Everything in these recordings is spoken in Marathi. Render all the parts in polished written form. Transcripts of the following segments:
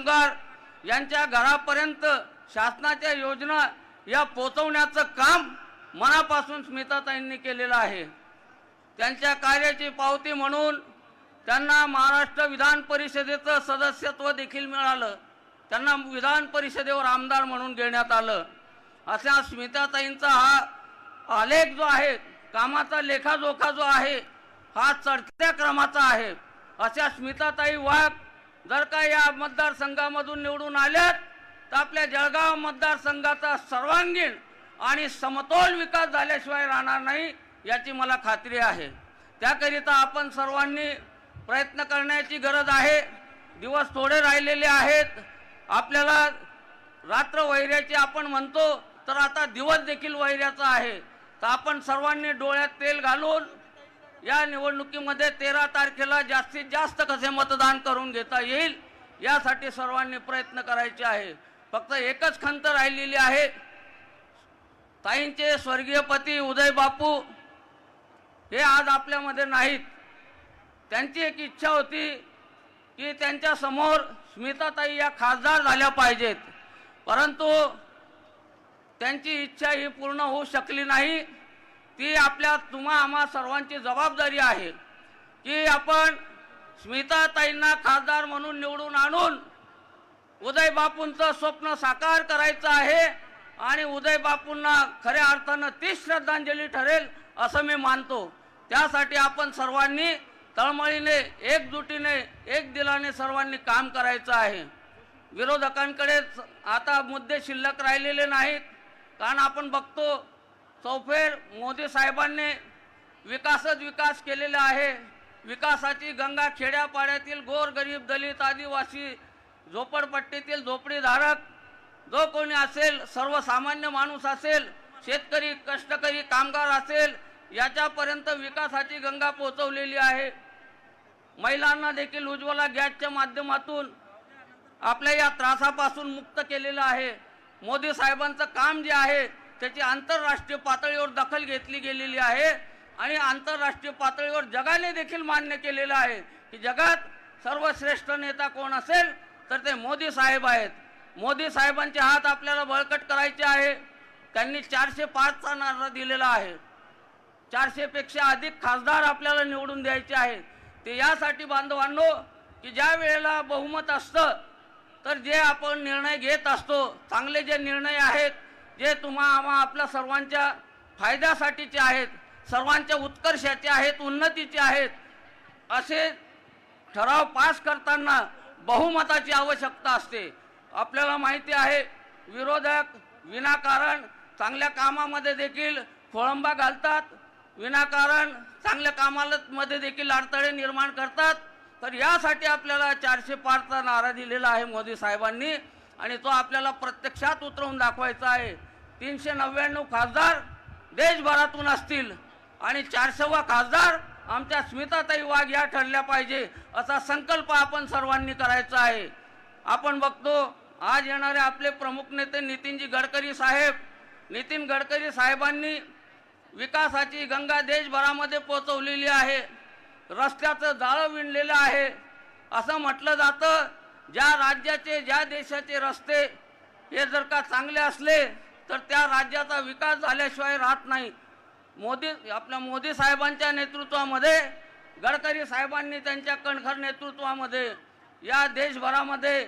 कामगार यांच्या घरापर्यंत शासनाच्या योजना या पोहोचवण्याचं काम मनापासून स्मिताताईंनी केलेलं आहे। त्यांच्या कार्याची पावती म्हणून त्यांना महाराष्ट्र विधान परिषदेचं सदस्यत्व देखील मिळालं, त्यांना विधान परिषदेवर आमदार म्हणून घेण्यात आलं। अशा स्मिताताईंचा हा आलेख जो आहे, कामाचा लेखाजोखा जो आहे, हा चढत्या क्रमाचा आहे। अशा स्मिताताई वाघ जर का या मतदारसंघामधून निवडून आल्यात तर आपल्या जळगाव मतदारसंघाचा सर्वांगीण आणि समतोल विकास झाल्याशिवाय राहणार नाही याची मला खात्री आहे। त्याकरिता आपण सर्वांनी प्रयत्न करण्याची गरज आहे। दिवस थोडे राहिलेले आहेत। आपल्याला रात्र वैऱ्याची आपण म्हणतो, तर आता दिवस देखील वैऱ्याचा आहे। तर आपण सर्वांनी डोळ्यात तेल घालून या निवडणुकीमध्ये 13 तारखेला जास्तीत जास्त कसे मतदान करून घेता येईल यासाठी सर्वांनी प्रयत्न करायचे आहे। फक्त एकच खंत राहिलेली आहे, ताईंचे स्वर्गीय पती उदय बापू हे आज आपल्यामध्ये नाहीत। त्यांची एक इच्छा होती की त्यांच्या समोर स्मिताताई या खासदार झाल्या पाहिजेत, परंतु त्यांची इच्छा ही पूर्ण होऊ शकली नाही। ती आपल्या आम्हा सर्वांची जबाबदारी आहे की आपण स्मिताताईंना खासदार म्हणून निवडून आणून उदय बापूंचं स्वप्न साकार करायचं आहे आणि उदय बापूंना खऱ्या अर्थानं तीच श्रद्धांजली ठरेल असं मी मानतो। त्यासाठी आपण सर्वांनी तळमळीने, एकजुटीने, एक दिलाने सर्वांनी काम करायचं आहे। विरोधकांकडे आता मुद्दे शिल्लक राहिलेले नाहीत, कारण आपण बघतो चौफेर मोदी साहेबांनी विकासच विकास केलेला आहे। विकासाची गंगा खेड्यापाड्यातील गोरगरीब, दलित, आदिवासी, झोपडपट्टीतील झोपडीधारक जो कोणी असेल, सर्वसामान्य माणूस असेल, शेतकरी, कष्टकरी, कामगार असेल, याच्यापर्यंत विकासाची गंगा पोहोचवलेली आहे। महिलांना देखील उज्ज्वला गॅसच्या माध्यमातून आपल्या या त्रासापासून मुक्त केलेलं आहे। मोदी साहेबांचं काम जे आहे त्याची आंतरराष्ट्रीय पातळीवर दखल घेतली गेलेली आहे आणि आंतरराष्ट्रीय पातळीवर जगाने देखील मान्य केलेलं आहे की जगात सर्वश्रेष्ठ नेता कोण असेल तर ते मोदी साहेब आहेत। मोदी साहेबांचे हात आपल्याला बळकट करायचे आहे। त्यांनी 405चा नारा दिलेला आहे। 400 पेक्षा अधिक खासदार आपल्याला निवडून द्यायचे आहेत। ते यासाठी बांधवांनो की ज्या वेळेला बहुमत असतं तर जे आपण निर्णय घेत असतो, चांगले जे निर्णय आहेत, जे आपल्या सर्वांच्या फायद्यासाठीचे आहेत, सर्वांच्या उत्कर्षाचे आहेत, उन्नतीचे आहेत, असे ठराव पास करताना बहुमताची आवश्यकता असते। आपल्याला माहिती आहे विरोधक विनाकारण चांगल्या कामामध्ये देखील खोळंबा घालतात, विनाकारण चांगल्या कामामध्ये देखील अडथळे निर्माण करतात। तर यासाठी आपल्याला 405चा नारा दिलेला आहे मोदी साहेबांनी आणि तो आपल्याला प्रत्यक्षात उतरवून दाखवायचा आहे। 399 खासदार देशभरातून असतील आणि 400वा खासदार आमच्या स्मिताताई वाघ या ठरल्या पाहिजे असा संकल्प आपण सर्वांनी करायचा आहे। आपण बघतो आज येणारे आपले प्रमुख नेते नितीनजी गडकरी साहेब, नितीन गडकरी साहेबांनी विकासाची गंगा देशभरामध्ये पोहोचवलेली आहे। रस्त्याचं जाळं विणलेलं आहे। असं म्हटलं जातं ज्या राज्याचे, ज्या देशाचे रस्ते हे जर का चांगले असले तर त्या राज्याचा विकास झाल्याशिवाय राहत नाही। आपल्या मोदी साहेबांच्या नेतृत्वामध्ये, गडकरी साहेबांनी त्यांच्या कणखर नेतृत्वामध्ये या देशभरामध्ये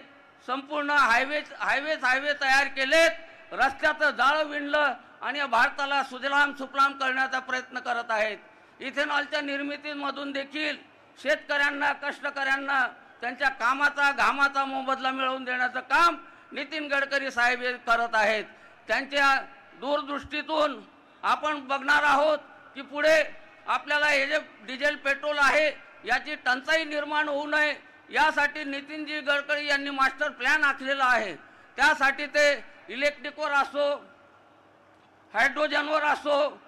संपूर्ण हायवे तयार केलेत, रस्त्याचं जाळं विणलं आणि भारताला सुजलाम सुफलाम करण्याचा प्रयत्न करत आहेत। इथेनॉलच्या निर्मितीमधून देखील शेतकऱ्यांना, कष्टकऱ्यांना त्यांच्या कामाचा, घामाचा मोबदला मिळवून देण्याचं काम नितीन गडकरी साहेब करत आहेत। त्यांच्या दूरदृष्टीतून आपण बघणार आहोत की पुढे आपल्याला हे जे डिझेल पेट्रोल आहे याची टंचाई निर्माण होऊ नये यासाठी नितीनजी गडकरी यांनी मास्टर प्लॅन आखलेला आहे। त्यासाठी ते इलेक्ट्रिकवर असो, हायड्रोजनवर असो,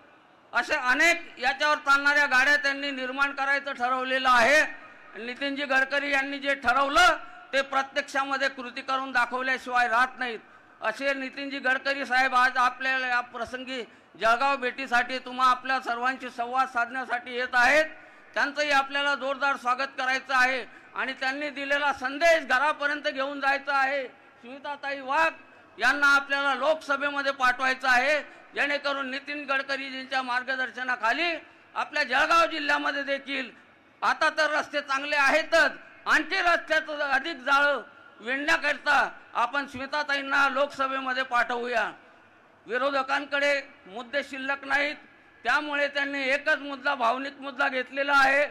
असे अनेक याच्यावर चालणाऱ्या गाड्या त्यांनी निर्माण करायचं ठरवलेलं आहे। नितीनजी गडकरी यांनी जे ठरवलं ते प्रत्यक्षामध्ये कृती करून दाखवल्याशिवाय राहत नाहीत। असे नितीनजी गडकरी साहेब आज आपल्याला या प्रसंगी जळगाव भेटीसाठी आपल्या सर्वांशी संवाद साधण्यासाठी येत आहेत। त्यांचंही आपल्याला जोरदार स्वागत करायचं आहे आणि त्यांनी दिलेला संदेश घरापर्यंत घेऊन जायचा आहे। स्मिताताई वाघ यांना आपल्याला लोकसभेमध्ये पाठवायचं आहे, जेणेकरून नितीन गडकरीजींच्या मार्गदर्शनाखाली आपल्या जळगाव जिल्ह्यामध्ये देखील आता तर रस्ते चांगले आहेतच, आणखी रस्त्याचं अधिक जाळं विणण्याकरता आपण स्मिताताईंना लोकसभेमध्ये पाठवूया। विरोधकांकडे मुद्दे शिल्लक नाहीत, त्यामुळे त्यांनी एकच मुद्दा, भावनिक मुद्दा घेतलेला आहे।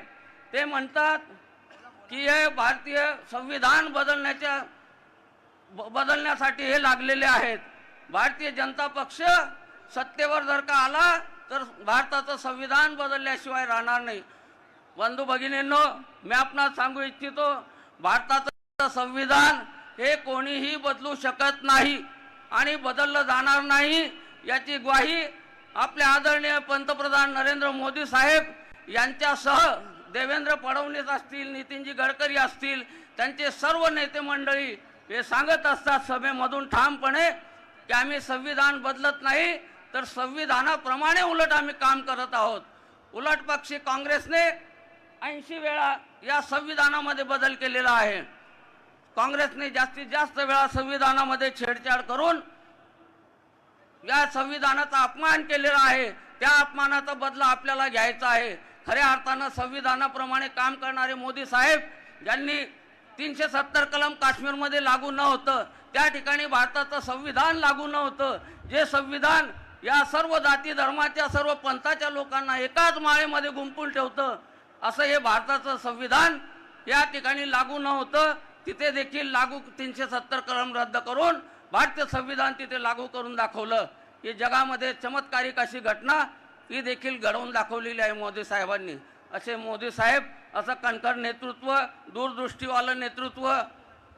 ते म्हणतात की हे भारतीय संविधान बदलण्यासाठी हे लागलेले आहेत। भारतीय जनता पक्ष सत्तेवर जर का आला तर भारताचं संविधान बदलल्याशिवाय राहणार नाही। बंधू भगिनींनो, मी आपणास सांगू इच्छितो, भारताचं संविधान हे कोणीही बदलू शकत नाही आणि बदललं जाणार नाही, याची ग्वाही आपले आदरणीय पंतप्रधान नरेंद्र मोदी साहेब यांच्यासह देवेंद्र फडणवीस असतील, नितीनजी गडकरी असतील, त्यांचे सर्व नेते मंडळी हे सांगत असतात सभेमधून ठामपणे की आम्ही संविधान बदलत नाही, तर संविधानाप्रमाणे उलट आम्ही काम करत आहोत। उलट पक्षी काँग्रेसने 80 वेळा या संविधानामध्ये बदल केलेला आहे। काँग्रेसने जास्तीत जास्त वेळा संविधानामध्ये छेडछाड करून या संविधानाचा अपमान केलेला आहे। त्या अपमानाचा बदला आपल्याला घ्यायचा आहे। खऱ्या अर्थानं संविधानाप्रमाणे काम करणारे मोदी साहेब ज्यांनी 370 कलम काश्मीरमध्ये लागू न होतं, त्या ठिकाणी भारताचं संविधान लागू न होतं, जे संविधान या सर्व जाती धर्माच्या सर्व पंथाच्या लोकांना एकाच माळेमध्ये गुंफून ठेवतं, असं हे भारताचं संविधान या ठिकाणी लागू न होतं, तिथे देखील लागू 370 कलम रद्द करून भारतीय संविधान तिथे लागू करून दाखवलं। ही जगामध्ये चमत्कारिक अशी घटना ही देखील घडवून दाखवलेली आहे मोदी साहेबांनी। असे मोदी साहेब, असं कणखर नेतृत्व, दूरदृष्टीवालं नेतृत्व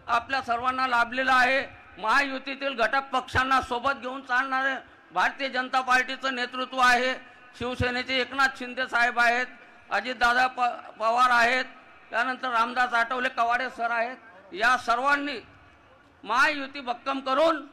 आपल्या सर्वांना लाभलेलं आहे। महायुतीतील घटक पक्षांना सोबत घेऊन चालणारे भारतीय जनता पार्टीचं नेतृत्व आहे। शिवसेनेचे एकनाथ शिंदे साहेब आहेत, अजितदादा पवार आहेत, त्यानंतर रामदास आठवले कवाडे सर आहेत। या सर्वांनी महायुती भक्कम करून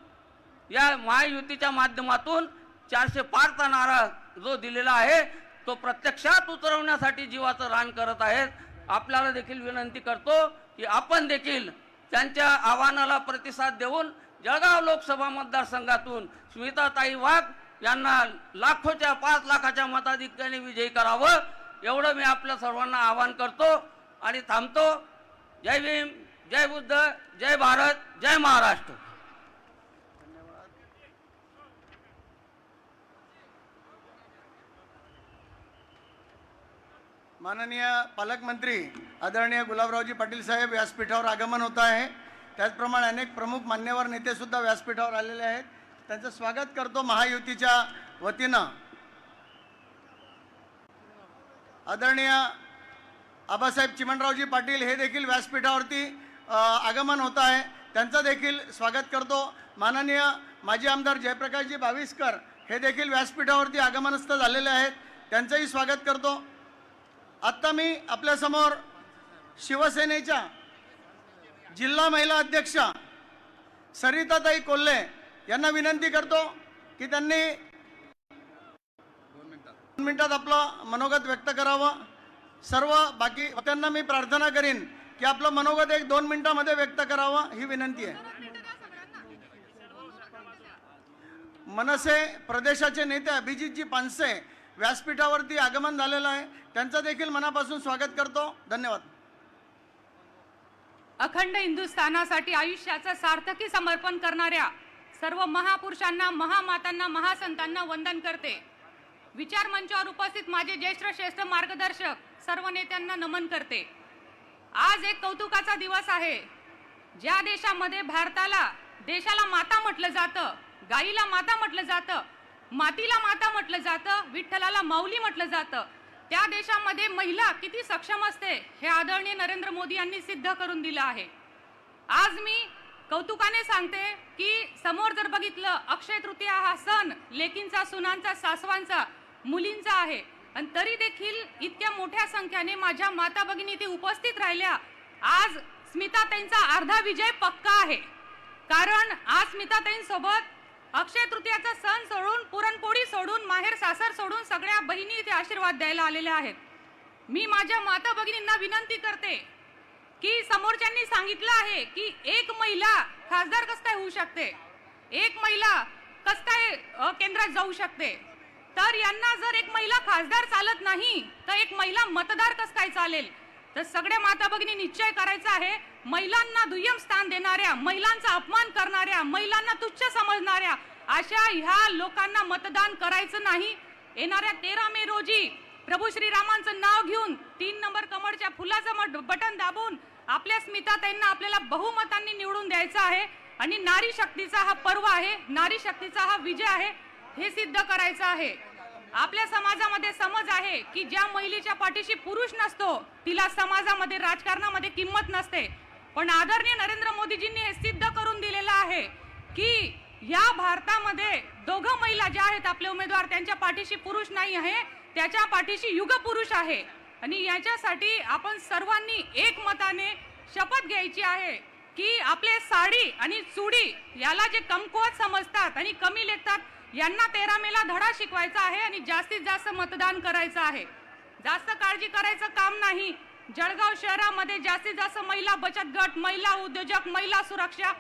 या महायुतीच्या माध्यमातून 405चा नारा जो दिलेला आहे तो प्रत्यक्षात उतरवण्यासाठी जीवाचं रान करत आहेत। आपल्याला देखील विनंती करतो की आपण देखील त्यांच्या आव्हानाला प्रतिसाद देऊन जळगाव लोकसभा मतदारसंघातून स्मिताताई वाघ यांना लाखोच्या 5 लाखाच्या मताधिक्याने विजयी करावं, एवढं मी आपल्या सर्वांना आवाहन करतो आणि थांबतो। जय भीम, जय बुद्ध, जय भारत, जय महाराष्ट्र। माननीय पालकमंत्री आदरणीय गुलाबरावजी पाटील साहेब व्यासपीठावर आगमन होत आहे। त्याचप्रमाणे अनेक प्रमुख मान्यवर नेते सुद्धा व्यासपीठावर आलेले आहेत, त्यांचं स्वागत करतो महायुतीच्या वतीनं। आदरणीय आबासाहेब चिमणरावजी पाटील हे देखील व्यासपीठावरती आगमन होत आहे, त्यांचं देखील स्वागत करतो। माननीय माजी आमदार जयप्रकाशजी बाविस्कर हे देखील व्यासपीठावरती आगमनस्थ झालेले आहेत, त्यांचंही स्वागत करतो। आत्ता मी आपल्यासमोर शिवसेनेच्या जिल्हा महिला अध्यक्षा सरिताताई कोल्हे यांना विनंती करतो की त्यांनी 2 मिनिटात आपलं मनोगत व्यक्त करावं। सर्व बाकी त्यांना मी प्रार्थना करीन की आपलं मनोगत 1-2 मिनिटांमध्ये व्यक्त करावं, ही विनंती आहे। मनसे प्रदेशाचे नेते अभिजितजी पानसे व्यासपीठावरती आगमन झालेलं आहे, त्यांचं देखील मनापासून स्वागत करतो। धन्यवाद। अखंड हिंदुस्थानासाठी आयुष्याचं सार्थकी समर्पण करणाऱ्या सर्व महापुरुषांना, महामातांना, महासंतांना वंदन करते। विचार मंचावर उपस्थित माझे ज्येष्ठ श्रेष्ठ मार्गदर्शक सर्व नेत्यांना नमन करते। आज एक कौतुकाचा दिवस आहे। ज्या देशामध्ये भारताला देशाला माता म्हटलं जातं, गाईला माता म्हटलं जातं, मातीला माता म्हटलं जातं, विठ्ठलाला माऊली म्हटलं जातं, त्या देशामध्ये महिला किती सक्षम असते हे आदरणीय नरेंद्र मोदी यांनी सिद्ध करून दिलं आहे। आज मी कौतुकाने सांगते की समोर जर बघितलं, अक्षय तृतीया हा सण लेकींचा, सुनांचा, सासवांचा, मुलींचा आहे, आणि तरी देखील इतक्या मोठ्या संख्येने माझ्या माता भगिनी इथे उपस्थित राहिल्या। आज स्मिताताईंचा अर्धा विजय पक्का आहे, कारण आज स्मिताताईंसोबत अक्षय तृतीयाचा सण सोडून, पुरणपोळी सोडून, माहेर सासर सोडून सगळ्या बहिणी इथे आशीर्वाद द्यायला आलेल्या आहेत। मी माझ्या माता भगिनींना विनंती करते की समोरच्यांनी सांगितलं आहे की एक महिला खासदार कसं काय होऊ शकते, एक महिला कसं काय केंद्रात जाऊ शकते, तर यांना जर एक महिला खासदार चालत नाही तर एक महिला मतदार कसं काय चालेल? तर सगळ्या माता भगिनी निश्चय करायचा आहे, महिलांना दुय्यम स्थान देणाऱ्या, महिलांचा अपमान करणाऱ्या, महिलांना तुच्छ समजणाऱ्या अशा ह्या लोकांना मतदान करायचं नाही. येणाऱ्या 13 मे रोजी प्रभू श्रीरामांचं नाव घेऊन 3 नंबर कमळच्या फुलाचं बटन दाबून आपल्या स्मिताताईंना आपल्याला बहुमतांनी निवडून द्यायचं आहे आणि नारी शक्तीचा हा पर्व आहे, नारी शक्तीचा हा विजय आहे, हे सिद्ध करायचं आहे. आपल्या समाजामध्ये समज आहे की ज्या महिलेच्या पाठीशी पुरुष नसतो तिला समाजामध्ये राजकारणामध्ये किंमत नसते, पण आदरणीय नरेंद्र मोदीजींनी हे सिद्ध करून दिलेलं आहे की या भारतामध्ये दोघं महिला ज्या आहेत आपले उमेदवार त्यांच्या पाठीशी पुरुष नाही आहे, त्याच्या पाठीशी युग पुरुष आहे. आणि याच्यासाठी आपण सर्वांनी एकमताने शपथ घ्यायची आहे की आपले साडी आणि चुडी याला जे कमकुवत समजतात आणि कमी लेखतात यांना 13 मेला धडा शिकवायचा आहे आणि जास्तीत जास्त मतदान करायचं आहे. जास्त काळजी करायचं काम नाही. जळगाव शहरामध्ये जास्तीत जास्त महिला बचत गट, महिला उद्योजक, महिला सुरक्षा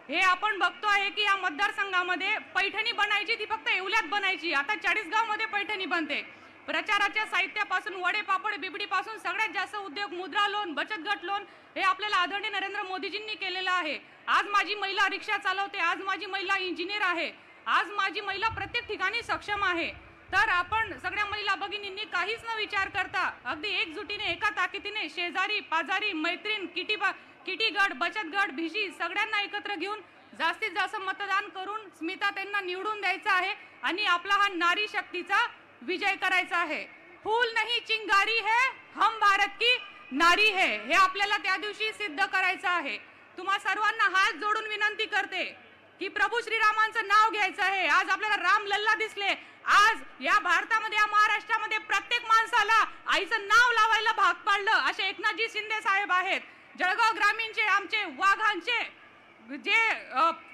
हे आपण बघतो आहे की या मतदारसंघामध्ये पैठणी बनायची ती फक्त येवल्यात बनायची, आता 40गाव मध्ये पैठणी बनते. प्रचाराच्या साहित्यापासून वडे पापड बिबडी पासून सगळ्यात जास्त उद्योग, मुद्रा लोन, बचत गट लोन हे आपल्याला आदरणीय नरेंद्र मोदीजींनी केलेलं आहे. आज माझी महिला रिक्षा चालवते, आज माझी महिला इंजिनियर आहे, आज माझी महिला प्रत्येक ठिकाणी सक्षम आहे. तर आपण सगळ्या महिला भगिनींनी काहीच न विचार करता अगदी एकजुटीने एका ताकदीने शेजारी पाजारी मैत्रीण किटी गट, बचत गट, भिशी सगळ्यांना एकत्र घेऊन जास्तीत जास्त मतदान करून स्मिताताईंना निवडून द्यायचं आहे आणि आपला हा नारी शक्तीचा विजय करायचा आहे. फूल नहीं चिंगारी है, हम भारत की नारी है, हे आपल्याला त्या दिवशी सिद्ध करायचं आहे. तुम्हा सर्वांना हात जोडून विनंती करते की प्रभू श्रीरामांचं नाव घ्यायचं आहे. आज आपल्याला राम लल्ला दिसले. आज या भारतामध्ये, या महाराष्ट्रामध्ये प्रत्येक माणसाला आईचं नाव लावायला भाग पाडलं असे एकनाथजी शिंदे साहेब आहेत. जळगाव ग्रामीणचे आमचे वाघांचे जे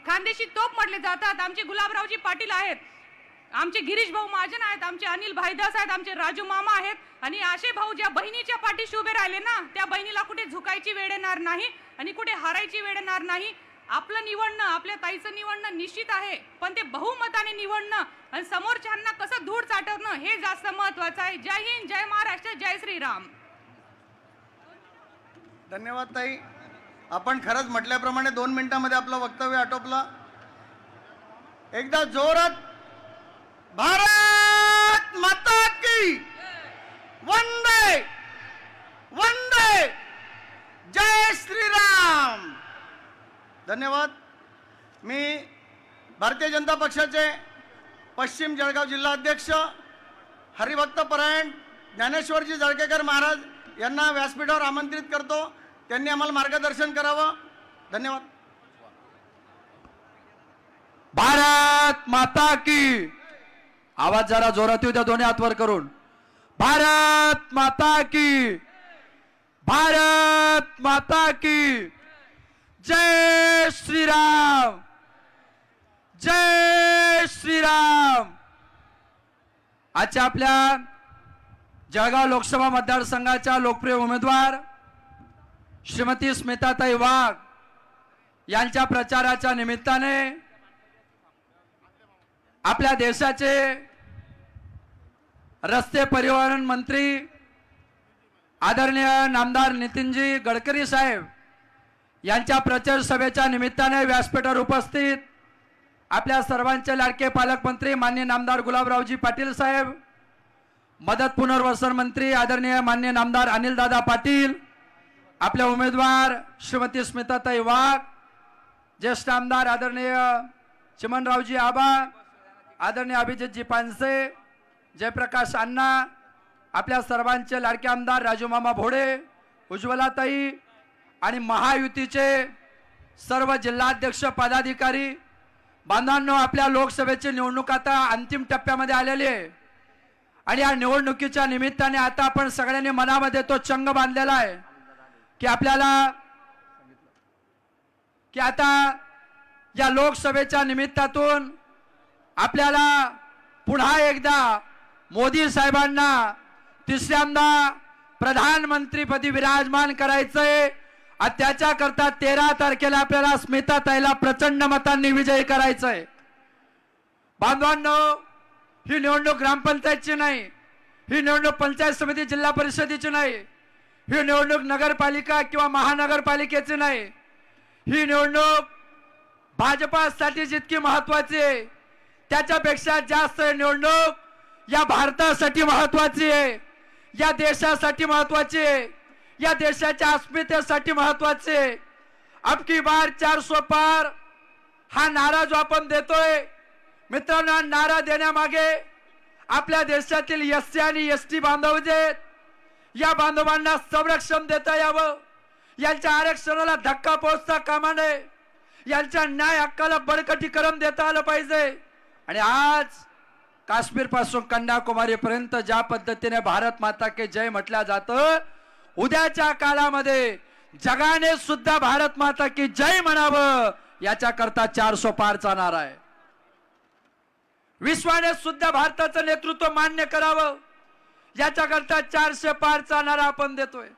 खानदेशी तोप म्हटले जातात आमचे गुलाबरावजी पाटील आहेत, आमचे गिरीश भाऊ महाजन आहेत, आमचे अनिल भाईदास आहेत, आमचे राजू मामा आहेत. आणि असे भाऊ ज्या बहिणीच्या पाठीशी उभे राहिले ना त्या बहिणीला कुठे झुकायची वेळ येणार नाही आणि कुठे हारायची वेळ येणार नाही. आपलं निवडणं, आपल्या ताईचं निवडणं निश्चित आहे, पण ते बहुमताने निवडणं आणि समोरच्यांना कसं धूळ चाटवणं हे जास्त महत्वाचं आहे. जय हिंद, जय महाराष्ट्र, जय श्रीराम. धन्यवाद ताई. आपण खरंच म्हटल्याप्रमाणे 2 मिनिटांमध्ये आपलं वक्तव्य आटोपलं. एकदा जोरात भारत माता की वंदे वंदे जय श्रीराम. धन्यवाद. मी भारतीय जनता पक्षाचे पश्चिम जळगाव जिल्हा अध्यक्ष हरिभक्त परायण ज्ञानेश्वरजी जळकेकर महाराज यांना व्यासपीठावर आमंत्रित करतो. त्यांनी आम्हाला मार्गदर्शन करावं. धन्यवाद. भारत माता की, आवाज जरा जोरात येऊ द्या दोन्ही हात वर करून. भारत माता की, भारत माता की, जय श्रीराम, जय श्रीराम. आजच्या आपल्या जळगाव लोकसभा मतदारसंघाच्या लोकप्रिय उमेदवार श्रीमती स्मिताताई वाघ यांच्या प्रचाराच्या निमित्ताने आपल्या देशाचे रस्ते परिवहन मंत्री आदरणीय नामदार नितीनजी गडकरी साहेब यांच्या प्रचार सभेच्या निमित्ताने व्यासपीठावर उपस्थित आपल्या सर्वांचे लाडके पालकमंत्री माननीय नामदार गुलाबरावजी पाटील साहेब, मदत पुनर्वसन मंत्री आदरणीय माननीय नामदार अनिलदादा पाटील, आपल्या उमेदवार श्रीमती स्मिताताई वाघ, ज्येष्ठ आमदार आदरणीय चिमनरावजी आबा, आदरणीय अभिजितजी पानसे, जयप्रकाश अण्णा, आपल्या सर्वांचे लाडके आमदार राजूमामा भोडे, उज्ज्वलाताई आणि महायुतीचे सर्व जिल्हाध्यक्ष पदाधिकारी बांधवांनो, आपल्या लोकसभेची निवडणूक आता अंतिम टप्प्यामध्ये आलेली आहे आणि या निवडणुकीच्या निमित्ताने आता आपण सगळ्यांनी मनामध्ये तो चंग बांधलेला आहे की आपल्याला की आता या लोकसभेच्या निमित्तातून आपल्याला पुन्हा एकदा मोदी साहेबांना तिसऱ्यांदा प्रधानमंत्रीपदी विराजमान करायचंय आणि त्याच्याकरता 13 तारखेला आपल्याला स्मिताताईला प्रचंड मतांनी विजयी करायचंय. बांधवांनो, ही निवडणूक ग्रामपंचायतची नाही, ही निवडणूक पंचायत समिती जिल्हा परिषदेची नाही, ही निवडणूक नगरपालिका किंवा महानगरपालिकेची नाही. ही निवडणूक भाजपासाठी जितकी महत्वाची आहे त्याच्यापेक्षा जास्त निवडणूक या भारतासाठी महत्वाची आहे, या देशासाठी महत्वाची आहे, या देशाच्या अस्मितेसाठी महत्वाची आहे. अब की बार 400 पार हा नारा जो आपण देतोय मित्रांनो, हा नारा देण्यामागे आपल्या देशातील एससी आणि एसटी बांधव जे या बांधवांना संरक्षण देता यावं, यांच्या आरक्षणाला धक्का पोहोचता कामा नये, यांच्या न्याय हक्काला बळकटीकरण देता आलं पाहिजे. आणि आज काश्मीर पासून कन्याकुमारी पर्यंत ज्या पद्धतीने भारत माता के जय म्हटलं जातं, उद्याच्या काळामध्ये जगाने सुद्धा भारत माता की जय म्हणावं याच्याकरता 400 पारचा नारा आहे. विश्वाने सुद्धा भारताचं नेतृत्व मान्य करावं याच्याकरता 400 पारचा नारा आपण देतोय.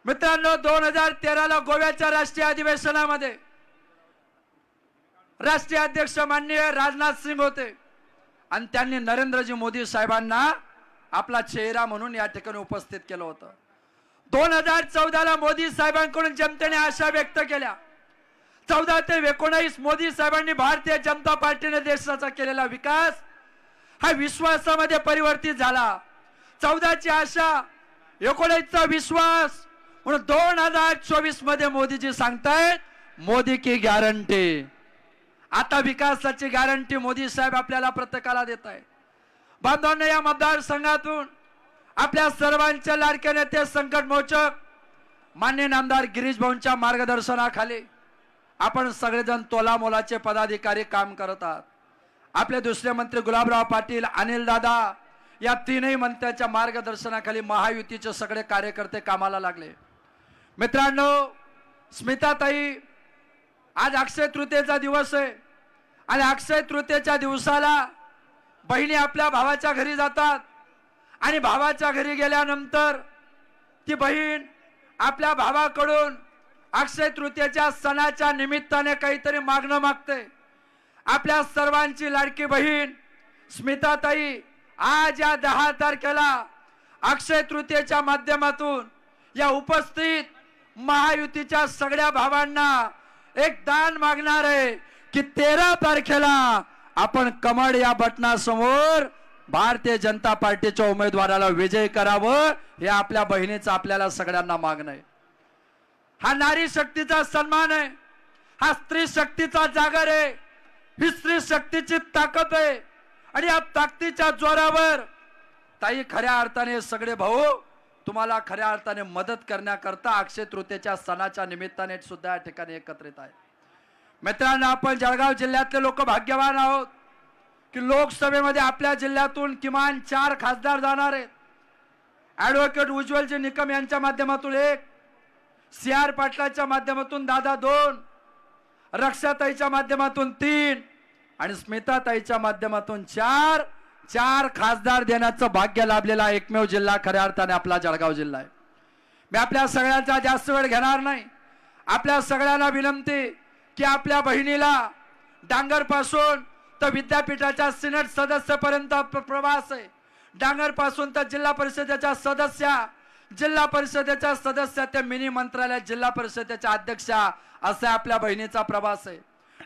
मित्रांनो, 2013ला गोव्याच्या राष्ट्रीय अधिवेशनामध्ये राष्ट्रीय अध्यक्ष माननीय राजनाथ सिंग होते आणि त्यांनी नरेंद्रजी मोदी साहेबांना आपला चेहरा म्हणून या ठिकाणी उपस्थित केलं होतं. 2014ला मोदी साहेबांकडून जनतेने आशा व्यक्त केल्या. 14 ते 19 मोदी साहेबांनी भारतीय जनता पार्टीने देशाचा केलेला विकास हा विश्वासामध्ये परिवर्तित झाला. 14ची आशा, 19चा विश्वास, म्हणून 2024 मध्ये मोदीजी सांगतायत मोदी की गॅरंटी. आता विकासाची गॅरंटी मोदी साहेब आपल्याला प्रत्येकाला देत आहे. बांधवांना, या मतदारसंघातून आपल्या सर्वांच्या लाडके नेते संकट मोचक माननीय नामदार गिरीश भाऊंच्या मार्गदर्शनाखाली आपण सगळेजण तोला मोलाचे पदाधिकारी काम करत आहात. आपले दुसरे मंत्री गुलाबराव पाटील, अनिल दादा या तीनही मंत्र्यांच्या मार्गदर्शनाखाली महायुतीचे सगळे कार्यकर्ते कामाला लागले. मित्रांनो, स्मिताताई, आज अक्षय तृतीयेचा दिवस आहे आणि अक्षय तृतीयेच्या दिवसाला बहिणी आपल्या भावाच्या घरी जातात आणि भावाच्या घरी गेल्यानंतर ती बहीण आपल्या भावाकडून अक्षय तृतीयेच्या सणाच्या निमित्ताने काहीतरी मागणं मागते. आपल्या सर्वांची लाडकी बहीण स्मिताताई आज या 10 तारखेला अक्षय तृतीयेच्या माध्यमातून या उपस्थित महायुतीच्या सगळ्या भावांना एक दान मागणार आहे की 13 तारखेला आपण कमळ या बटनासमोर भारतीय जनता पार्टीच्या उमेदवाराला विजय करावं, हे आपल्या बहिणीचं आपल्याला सगळ्यांना मागणं आहे. हा नारी शक्तीचा सन्मान आहे, हा स्त्री शक्तीचा जागर आहे, ही स्त्री शक्तीची ताकद आहे. आणि या ताकदीच्या जोरावर ताई खऱ्या अर्थाने सगळे भाऊ तुम्हाला खऱ्या अर्थाने मदत करण्याकरता अक्षय तृतीयेच्या सणाच्या निमित्ताने सुद्धा या ठिकाणी एकत्रित आहे. मित्रांनो, आपण जळगाव जिल्ह्यातले लोक भाग्यवान आहोत की लोकसभेमध्ये आपल्या जिल्ह्यातून किमान 4 खासदार जाणार आहेत. ऍडव्होकेट उज्ज्वलजी निकम यांच्या माध्यमातून 1, CR पाटलाच्या माध्यमातून दादा 2, रक्षाताईच्या माध्यमातून 3 आणि स्मिताताईच्या माध्यमातून 4 खासदार देण्याचं भाग्य लाभलेला एकमेव जिल्हा खऱ्या अर्थाने आपला जळगाव जिल्हा आहे. मी आपल्या सगळ्यांचा जास्त वेळ घेणार नाही. आपल्या सगळ्यांना विनंती की आपल्या बहिणीला डांगर पासून तर विद्यापीठाच्या सिनेट सदस्यापर्यंत प्रवास आहे, डांगर पासून तर जिल्हा परिषदेच्या सदस्या, जिल्हा परिषदेच्या सदस्या ते मिनी मंत्रालय जिल्हा परिषदेच्या अध्यक्षा असा आपल्या बहिणीचा प्रवास आहे.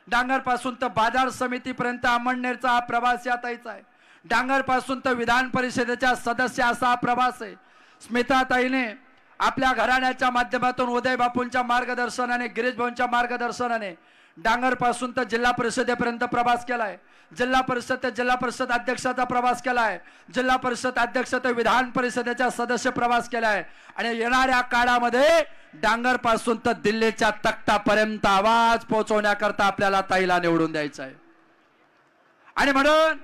डांगर पासून तर बाजार समितीपर्यंत अमळनेरचा हा प्रवास या ताईचा आहे. डांगर पासून तर विधान परिषदेच्या सदस्य असा हा प्रवास आहे. स्मिताताईने आपल्या घराण्याच्या माध्यमातून उदय बापूंच्या मार्गदर्शनाने, गिरीश भाऊंच्या मार्गदर्शनाने डांगर पासून तर जिल्हा परिषदेपर्यंत प्रवास केलाय. जिल्हा परिषद ते जिल्हा परिषद अध्यक्षाचा प्रवास केलाय. जिल्हा परिषद अध्यक्ष ते विधान परिषदेच्या सदस्य प्रवास केलाय. आणि येणाऱ्या काळामध्ये डांगर पासून तर दिल्लीच्या तख्तापर्यंत आवाज पोहोचवण्याकरता आपल्याला ताईला निवडून द्यायचं आहे. आणि म्हणून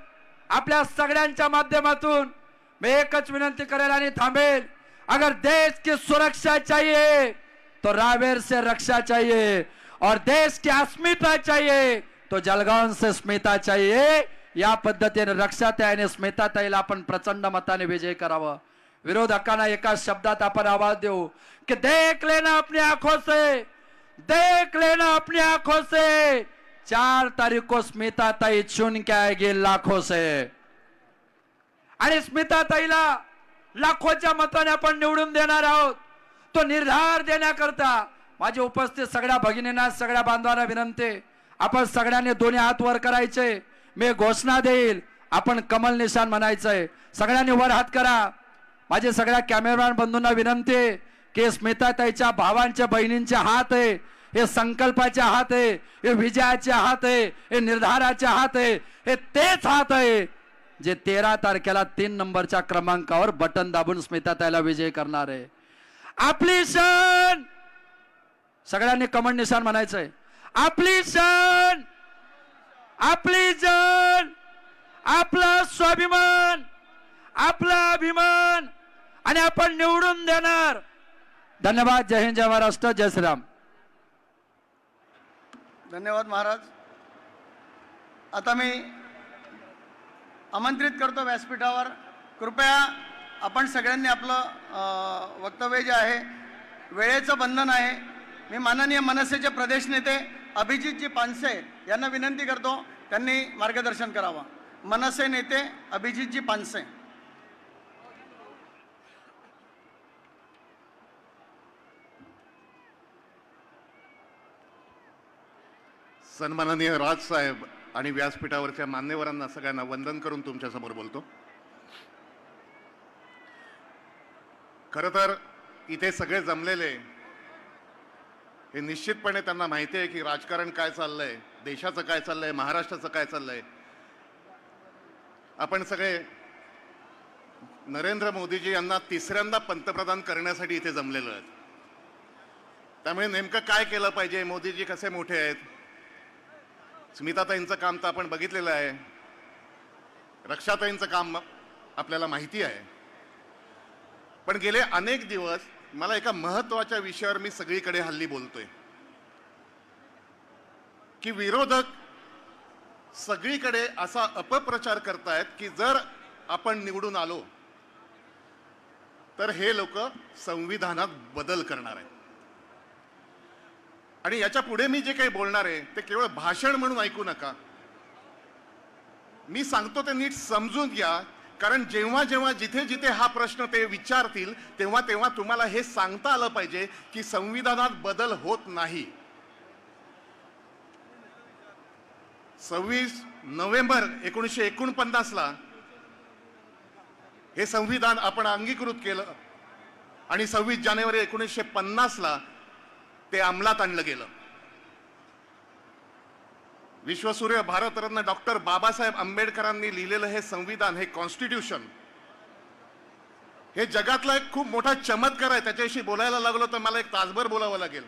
आपल्या सगळ्यांच्या माध्यमातून मी एकच विनंती करेल आणि थांबेल, अगर देश की सुरक्षा चाहिए तो रावेर से रक्षा चाहिए और देश की अस्मिता चाहिए तो जलगांव से स्मिता चाहिए. या पद्धतीने रक्षाताई आणि स्मिताताईला आपण प्रचंड मताने विजय करावं. विरोधकांना एका शब्दात आपण आवाज देऊ की देख लेना अपनी आंखों से, देख लेना अपनी आंखों से, 4 तारीख को स्मिता ताई चुन के आएगी लाखों से. आणि स्मिता ताईला लाखोच्या मताने आपण निवडून देणार आहोत. तो निर्धार देण्याकरता माझे उपस्थित सगळ्या भगिनींना, सगळ्या बांधवांना विनंती, आपण सगळ्यांनी दोन्ही हात वर करायचे. मी घोषणा देईल, आपण कमल निशाण म्हणायचंय. सगळ्यांनी वर हात करा. माझे सगळ्या कॅमेरामॅन बंधूंना विनंती की स्मिताताईच्या भावांच्या बहिणींचे हात आहे, हे संकल्पाचे हात आहे, हे विजयाचे हात आहे, हे निर्धाराचे हात आहे. हे तेच हात आहे जे 13 तारखेला 3 नंबरच्या क्रमांकावर बटन दाबून स्मिताताईला विजय करणार आहे. आपली क्षण, सगळ्यांनी कमळ निशाण म्हणायचंय. आपली क्षण, आपली जन, आपला स्वाभिमान, आपला अभिमान, आणि आपण निवडून देणार. धन्यवाद. जय हिंद, जय महाराष्ट्र, जय श्रीराम. धन्यवाद महाराज. आता मी आमंत्रित करतो व्यासपीठावर. कृपया आपण सगळ्यांनी आपलं वक्तव्य जे आहे, वेळेचं बंधन आहे. मी माननीय मनसेचे प्रदेश नेते अभिजितजी पानसे यांना विनंती करतो, त्यांनी मार्गदर्शन करावं. मनसे नेते अभिजितजी पानसे. सन्माननीय राजसाहेब आणि व्यासपीठावरच्या मान्यवरांना सगळ्यांना वंदन करून तुमच्यासमोर बोलतो. खरं तर इथे सगळे जमलेले हे निश्चितपणे त्यांना माहिती आहे की राजकारण काय चाललंय, देशाचं काय चाललंय, महाराष्ट्राचं काय चाललंय. आपण सगळे नरेंद्र मोदीजी यांना तिसऱ्यांदा पंतप्रधान करण्यासाठी इथे जमलेलो आहेत. त्यामुळे नेमकं काय केलं पाहिजे, मोदीजी कसे मोठे आहेत, स्मिताताईंचं काम तर आपण बघितलेलं आहे, रक्षाताईंचं काम आपल्याला माहिती आहे. पण गेले अनेक दिवस मला एका महत्त्वाच्या विषयावर मी सगळीकडे हल्ली बोलतोय की विरोधक सगळीकडे असा अपप्रचार करतायत की जर आपण निवडून आलो तर हे लोक संविधानात बदल करणार आहेत. आणि याच्या पुढे मी जे काही बोलणार आहे ते केवळ भाषण म्हणून ऐकू नका. मी सांगतो ते नीट समजून घ्या, कारण जेव्हा जेव्हा जिथे जिथे हा प्रश्न ते विचारतील तेव्हा तेव्हा तुम्हाला हे सांगता आलं पाहिजे की संविधानात बदल होत नाही. 26 नोव्हेंबर 1949ला हे संविधान आपण अंगीकृत केलं आणि 26 जानेवारी 1950ला ते अंमलात आणलं गेलं. विश्वसूर्य भारतरत्न डॉक्टर बाबासाहेब आंबेडकरांनी लिहिलेलं हे संविधान, हे कॉन्स्टिट्यूशन, हे जगातला एक खूप मोठा चमत्कार आहे. त्याच्याशी बोलायला लागलो तर मला एक तासभर बोलावं लागेल.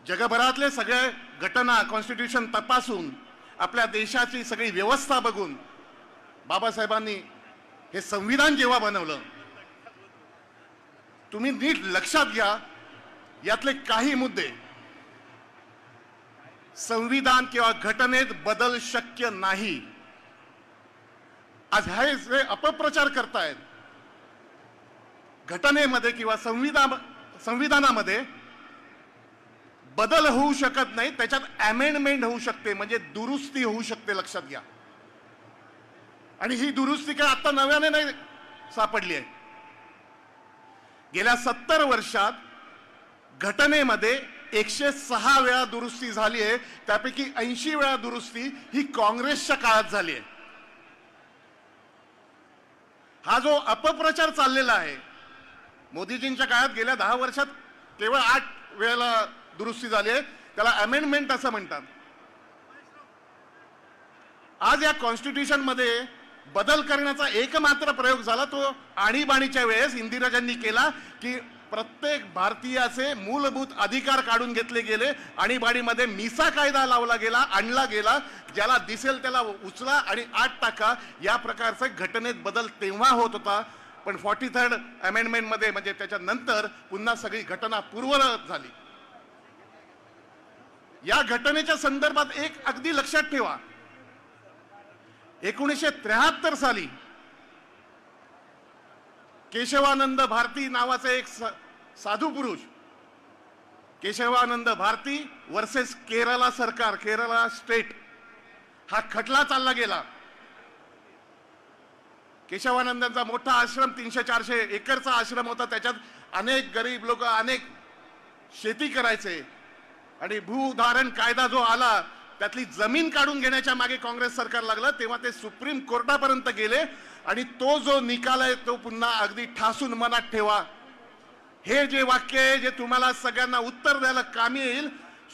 जगभरातले सगळे घटना, कॉन्स्टिट्यूशन तपासून आपल्या देशाची सगळी व्यवस्था बघून बाबासाहेबांनी हे संविधान जेव्हा बनवलं, तुम्ही नीट लक्षात घ्या, यातले काही मुद्दे संविधान किंवा घटनेत बदल शक्य नाही. आज हे जे अपप्रचार करतायत घटनेमध्ये किंवा संविधानामध्ये बदल होऊ शकत नाही, त्याच्यात अमेंडमेंट होऊ शकते, म्हणजे दुरुस्ती होऊ शकते. लक्षात घ्या. आणि ही दुरुस्ती काय आता नव्याने नाही सापडली आहे. गेल्या 70 वर्षात घटनेमध्ये 106 वेळा दुरुस्ती झाली आहे. त्यापैकी 80 वेळा दुरुस्ती ही काँग्रेसच्या काळात झाली आहे. हा जो अपप्रचार चाललेला आहे, मोदीजींच्या काळात गेल्या 10 वर्षात केवळ 8 वेळेला दुरुस्ती झाली आहे, त्याला अमेंडमेंट असं म्हणतात. आज या कॉन्स्टिट्यूशन मध्ये बदल करण्याचा एकमात्र प्रयोग झाला तो आणीबाणीच्या वेळेस इंदिराजींनी केला की प्रत्येक भारतीयाचे मूलभूत अधिकार काढून घेतले गेले. आणीबाणीमध्ये मिसा कायदा लावला गेला, आणला गेला, ज्याला दिसेल त्याला उचला आणि आत टाका. या प्रकारचा घटनेत बदल तेव्हा होत होता. पण 43rd अमेंडमेंट मध्ये, म्हणजे त्याच्यानंतर पुन्हा सगळी घटना पूर्ववत झाली. या घटनेच्या संदर्भात एक अगदी लक्षात ठेवा, 1973 साली केशवानंद भारती नावाचे एक साधू पुरुष, केशवानंद भारती वर्सेस केरला सरकार, केरला स्टेट, हा खटला चालला गेला. केशवानंदांचा मोठा आश्रम 300-400 एकरचा आश्रम होता. त्याच्यात अनेक गरीब लोक अनेक शेती करायचे आणि भूधारण कायदा जो आला त्यातली जमीन काढून घेण्याच्या मागे काँग्रेस सरकार लागलं. तेव्हा ते सुप्रीम कोर्टापर्यंत गेले आणि तो जो निकाल आहे तो पुन्हा अगदी ठासून मनात ठेवा. हे जे वाक्य आहे जे तुम्हाला सगळ्यांना उत्तर द्यायला कामी येईल,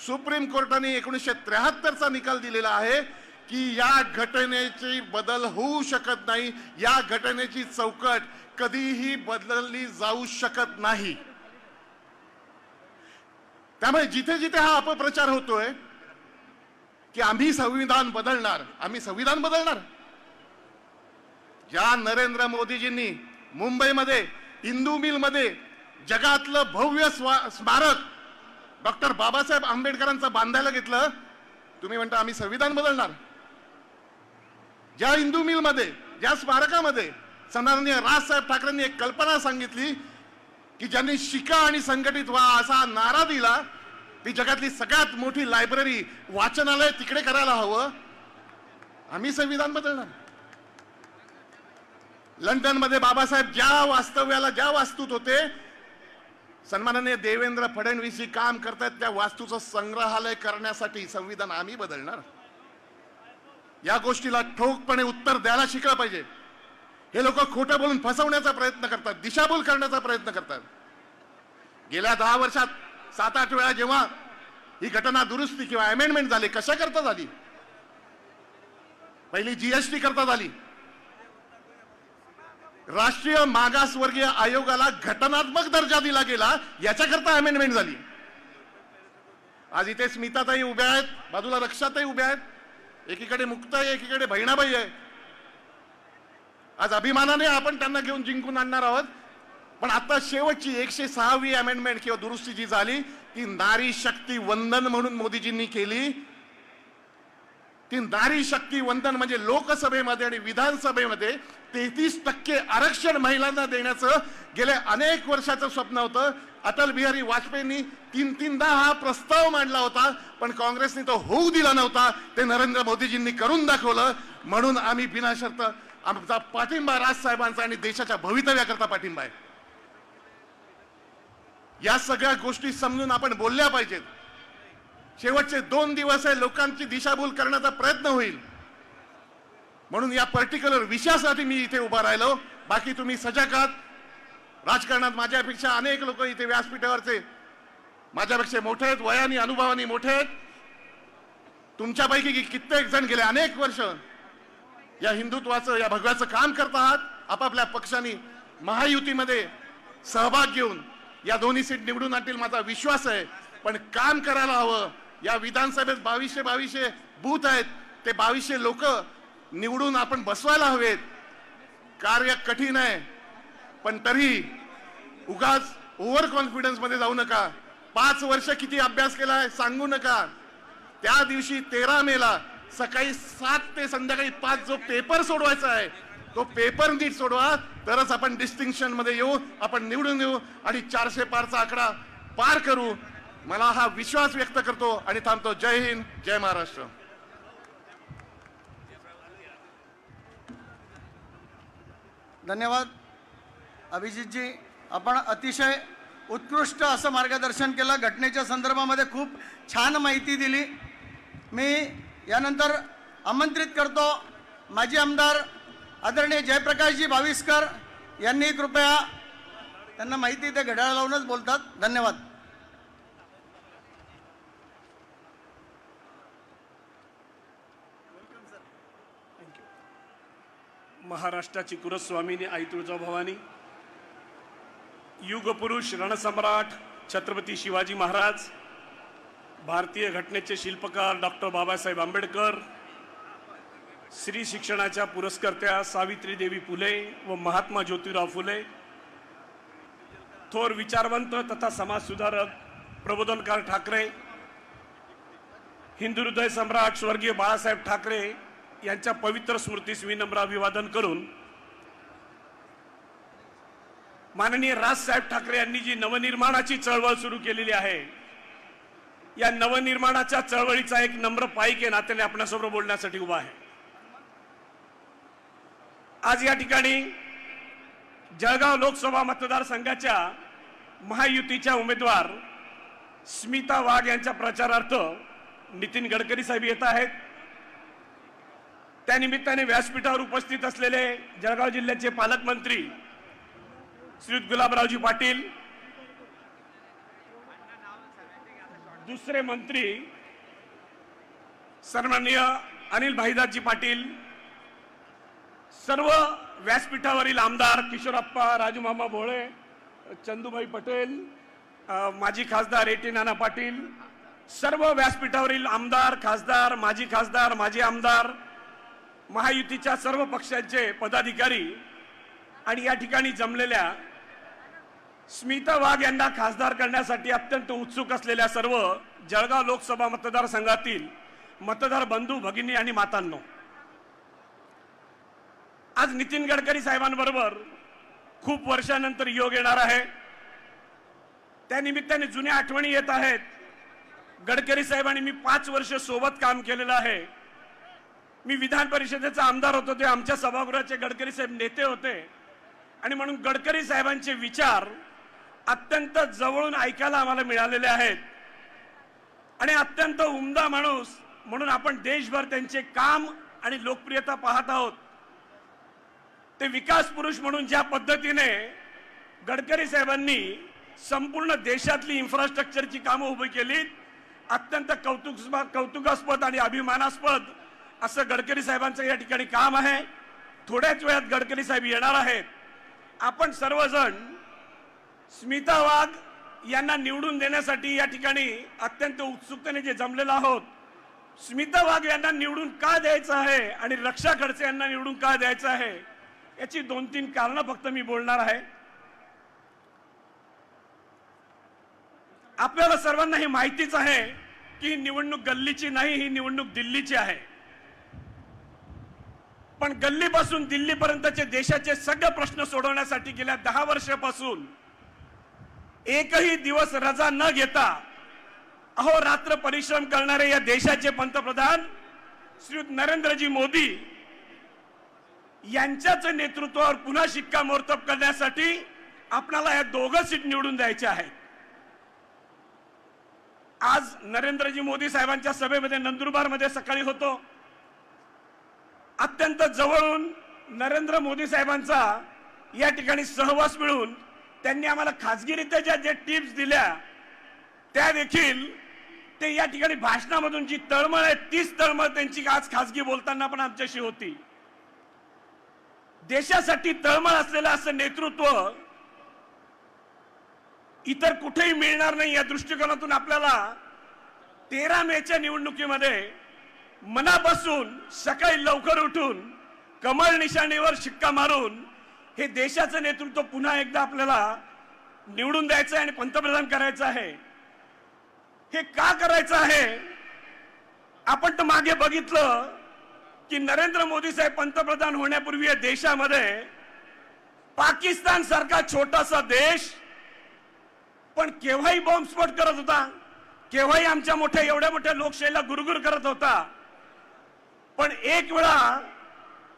सुप्रीम कोर्टाने 1973चा निकाल दिलेला आहे की या घटनेची बदल होऊ शकत नाही, या घटनेची चौकट कधीही बदलली जाऊ शकत नाही. त्यामुळे जिथे जिथे हा अपप्रचार होतोय की आम्ही संविधान बदलणार, आम्ही संविधान बदलणार, ज्या नरेंद्र मोदीजींनी मुंबईमध्ये इंदू मिल मध्ये जगातलं भव्य स्मारक डॉक्टर बाबासाहेब आंबेडकरांचं बांधायला घेतलं, तुम्ही म्हणता आम्ही संविधान बदलणार. ज्या इंदू मिल मध्ये, ज्या स्मारकामध्ये सन्माननीय राजसाहेब ठाकरेंनी एक कल्पना सांगितली की ज्यांनी शिका आणि संघटित व्हा असा नारा दिला, ती जगातली सगळ्यात मोठी लायब्ररी, वाचनालय तिकडे करायला हवं, आम्ही संविधान बदलणार. लंडन मध्ये बाबासाहेब ज्या वास्तव्याला, ज्या वास्तूत होते, सन्माननीय देवेंद्र फडणवीस काम करतात त्या वास्तूचं संग्रहालय करण्यासाठी संविधान आम्ही बदलणार. या गोष्टीला ठोकपणे उत्तर द्यायला शिकलं पाहिजे. हे लोक खोटं बोलून फसवण्याचा प्रयत्न करतात, दिशाभूल करण्याचा प्रयत्न करतात. गेल्या 10 वर्षात 7-8 वेळा जेव्हा ही घटना दुरुस्ती किंवा अमेंडमेंट झाली, कशा करता झाली? पहिली जीएसटी करता झाली. राष्ट्रीय मागासवर्गीय आयोगाला घटनात्मक दर्जा दिला गेला, याच्याकरता अमेंडमेंट झाली. आज इथे स्मिताताई उभ्या आहेत, बाजूला रक्षाताई उभ्या आहेत, एकीकडे मुक्ताई, एकीकडे बहिणाबाई आहे. आज अभिमानाने आपण त्यांना घेऊन जिंकून आणणार आहोत. पण आता शेवटची 106वी अमेंडमेंट किंवा दुरुस्ती जी झाली ती नारी शक्ती वंदन म्हणून मोदीजींनी केली. ती नारी शक्ती वंदन म्हणजे लोकसभेमध्ये आणि विधानसभेमध्ये 33% आरक्षण महिलांना देण्याचं गेल्या अनेक वर्षाचं स्वप्न होतं. अटल बिहारी वाजपेयींनी 3-3दा हा प्रस्ताव मांडला होता, पण काँग्रेसने तो होऊ दिला नव्हता. ते नरेंद्र मोदीजींनी करून दाखवलं. म्हणून आम्ही बिनशर्त आमचा पाठिंबा राजसाहेबांचा आणि देशाच्या भवितव्याकरता पाठिंबा आहे. या सगळ्या गोष्टी समजून आपण बोलल्या पाहिजेत. शेवटचे 2 दिवस आहे, लोकांची दिशाभूल करण्याचा प्रयत्न होईल, म्हणून या पर्टिक्युलर विषयासाठी मी इथे उभा राहिलो. बाकी तुम्ही सजग आहात. राजकारणात माझ्यापेक्षा अनेक लोक इथे व्यासपीठावरचे माझ्यापेक्षा मोठे आहेत, वयाने अनुभवाने मोठे आहेत. तुमच्यापैकी कित्येक जण गेले अनेक वर्ष या हिंदुत्वाचं, या भगव्याचं काम करत आहात. आपापल्या पक्षांनी महायुतीमध्ये सहभाग घेऊन या दोन्ही सीट निवडून आणतील माझा विश्वास आहे. पण काम करायला हवं. या विधानसभेत 2200 बूथ आहेत, ते 2200 लोक निवडून आपण बसवायला हवेत. कार्य कठीण आहे, पण तरी उगाच ओव्हर कॉन्फिडन्स मध्ये जाऊ नका. 5 वर्ष किती अभ्यास केलाय सांगू नका. त्या दिवशी 13 मेला सकाळी 7 ते संध्याकाळी 5 जो पेपर सोडवायचा आहे तो पेपर नीट सोडवा, तरच आपण डिस्टिंक्शन मध्ये येऊ, आपण निवडून येऊ आणि 400 पारचा आकडा पार करू. मला हा विश्वास व्यक्त करतो आणि थांबतो. जय हिंद, जय महाराष्ट्र. धन्यवाद अभिजितजी. आपण अतिशय उत्कृष्ट असं मार्गदर्शन केलं. घटनेच्या संदर्भामध्ये खूप छान माहिती दिली. मी यानंतर आमंत्रित करतो माजी आमदार आदरणीय जयप्रकाशजी भाविस्कर यांनी कृपया, त्यांना माहिती ते घड्याळ लावूनच बोलतात. धन्यवाद. महाराष्ट्राची कुलस्वामिनी आई तुळजाभवानी, युगपुरुष रणसम्राट छत्रपती शिवाजी महाराज, भारतीय घटनेचे शिल्पकार डॉक्टर बाबासाहेब आंबेडकर, स्त्री शिक्षणाच्या पुरस्कर्त्या सावित्रीदेवी फुले व महात्मा ज्योतिराव फुले, थोर विचारवंत तथा समाजसुधारक प्रबोधनकार ठाकरे, हिंदू हृदय सम्राट स्वर्गीय बाळासाहेब ठाकरे यांच्या पवित्र स्मृतीस विनम्र अभिवादन करून माननीय राजसाहेब ठाकरे यांनी जी नवनिर्माणाची चळवळ सुरू केलेली आहे, या नवनिर्माणाच्या चळवळीचा एक नम्र पाईक या नात्याने आपणासमोर बोलण्यासाठी उभा आहे. आज या ठिकाणी जळगाव लोकसभा मतदारसंघाच्या महायुतीच्या उमेदवार स्मिता वाघ यांच्या प्रचारार्थ नितीन गडकरी साहेब येत आहेत. त्यानिमित्ताने व्यासपीठावर उपस्थित असलेले जळगाव जिल्ह्याचे पालकमंत्री श्रीयुत गुलाबरावजी पाटील, दुसरे मंत्री सन्माननीय अनिल भाईदासजी पाटील, सर्व व्यासपीठावरील आमदार किशोरप्पा, राजूमामा भोळे, चंदूभाई पटेल, माजी खासदार एटी नाना पाटील, सर्व व्यासपीठावरील आमदार, खासदार, माजी आमदार, महायुतीच्या सर्व पक्षांचे पदाधिकारी आणि या ठिकाणी जमलेल्या स्मिता वाघ यांना खासदार करण्यासाठी अत्यंत उत्सुक असलेल्या सर्व जळगाव लोकसभा मतदारसंघातील मतदार बंधू, भगिनी आणि मातांनो, आज नितीन गडकरी साहेबांबरोबर खूप वर्षानंतर योग येणार आहे. त्यानिमित्ताने जुन्या आठवणी येत आहेत. गडकरी साहेबांनी मी 5 वर्ष सोबत काम केलेलं आहे. मी विधान परिषदेचा आमदार होतो ते आमच्या सभागृहाचे गडकरी साहेब नेते होते आणि म्हणून गडकरी साहेबांचे विचार अत्यंत जवळून ऐकायला आम्हाला मिळालेले आहेत आणि अत्यंत उमदा माणूस म्हणून आपण देशभर त्यांचे काम आणि लोकप्रियता पाहत आहोत. ते विकास पुरुष म्हणून ज्या पद्धतीने गडकरी साहेबांनी संपूर्ण देशातली इन्फ्रास्ट्रक्चरची कामं उभी केली, अत्यंत कौतुकास्पद आणि अभिमानास्पद असं गडकरी साहेबांचं या ठिकाणी काम आहे. थोड्याच वेळात गडकरी साहेब येणार आहेत. आपण सर्वजण स्मिता वाघ यांना निवडून देण्यासाठी या ठिकाणी अत्यंत उत्सुकतेने जे जमलेलो आहोत. स्मिता वाघ यांना निवडून का द्यायचं आहे आणि रक्षा खडसे यांना निवडून का द्यायचं आहे याची 2-3 कारणं फक्त मी बोलणार आहे. आपल्याला सर्वांना हे माहितीच आहे की ही निवडणूक गल्लीची नाही, ही निवडणूक दिल्लीची आहे. पण गल्लीपासून दिल्लीपर्यंतचे देशाचे सगळे प्रश्न सोडवण्यासाठी गेल्या 10 वर्षापासून एकही दिवस रजा न घेता अहोरात्र परिश्रम करणारे या देशाचे पंतप्रधान श्रीयुत नरेंद्रजी मोदी यांच्याच नेतृत्वावर पुन्हा शिक्कामोर्तब करण्यासाठी आपल्याला या 2 सीट निवडून द्यायच्या आहेत. आज नरेंद्रजी मोदी साहेबांच्या सभेमध्ये नंदुरबारमध्ये सकाळी होतो. अत्यंत जवळून नरेंद्र मोदी साहेबांचा या ठिकाणी सहवास मिळून त्यांनी आम्हाला खासगीरित्या जे टिप्स दिल्या त्या देखील ते या ठिकाणी भाषणामधून जी तळमळ आहे तीच तळमळ त्यांची आज खासगी बोलताना पण आमच्याशी होती. देशासाठी तळमळ असलेलं असं नेतृत्व इतर कुठेही मिळणार नाही. या दृष्टिकोनातून आपल्याला 13 मेच्या निवडणुकीमध्ये मनापासून सकाळी लवकर उठून कमळ निशाणीवर शिक्का मारून हे देशाचं नेतृत्व पुन्हा एकदा आपल्याला निवडून द्यायचं आहे आणि पंतप्रधान करायचं आहे. हे का करायचं आहे? आपण तर मागे बघितलं की नरेंद्र मोदी साहेब पंतप्रधान होण्यापूर्वी या देशामध्ये पाकिस्तान सारखा छोटासा देश पण केव्हाही बॉम्बस्फोट करत होता, केव्हाही आमच्या एवढ्या मोठ्या लोकशाहीला गुरगुर करत होता. पण एक वेळा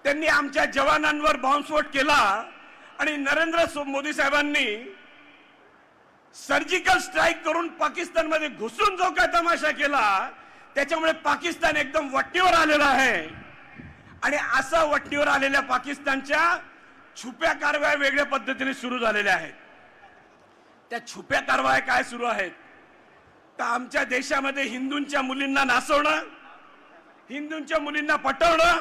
त्यांनी आमच्या जवानांवर बॉम्बस्फोट केला आणि नरेंद्र मोदी साहेबांनी सर्जिकल स्ट्राईक करून पाकिस्तानमध्ये घुसून जो काय तमाशा केला त्याच्यामुळे पाकिस्तान एकदम वट्टीवर आलेला आहे. आणि असा वट्टीवर आलेल्या पाकिस्तानच्या छुप्या कारवाया वेगळ्या पद्धतीने सुरू झालेल्या आहेत. त्या छुप्या कारवाया काय सुरू आहेत तर आमच्या देशामध्ये हिंदूंच्या मुलींना नाचवणं, हिंदूंच्या मुलींना पटवणं,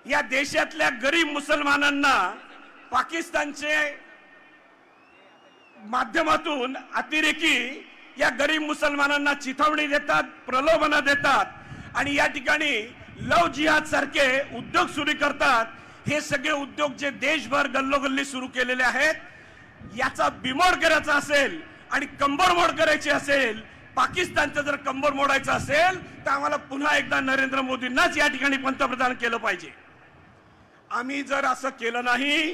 या देशातल्या गरीब मुसलमानांना पाकिस्तानचे माध्यमातून अतिरेकी या गरीब मुसलमानांना चिथावणी देतात, प्रलोभन देतात आणि या ठिकाणी लव जिहाद सारखे उद्योग सुरू करतात. हे सगळे उद्योग जे देशभर गल्लोगल्ली सुरू केलेले आहेत याचा बिमोड करायचा असेल आणि कंबर मोड करायची असेल, पाकिस्तानचं जर कंबर मोडायचं असेल तर आम्हाला पुन्हा एकदा नरेंद्र मोदींनाच या ठिकाणी पंतप्रधान केलं पाहिजे. आम्ही जर असं केलं नाही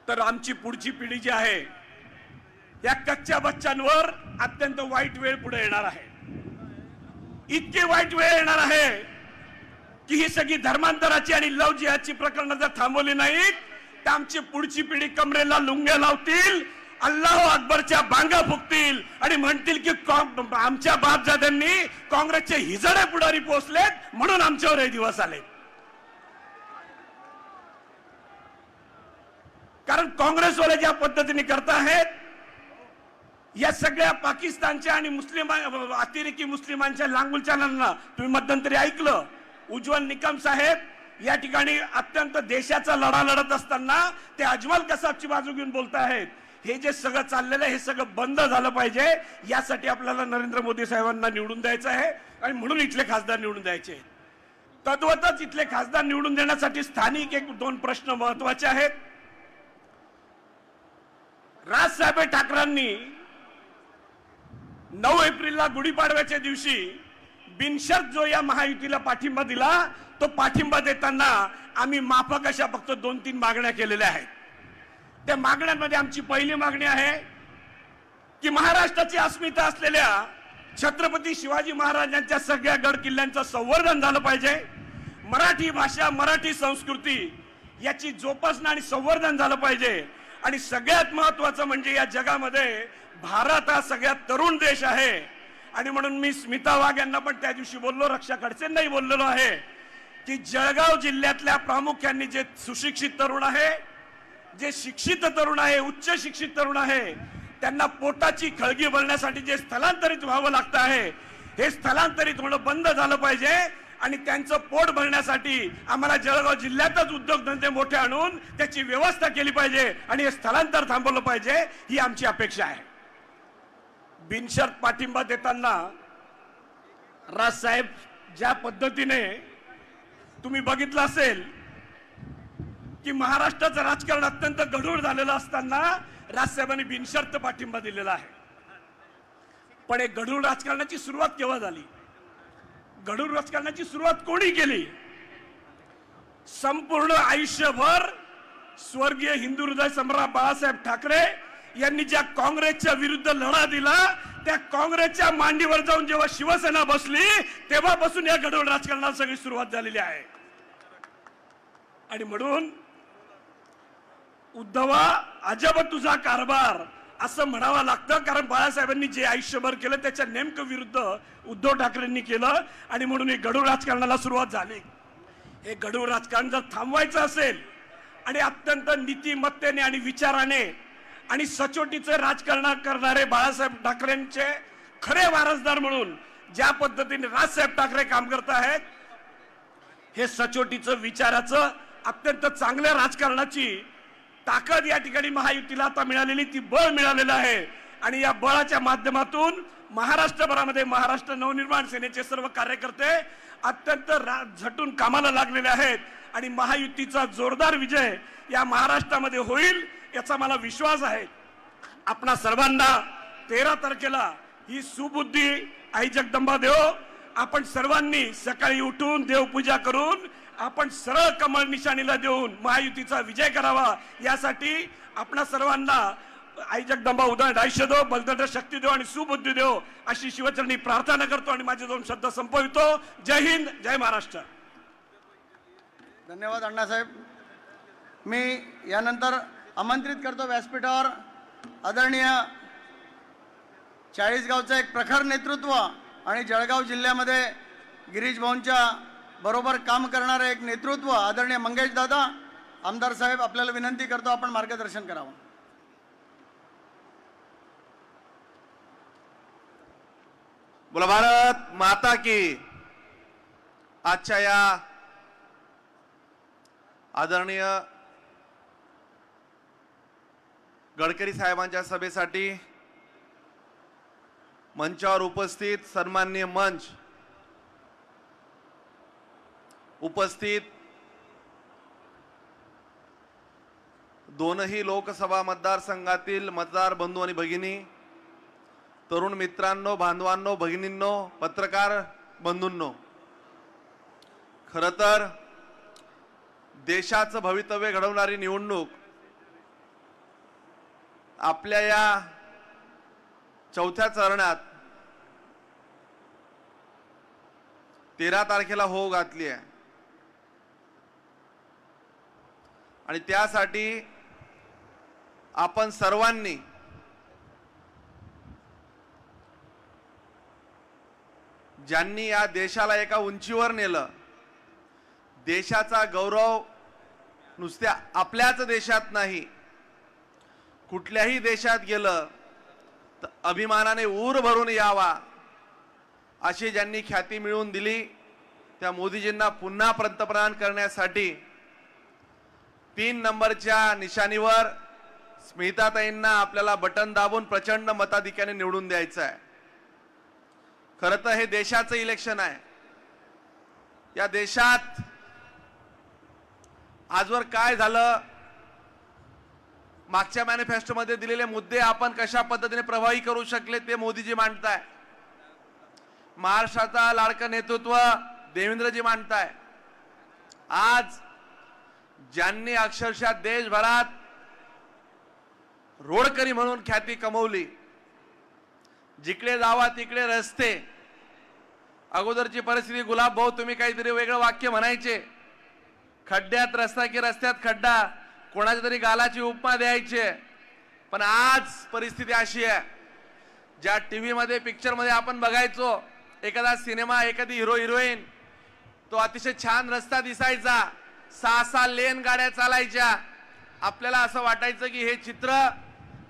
तर आमची पुढची पिढी जी आहे या कच्च्या बच्चांवर अत्यंत वाईट वेळ पुढे येणार आहे. इतकी वाईट वेळ येणार आहे की ही सगळी धर्मांतराची आणि लव जिहादची प्रकरणं जर थांबवली नाहीत तर आमची पुढची पिढी कमरेला लुंग्या लावतील, अल्लाह अकबरच्या बांगा फुकतील आणि म्हणतील की आमच्या बापजाद्यांनी काँग्रेसचे हिजडे पुढारी पोहोचलेत म्हणून आमच्यावर हे दिवस आले. कारण काँग्रेसवाले ज्या पद्धतीने करताहेत या सगळ्या पाकिस्तानच्या आणि मुस्लिम अतिरेकी मुस्लिमांच्या लांगुलचालांना तुम्ही मध्यंतरी ऐकलं. उज्ज्वल निकम साहेब या ठिकाणी अत्यंत देशाचा लढा लढत असताना ते अजमल कसाबची बाजू घेऊन बोलताहेत. हे जे सगळं चाललेलं आहे हे सगळं बंद झालं पाहिजे. यासाठी आपल्याला नरेंद्र मोदी साहेबांना निवडून द्यायचं आहे आणि म्हणून इथले खासदार निवडून द्यायचे आहेत. तद्वतच इथले खासदार निवडून देण्यासाठी स्थानिक 1-2 प्रश्न महत्वाचे आहेत. राजसाहेब ठाकरेंनी 9 एप्रिलला गुढीपाडव्याच्या दिवशी बिनशर्त जो या महायुतीला पाठिंबा दिला तो पाठिंबा देताना आम्ही माफक अशा फक्त 2-3 मागण्या केलेल्या आहेत. त्या मागण्यांमध्ये आमची पहिली मागणी आहे की महाराष्ट्राची अस्मिता असलेल्या छत्रपती शिवाजी महाराजांच्या सगळ्या गड किल्ल्यांचं संवर्धन झालं पाहिजे. मराठी भाषा मराठी संस्कृती याची जोपासना आणि संवर्धन झालं पाहिजे. आणि सगळ्यात महत्वाचं म्हणजे या जगामध्ये भारत हा सगळ्यात तरुण देश आहे आणि म्हणून मी स्मिता वाघ यांना पण त्या दिवशी बोललो, रक्षा खडसेंनाही बोललेलो आहे की जळगाव जिल्ह्यातल्या प्रामुख्याने जे सुशिक्षित तरुण आहे, जे शिक्षित तरुण आहे, उच्च शिक्षित तरुण आहे, त्यांना पोटाची खळगी भरण्यासाठी जे स्थलांतरित व्हावं लागतं आहे हे स्थलांतरित होणं बंद झालं पाहिजे आणि त्यांचं पोट भरण्यासाठी आम्हाला जळगाव जिल्ह्यातच उद्योगधंदे मोठे आणून त्याची व्यवस्था केली पाहिजे आणि हे स्थलांतर थांबवलं पाहिजे ही आमची अपेक्षा आहे. बिनशर्त पाठिंबा देताना राजसाहेब ज्या पद्धतीने तुम्ही बघितलं असेल की महाराष्ट्राचं राजकारण अत्यंत गढूळ झालेलं असताना राजसाहेबांनी बिनशर्त पाठिंबा दिलेला आहे. पण हे गढूळ राजकारणाची सुरुवात केव्हा झाली? गढूळ राजकारणाची सुरुवात कोणी केली? संपूर्ण आयुष्यभर स्वर्गीय हिंदू हृदय सम्राट बाळासाहेब ठाकरे यांनी ज्या काँग्रेसच्या विरुद्ध लढा दिला त्या काँग्रेसच्या मांडीवर जाऊन जेव्हा शिवसेना बसली तेव्हापासून या गढूळ राजकारणाला सगळी सुरुवात झालेली आहे. आणि म्हणून उद्धवा अजब तुझा कारभार असं म्हणावं लागतं, कारण बाळासाहेबांनी जे आयुष्यभर केलं त्याच्या नेमकं विरुद्ध उद्धव ठाकरेंनी केलं आणि म्हणून हे गढूळ राजकारणाला सुरुवात झाली. हे गढूळ राजकारण जर थांबवायचं असेल आणि अत्यंत नीतिमत्तेने आणि विचाराने आणि सचोटीचं राजकारण करणारे बाळासाहेब ठाकरेंचे खरे वारसदार म्हणून ज्या पद्धतीने राजसाहेब ठाकरे काम करत आहेत हे सचोटीचं विचाराचं अत्यंत चांगल्या राजकारणाची ताकद या ठिकाणी महायुतीला आता मिळालेली, ती बळ मिळालेलं आहे. आणि या बळाच्या माध्यमातून महाराष्ट्रभरामध्ये महाराष्ट्र नवनिर्माण सेनेचे सर्व कार्यकर्ते अत्यंत झटून कामाला लागलेले आहेत आणि महायुतीचा जोरदार विजय या महाराष्ट्रामध्ये होईल याचा मला विश्वास आहे. आपणा सर्वांना 13 तारखेला ही सुबुद्धी आई जगदंबा देव आपण सर्वांनी सकाळी उठून देवपूजा करून आपण सरळ कमळ निशाणीला देऊन महायुतीचा विजय करावा यासाठी आपणा सर्वांना आई जगदंबा उदय आयुष्य देव, बलदंड शक्ती देव आणि सुबुद्धी देव अशी शिवचरणी प्रार्थना करतो आणि माझे 2 शब्द संपवितो. जय हिंद, जय महाराष्ट्र. धन्यवाद अण्णासाहेब. मी यानंतर आमंत्रित करतो व्यासपीठावर आदरणीय चाळीसगावचं एक प्रखर नेतृत्व आणि जळगाव जिल्ह्यामध्ये गिरीश भाऊंच्या बरोबर काम करणारे एक नेतृत्व आदरणीय मंगेश दादा आमदार साहेब, आपल्याला विनंती करतो आपण मार्गदर्शन करावं. बोला भारत माता की. आजच्या या आदरणीय गडकरी साहेबांच्या सभेसाठी मंचावर उपस्थित सन्माननीय मंच, उपस्थित दोनही लोकसभा मतदारसंघातील मतदार बंधू आणि भगिनी, तरुण मित्रांनो, बांधवांनो, भगिनींनो, पत्रकार बंधूंनो, खरं तर देशाचं भवितव्य घडवणारी निवडणूक आपल्या या चौथ्या चरणात 13 तारखेला होऊ घातली आहे आणि त्यासाठी आपण सर्वांनी ज्यांनी या देशाला एका उंचीवर नेलं, देशाचा गौरव नुसत्या आपल्याच देशात नाही कुठल्याही देशात गेलं तर अभिमानाने ऊर भरून यावा अशी ज्यांनी ख्याती मिळवून दिली, त्या मोदीजींना पुन्हा पंतप्रधान करण्यासाठी 3 नंबरच्या निशाणीवर स्मिताताईंना आपल्याला बटन दाबून प्रचंड मताधिक्याने निवडून द्यायचं आहे. खरं तर हे देशाचं इलेक्शन आहे. या देशात आजवर काय झालं, मागच्या मॅनिफेस्टोमध्ये दिलेले मुद्दे आपण कशा पद्धतीने प्रभावी करू शकले ते मोदीजी मांडताय. महाराष्ट्राचा लाडकं नेतृत्व देवेंद्रजी मांडताय. आज ज्यांनी अक्षरशः देशभरात रोडकरी म्हणून ख्याती कमवली, जिकडे जावा तिकडे रस्ते, अगोदरची परिस्थिती गुलाब भाऊ तुम्ही काहीतरी वेगळं वाक्य म्हणायचे, खड्ड्यात रस्ता की रस्त्यात खड्डा, कोणाच्या तरी गालाची उपमा द्यायचे. पण आज परिस्थिती अशी आहे, ज्या टीव्ही मध्ये पिक्चर मध्ये आपण बघायचो एखादा सिनेमा, एखादी हिरो हिरोईन, तो अतिशय छान रस्ता दिसायचा, 6-6 लेन गाड्या चालायच्या. आपल्याला असं वाटायचं की हे चित्र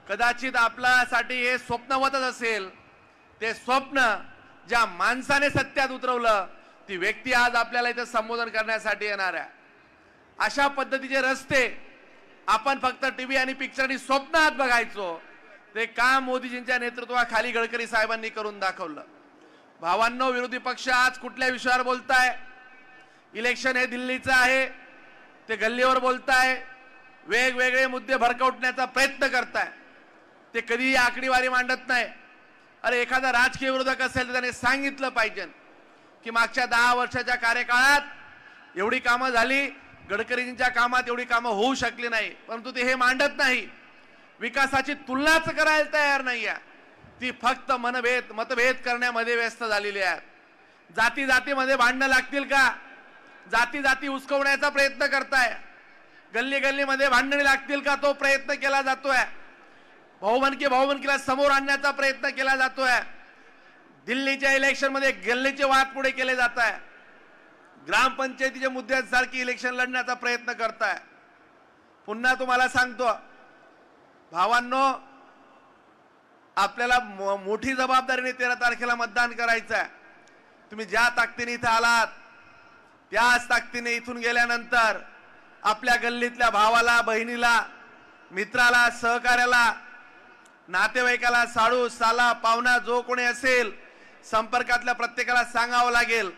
कदाचित आपल्यासाठी हे स्वप्नवतच असेल. ते स्वप्न ज्या माणसाने सत्यात उतरवलं, ती व्यक्ती आज आपल्याला इथे संबोधन करण्यासाठी येणार आहे. अशा पद्धतीचे रस्ते आपण फक्त टीव्ही आणि पिक्चर आणि स्वप्नात बघायचो, ते काम मोदीजींच्या नेतृत्वाखाली गडकरी साहेबांनी करून दाखवलं. भावांनो, विरोधी पक्ष आज कुठल्या विषयावर बोलताय? इलेक्शन हे दिल्लीचं आहे, ते गल्लीवर बोलताय, वेगवेगळे मुद्दे भरकवटण्याचा प्रयत्न करताय. ते कधीही आकडेवारी मांडत नाही. अरे एखादा राजकीय विरोधक असेल तर त्याने सांगितलं पाहिजे की मागच्या 10 वर्षाच्या कार्यकाळात एवढी कामं झाली, गडकरींच्या कामात एवढी कामं होऊ शकली नाही. परंतु ते हे मांडत नाही. विकासाची तुलनाच करायला तयार नाही आहे. ती फक्त मतभेद करण्यामध्ये व्यस्त झालेली आहे. जाती जातीमध्ये भांडणं लागतील का? जाती जाती उस्कवण्याचा प्रयत्न करताय. गल्ली गल्लीमध्ये भांडणे लागतील का? तो प्रयत्न केला जातोय. भाऊबंदकीला समोर आणण्याचा प्रयत्न केला जातोय. दिल्लीच्या इलेक्शन मध्ये गल्लीचे वाद पुढे केले जात आहे. ग्रामपंचायतीच्या मुद्द्यांसारखी इलेक्शन लढण्याचा प्रयत्न करताय. पुन्हा तुम्हाला सांगतो भावांनो, आपल्याला मोठी जबाबदारीने 13 तारखेला मतदान करायचं आहे. तुम्ही ज्या ताकदीने इथं आलात त्याच ताकदीने इथून गेल्यानंतर आपल्या गल्लीतल्या भावाला, बहिणीला, मित्राला, सहकार्याला, नातेवाईकाला, साडू साला पाहुणा जो कोणी असेल संपर्कातल्या प्रत्येकाला सांगावं लागेल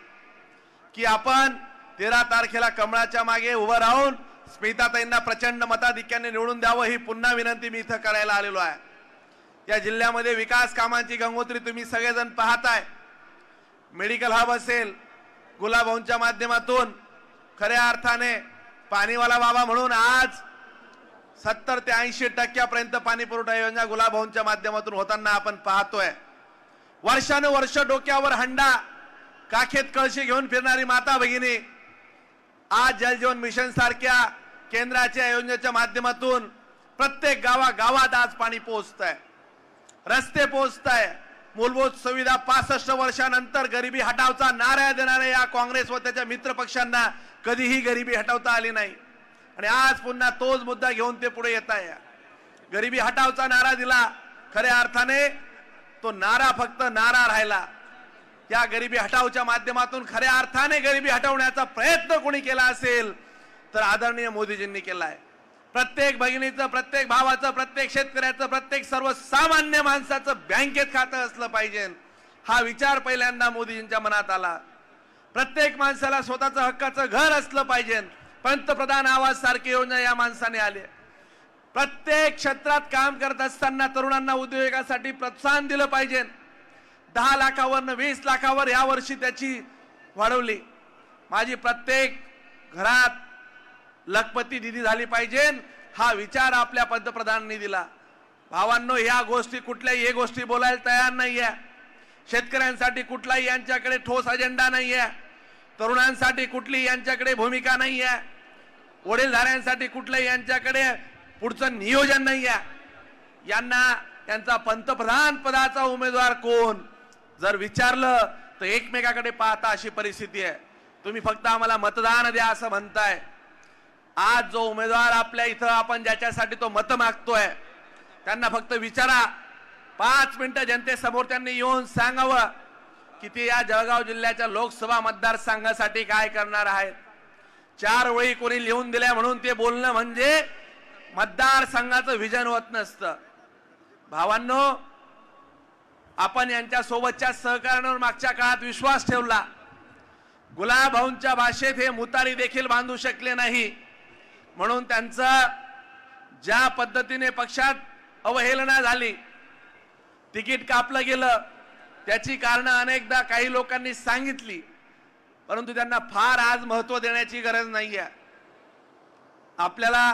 की आपण 13 तारखेला कमळाच्या मागे उभं राहून स्मिताताईंना प्रचंड मताधिक्याने निवडून द्यावं, ही पुन्हा विनंती मी इथं करायला आलेलो आहे. या जिल्ह्यामध्ये विकास कामांची गंगोत्री तुम्ही सगळेजण पाहताय. मेडिकल हब असेल, गुलाबभाऊंच्या माध्यमातून खऱ्या अर्थाने पाणीवाला बाबा म्हणून आज 70 ते 80% पाणी पुरवठा योजना गुलाबभाऊंच्या माध्यमातून होताना आपण पाहतोय. वर्षानुवर्ष डोक्यावर हंडा, काखेत कळशी घेऊन फिरणारी माता भगिनी आज जलजीवन मिशन सारख्या केंद्राच्या योजनेच्या माध्यमातून प्रत्येक गावागावात आज पाणी पोहोचतंय, रस्ते पोहोचताय. मूलभूत सुविधा 65 वर्षानंतर गरिबी हटावचा नारा देणाऱ्या या काँग्रेस व त्याच्या मित्र पक्षांना कधीही गरिबी हटवता आली नाही आणि आज पुन्हा तोच मुद्दा घेऊन ते पुढे येत आहे. गरिबी हटावचा नारा दिला, खऱ्या अर्थाने तो नारा फक्त नारा राहिला. या गरिबी हटावच्या माध्यमातून खऱ्या अर्थाने गरिबी हटवण्याचा प्रयत्न कोणी केला असेल तर आदरणीय मोदीजींनी केला आहे. प्रत्येक भगिनीचं, प्रत्येक भावाचं, प्रत्येक शेतकऱ्याचं, प्रत्येक सर्वसामान्य माणसाचं बँकेत खातं असलं पाहिजे, हा विचार पहिल्यांदा मोदीजींच्या मनात आला. प्रत्येक माणसाला स्वतःचं हक्काचं घर असलं पाहिजे, पंतप्रधान आवास सारखी योजना या माणसाने आली. प्रत्येक क्षेत्रात काम करत असताना तरुणांना उद्योगासाठी प्रोत्साहन दिलं पाहिजे. 10 लाखावरनं 20 लाखावर या वर्षी त्याची वाढवली. माझी प्रत्येक घरात लखपती दिदी झाली पाहिजे, हा विचार आपल्या पंतप्रधानांनी दिला. भावांनो, ह्या गोष्टी कुठल्याही हे गोष्टी बोलायला तयार नाहीये. शेतकऱ्यांसाठी कुठलाही यांच्याकडे ठोस अजेंडा नाहीये. तरुणांसाठी कुठली यांच्याकडे भूमिका नाहीये. वडीलधाऱ्यांसाठी कुठलंही यांच्याकडे पुढचं नियोजन नाहीये. यांना त्यांचा पंतप्रधान पदाचा उमेदवार कोण जर विचारलं तर एकमेकाकडे पाहता अशी परिस्थिती आहे. तुम्ही फक्त आम्हाला मतदान द्या असं म्हणताय. आज जो उमेदवार आपल्या इथं आपण ज्याच्यासाठी तो मत मागतोय त्यांना फक्त विचारा, 5 मिनिटं जनतेसमोर त्यांनी येऊन सांगावं की ते या जळगाव जिल्ह्याच्या लोकसभा मतदारसंघासाठी काय करणार आहेत. 4 ओळी कोणी लिहून दिल्या म्हणून ते बोलणं म्हणजे मतदारसंघाचं विजन होत नसतं. भावांनो, आपण यांच्या सोबतच्या सहकार्यावर मागच्या काळात विश्वास ठेवला. गुलाबभाऊंच्या भाषेत हे मुतारी देखील बांधू शकले नाही म्हणून त्यांचं ज्या पद्धतीने पक्षात अवहेलना झाली, तिकीट कापलं गेलं, त्याची कारणं अनेकदा काही लोकांनी सांगितली, परंतु त्यांना फार आज महत्त्व देण्याची गरज नाहीये. आपल्याला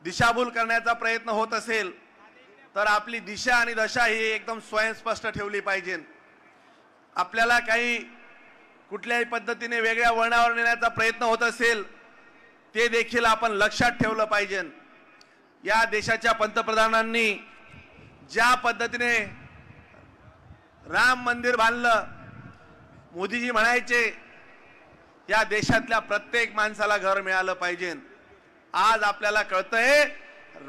दिशाभूल करण्याचा प्रयत्न होत असेल तर आपली दिशा आणि दशा ही एकदम स्वयंस्पष्ट ठेवली पाहिजे. आपल्याला काही कुठल्याही पद्धतीने वेगळ्या वळणावर नेण्याचा प्रयत्न होत असेल ते देखील आपण लक्षात ठेवलं पाहिजे. या देशाच्या पंतप्रधानांनी ज्या पद्धतीने राम मंदिर बांधलं, मोदीजी म्हणायचे या देशातल्या प्रत्येक माणसाला घर मिळालं पाहिजे. आज आपल्याला कळतंय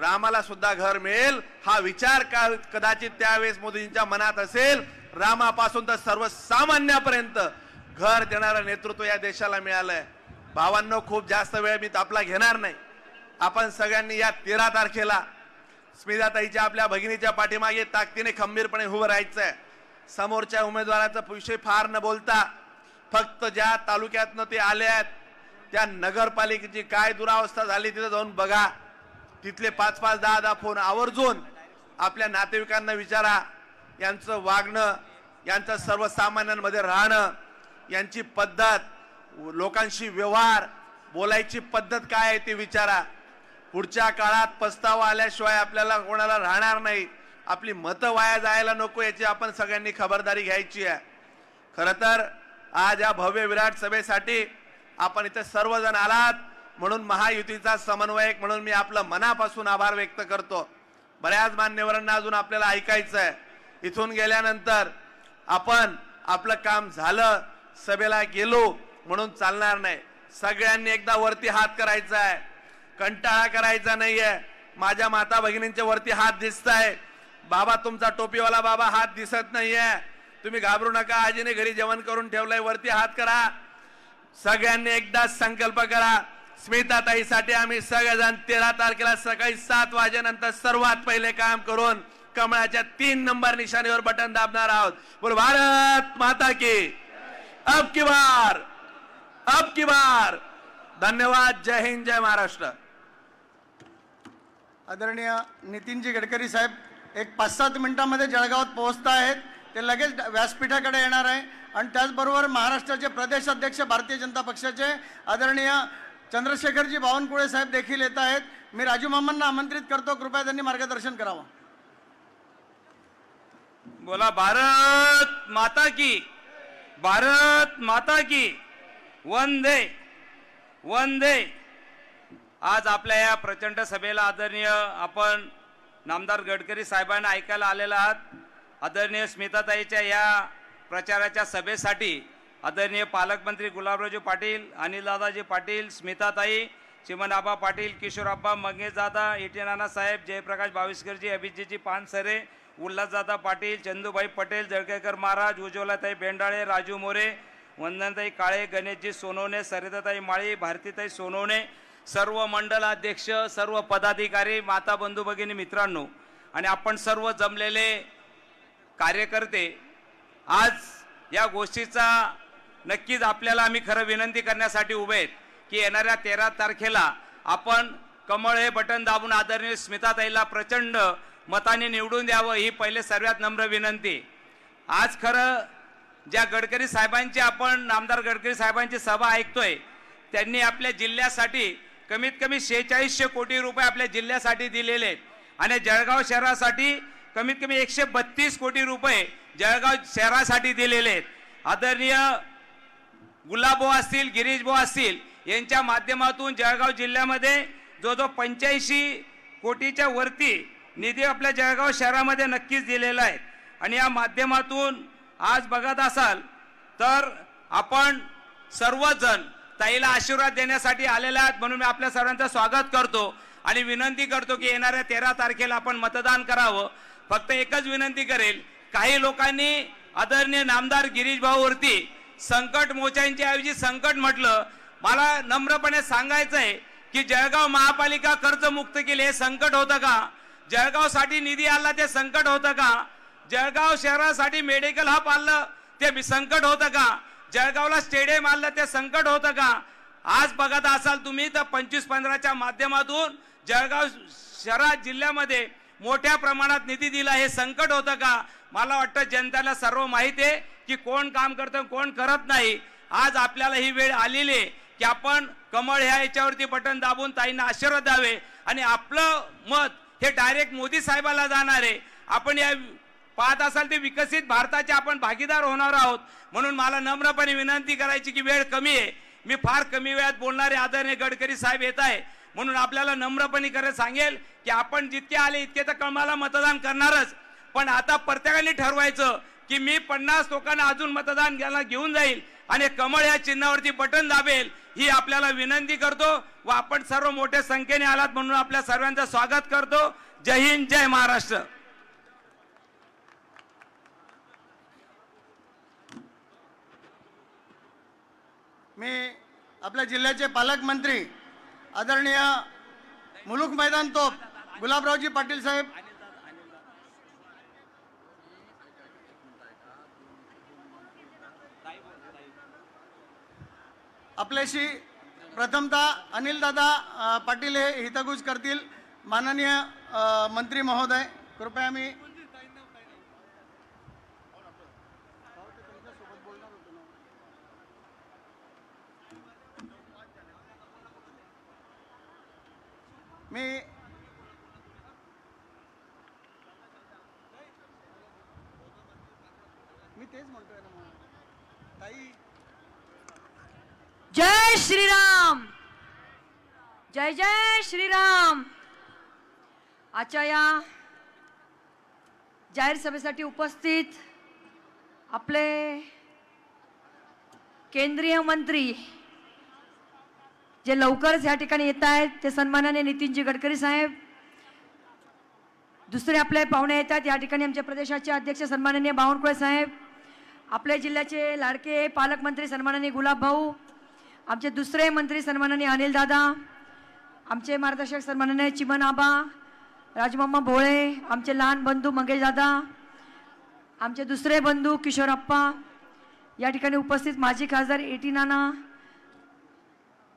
रामाला सुद्धा घर मिळेल हा विचार कदाचित त्यावेळेस मोदींच्या मनात असेल. रामापासून तर सर्वसामान्यापर्यंत घर देणारं नेतृत्व या देशाला मिळालंय. भावांनो, खूप जास्त वेळ मी आपला घेणार नाही. आपण सगळ्यांनी या 13 तारखेला स्मिताताईच्या आपल्या भगिनीच्या पाठीमागे ताकदीने खंबीरपणे उभं राहायचंय. समोरच्या उमेदवाराचा विषय फार न बोलता फक्त ज्या तालुक्यातनं ते आले आहेत त्या नगरपालिकेची काय दुरावस्था झाली तिथे जाऊन बघा. तिथले 5-5, 10-10 फोन आवर्जून आपल्या नातेवाईकांना विचारा. यांचं वागणं, यांचं सर्वसामान्यांमध्ये राहणं, यांची पद्धत, लोकांशी व्यवहार, बोलायची पद्धत काय आहे ते विचारा. पुढच्या काळात पस्तावा आल्याशिवाय आपल्याला कोणाला राहणार नाही. आपली मतं वाया जायला नको याची आपण सगळ्यांनी खबरदारी घ्यायची आहे. खरं तर आज या भव्य विराट सभेसाठी आपण इथे सर्वजण आलात म्हणून महायुतीचा समन्वयक म्हणून मी आपलं मनापासून आभार व्यक्त करतो. बऱ्याच मान्यवरांना अजून आपल्याला ऐकायचं आहे. इथून गेल्यानंतर आपण आपलं काम झालं, सभेला गेलो म्हणून चालणार नाही. सगळ्यांनी एकदा वरती हात करायचा आहे, कंटाळा करायचा नाहीये. माझ्या माता भगिनींच्या वरती हात दिसताय. बाबा तुमचा टोपीवाला बाबा हात दिसत नाहीये, तुम्ही घाबरू नका. आजीने घरी जेवण करून ठेवलंय, वरती हात करा. सगळ्यांनी एकदाच संकल्प करा. स्मिताताईसाठी आम्ही सगळेजण 13 तारखेला सकाळी 7 वाजेनंतर सर्वात पहिले काम करून कमळाच्या 3 नंबर निशाणीवर बटन दाबणार आहोत. बोल भारत माता की, अब की बार, अब की बार. धन्यवाद. जय हिंद, जय महाराष्ट्र. आदरणीय नितीनजी गडकरी साहेब एक 5-7 मिनिटांमध्ये जळगावात पोहोचत आहेत. ते लगेच व्यासपीठाकडे येणार आहे. आणि त्याचबरोबर महाराष्ट्राचे प्रदेश अध्यक्ष भारतीय जनता पक्षाचे आदरणीय चंद्रशेखरजी बावनकुळे साहेब देखील येत आहेत. मी राजू मामांना आमंत्रित करतो, कृपया त्यांनी मार्गदर्शन करावं. बोला भारत माता की, भारत माता की, वंदे वंदे. आज आपल्या या प्रचंड सभेला आदरणीय आपण नामदार गडकरी साहेबांना ऐकायला आलेला आहात. आदरणीय स्मिताताईच्या या प्रचाराच्या सभेसाठी आदरणीय पालकमंत्री गुलाबरावजी पाटील, अनिलदादाजी पाटील, स्मिताताई, चिमनआबा पाटील, किशोरआबा मंगेशदादा, इटे नानासाहेब, जयप्रकाश बाविस्करजी, अभिजितजी पानसरे, उल्हासदादा पाटील, चंदूभाई पटेल, जळगावकर महाराज, उज्ज्वलाताई बेंडाळे, राजू मोरे, वंदनताई काळे, गणेशजी सोनवणे, सरिताताई माळी, भारतीताई सोनवणे, सर्व मंडलाध्यक्ष, सर्व पदाधिकारी, माता बंधू भगिनी, मित्रांनो आणि आपण सर्व जमलेले कार्यकर्ते, आज या गोष्टीचा नक्कीच आपल्याला आम्ही खरं विनंती करण्यासाठी उभे आहेत की येणाऱ्या 13 तारखेला आपण कमळ हे बटन दाबून आदरणीय स्मिताताईला प्रचंड मताने निवडून द्यावं ही पहिले सर्वात नम्र विनंती. आज खरं ज्या गडकरी साहेबांची आपण नामदार गडकरी साहेबांची सभा ऐकतोय त्यांनी आपल्या जिल्ह्यासाठी कमीत कमी 4600 कोटी रुपये आपल्या जिल्ह्यासाठी दिलेले आहेत. आणि जळगाव शहरासाठी कमीत कमी 132 कोटी रुपये जळगाव शहरासाठी दिलेले आहेत. आदरणीय गुलाबभाऊ असतील, गिरीशभाऊ असतील यांच्या माध्यमातून जळगाव जिल्ह्यामध्ये जो 85 कोटीच्या वरती निधी आपल्या जळगाव शहरामध्ये नक्कीच दिलेला आहे. आणि या माध्यमातून आज बघत असाल तर आपण सर्वजण ताईला आशीर्वाद देण्यासाठी आलेले आहेत, म्हणून मी आपल्या सर्वांचं स्वागत करतो आणि विनंती करतो की येणाऱ्या 13 तारखेला आपण मतदान करावं. फक्त एकच विनंती करेल, काही लोकांनी आदरणीय नामदार गिरीश भाऊवरती संकट मोचांच्या ऐवजी संकट म्हटलं. मला नम्रपणे सांगायचं आहे की जळगाव महापालिका कर्जमुक्त केली हे संकट होतं का? जळगावसाठी निधी आला ते संकट होतं का? जळगाव शहरासाठी मेडिकल हब आलं ते संकट होतं का? जळगावला स्टेडियम आलं ते संकट होतं का? आज बघत असाल तुम्ही तर 25-15च्या माध्यमातून जळगाव शहरात जिल्ह्यामध्ये मोठ्या प्रमाणात निधी दिला हे संकट होतं का? मला वाटतं जनतेला सर्व माहिती आहे की कोण काम करतं कोण करत नाही. आज आपल्याला ही वेळ आलेली आहे की आपण कमळ ह्या याच्यावरती बटन दाबून ताईंना आशीर्वाद द्यावे आणि आपलं मत हे डायरेक्ट मोदी साहेबाला जाणार आहे. आपण या पाहत असाल ते विकसित भारताचे आपण भागीदार होणार आहोत. म्हणून मला नम्रपणे विनंती करायची की वेळ कमी आहे, मी फार कमी वेळात बोलणारे आदरणीय गडकरी साहेब येत आहे, म्हणून आपल्याला नम्रपणे करत सांगेल की आपण जितके आले इतके तर कमळाला मतदान करणारच. पण आता प्रत्येकाने ठरवायचं की मी 50 लोकांना अजून मतदान घ्यायला घेऊन जाईल आणि कमळ या चिन्हावरती बटन दाबेल, ही आपल्याला विनंती करतो. व आपण सर्व मोठ्या संख्येने आलात म्हणून आपल्या सर्वांचं स्वागत करतो. जय हिंद, जय महाराष्ट्र. मी आपल्या जिल्ह्याचे पालकमंत्री आदरणीय मुलुक मैदान तोप गुलाबरावजी पाटील साहेब आपल्याशी प्रथमतः अनिलदादा पाटील हे हितगुज करतील. माननीय मंत्री महोदय, कृपया मी मी तेच म्हणतोय ना मग. ताई जय श्रीराम, जय जय श्रीराम. आजच्या या जाहीर सभेसाठी उपस्थित आपले केंद्रीय मंत्री जे लवकरच या ठिकाणी येत आहेत ते सन्माननीय नितीनजी गडकरी साहेब. दुसरे आपले पाहुणे येतात या ठिकाणी आमच्या प्रदेशाचे अध्यक्ष सन्माननीय बावनकुळे साहेब, आपल्या जिल्ह्याचे लाडके पालकमंत्री सन्माननीय गुलाब भाऊ, आमचे दुसरे मंत्री सन्माननीय अनिल दादा, आमचे मार्गदर्शक सन्माननीय चिमन आबा, राजमामा भोळे, आमचे लहान बंधू मंगेश दादा, आमचे दुसरे बंधू किशोरप्पा, या ठिकाणी उपस्थित माजी खासदार एटी नाना,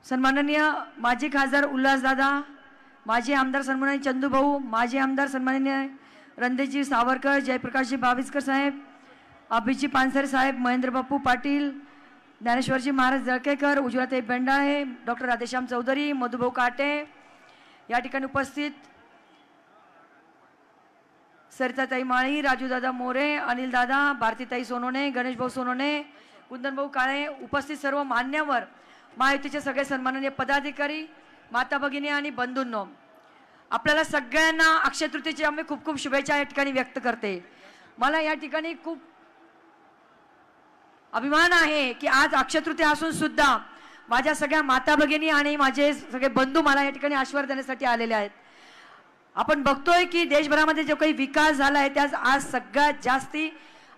सन्माननीय माजी खासदार उल्हासदादा, माजी आमदार सन्माननीय चंदूभाऊ, माजी आमदार सन्माननीय रणदेजी सावरकर, जयप्रकाशजी बाविस्कर साहेब, अभिजी पानसरे साहेब, महेंद्र बापू पाटील, ज्ञानेश्वरजी महाराज जळकेकर, उज्ज्वलाताई बेंडाळे, डॉक्टर राधेश्याम चौधरी, मधुभाऊ काटे, या ठिकाणी उपस्थित सरिताताई माळी, राजूदादा मोरे, अनिलदादा, भारतीताई सोनोने, गणेशभाऊ सोनोने, कुंदनभाऊ काळे, उपस्थित सर्व मान्यवर, महायुतीचे सगळे सन्माननीय पदाधिकारी, माता भगिनी आणि बंधूंनो, आपल्याला सगळ्यांना अक्षय तृतीयेची आम्ही खूप खूप शुभेच्छा या ठिकाणी व्यक्त करते. मला या ठिकाणी खूप अभिमान आहे की आज अक्षय तृतीया असून सुद्धा माझ्या सगळ्या माता भगिनी आणि माझे सगळे बंधू मला या ठिकाणी आशीर्वाद देण्यासाठी आलेले आहेत. आपण बघतोय की देशभरामध्ये जो काही विकास झाला आहे त्याच आज सगळ्यात जास्ती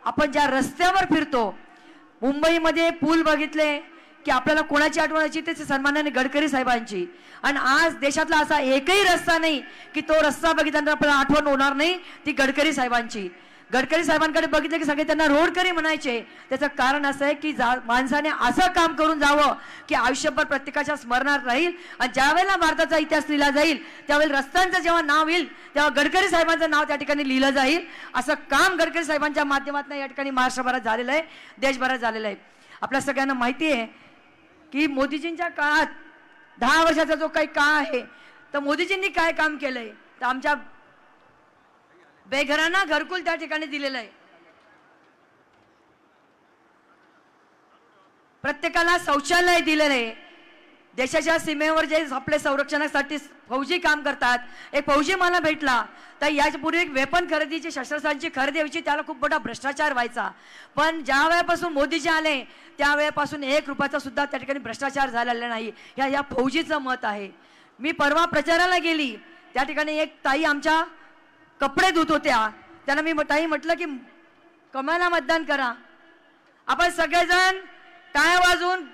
आपण ज्या रस्त्यावर फिरतो, मुंबईमध्ये पूल बघितले की आपल्याला कोणाची आठवण यायची, ते सन्माननीय गडकरी साहेबांची. आणि आज देशातला असा एकही रस्ता नाही की तो रस्ता बघितल्यानंतर आपल्याला आठवण होणार नाही ती गडकरी साहेबांची. गडकरी साहेबांकडे बघितलं की सगळे त्यांना रोडकरी म्हणायचे. त्याचं कारण असं आहे की माणसाने असं काम करून जावं की आयुष्यभर प्रत्येकाच्या स्मरणात राहील. आणि ज्या वेळेला भारताचा इतिहास लिहिला जाईल त्यावेळेला रस्त्यांचं जेव्हा नाव येईल तेव्हा गडकरी साहेबांचं नाव त्या ठिकाणी लिहिलं जाईल. असं काम गडकरी साहेबांच्या माध्यमातून या ठिकाणी महाराष्ट्रभरात झालेलं आहे, देशभरात झालेलं आहे. आपल्या सगळ्यांना माहिती आहे की मोदीजींच्या काळात 10 वर्षाचा जो काही काळ आहे तर मोदीजींनी काय काम केलंय, तर आमच्या बेघरांना घरकुल त्या ठिकाणी दिलेलं आहे. प्रत्येकाला शौचालय दिलेलं आहे. देशाच्या सीमेवर जे आपले संरक्षणासाठी फौजी काम करतात, एक फौजी मला भेटला तर यापूर्वी एक वेपन खरेदीची, शस्त्रास्त्रांची खरेदी व्हायची, त्याला खूप मोठा भ्रष्टाचार व्हायचा. पण ज्या वेळेपासून मोदीजी आले त्यावेळेपासून 1 रुपयाचा सुद्धा त्या ठिकाणी भ्रष्टाचार झालेला नाही. या फौजीचं मत आहे. मी परवा प्रचाराला गेली, त्या ठिकाणी एक ताई आमच्या कपडे धुत होत्या. त्यांना मी ताई म्हटलं की कमळाला मतदान करा. आपण सगळेजण टाळ्या वाजवून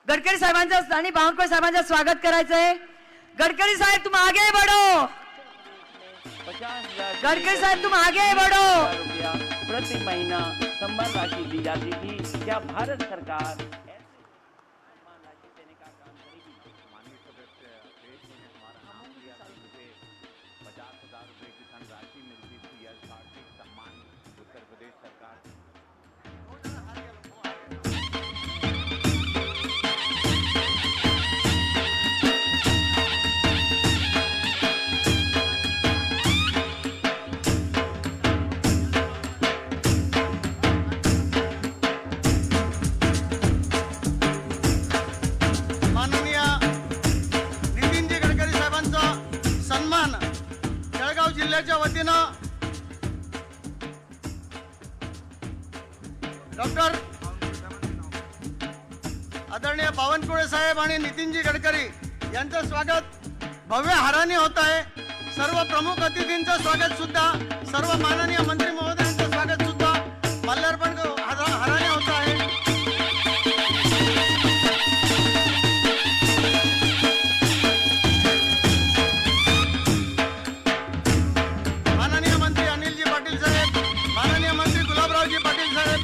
गडकरी साहेबांचं आणि बावनकुळे साहेबांचं स्वागत करायचंय. गडकरी साहेब तुम आगे बढ़ो. गडकरी साहब तुम आगे बढ़ो. प्रति महीना संबल राशि दी जाती थी. क्या भारत सरकार माननीय नितीनजी गडकरी साहेबांचा सन्मान जळगाव जिल्ह्याच्या वतीनं डॉक्टर आदरणीय बावनकुळे साहेब आणि नितीनजी गडकरी यांचं स्वागत भव्य हाराने होत आहे. सर्व प्रमुख अतिथींचं स्वागत सुद्धा, सर्व माननीय मंत्री महोदयांचं स्वागत सुद्धा माल्यार्पण हाराने होत आहे. माननीय मंत्री अनिलजी पाटील साहेब, माननीय मंत्री गुलाबरावजी पाटील साहेब,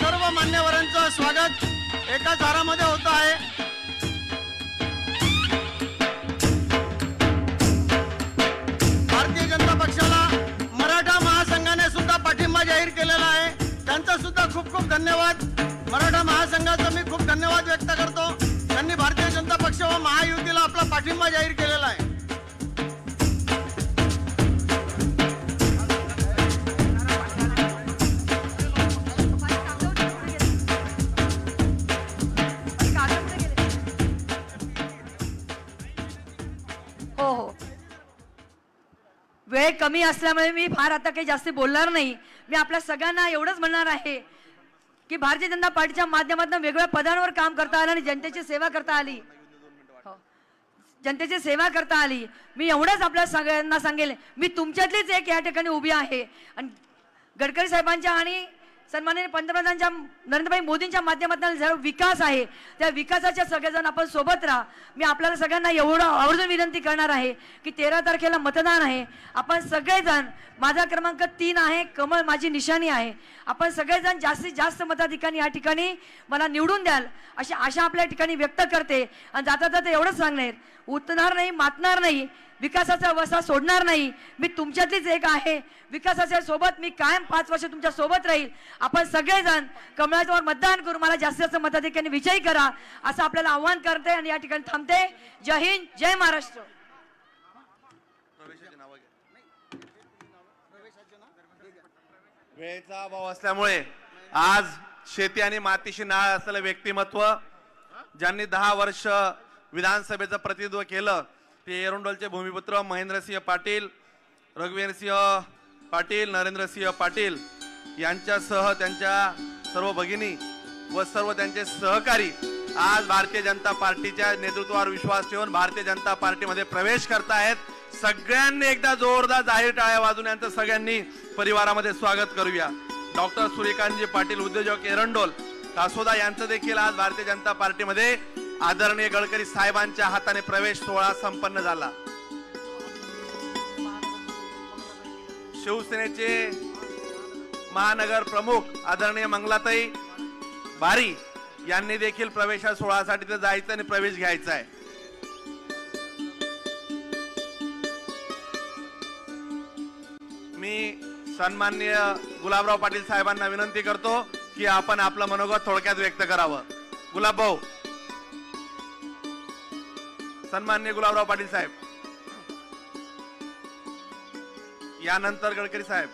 सर्व मान्यवरांचं स्वागत एकाच हारामध्ये होत आहे. भारतीय जनता पक्षाला मराठा महासंघाने सुद्धा पाठिंबा जाहीर केलेला आहे. त्यांचा सुद्धा खूप खूप धन्यवाद. मराठा महासंघाचा मी खूप धन्यवाद व्यक्त करतो. त्यांनी भारतीय जनता पक्ष व महायुतीला आपला पाठिंबा जाहीर केलेला आहे. हो हो, वेळ कमी असल्यामुळे मी फार आता काही जास्त बोलणार नाही. मी आपल्या सगळ्यांना एवढंच म्हणणार आहे की भारतीय जनता पार्टीच्या माध्यमातून वेगवेगळ्या पदांवर काम करता आलं आणि जनतेची सेवा करता आली. हो, जनतेची सेवा करता आली. मी एवढंच आपल्या सगळ्यांना सांगेल, मी तुमच्यातलीच एक या ठिकाणी उभी आहे. आणि गडकरी साहेबांच्या आणि सन्माननीय पंतप्रधानांच्या नरेंद्रभाई मोदींच्या माध्यमातून जो विकास आहे त्या विकासाच्या सगळेजण आपण सोबत राहा. मी आपल्याला सगळ्यांना एवढं आवर्जून विनंती करणार आहे की 13 तारखेला मतदान आहे. आपण सगळेजण, माझा क्रमांक 3 आहे, कमळ माझी निशाणी आहे, आपण सगळेजण जास्तीत जास्त मताधिकांनी या ठिकाणी मला निवडून द्याल अशी आशा आपल्या ठिकाणी व्यक्त करते. आणि जाता जाता एवढंच सांगणार, उतरणार नाही, मातणार नाही, विकासाचा वसा सोडणार नाही. मी तुमच्यातलीच एक आहे. विकासाच्या सोबत मी कायम 5 वर्ष तुमच्या सोबत राहील. आपण सगळेजण कमळावर मतदान करून मला जास्तीत जास्त मताधिकांनी विजयी करा असं आपल्याला आव्हान करते आणि या ठिकाणी थांबते. जय हिंद, जय महाराष्ट्र. वेळेचा अभाव असल्यामुळे आज शेती आणि मातीशी नाळ असलेलं व्यक्तिमत्व, ज्यांनी 10 वर्ष विधानसभेचं प्रतिनिधित्व केलं, ते एरंडोलचे भूमिपुत्र महेंद्रसिंह पाटील, रघुवीरसिंह पाटील, नरेंद्रसिंह पाटील यांच्यासह त्यांच्या सर्व भगिनी व सर्व त्यांचे सहकारी आज भारतीय जनता पार्टीच्या नेतृत्वावर विश्वास ठेवून भारतीय जनता पार्टीमध्ये प्रवेश करतायत. सगळ्यांनी एकदा जोरदार जाहीर टाळ्या वाजून यांचं सगळ्यांनी परिवारामध्ये स्वागत करूया. डॉक्टर सूर्यकांतजी पाटील, उद्योजक, एरंडोल, कासोदा यांचं देखील आज भारतीय जनता पार्टीमध्ये आदरणीय गडकरी साहेबांच्या हाताने प्रवेश सोहळा संपन्न झाला. शिवसेनेचे महानगर प्रमुख आदरणीय मंगलाताई बारी यांनी देखील प्रवेशा सोहळ्यासाठी ते जायचं आणि प्रवेश घ्यायचा आहे. मी सन्माननीय गुलाबराव पाटील साहेबांना विनंती करतो की आपण आपलं मनोगत थोडक्यात व्यक्त करावं. गुलाब भाऊ, सन्माननीय गुलाबराव पाटील साहेब यानंतर गडकरी साहेब.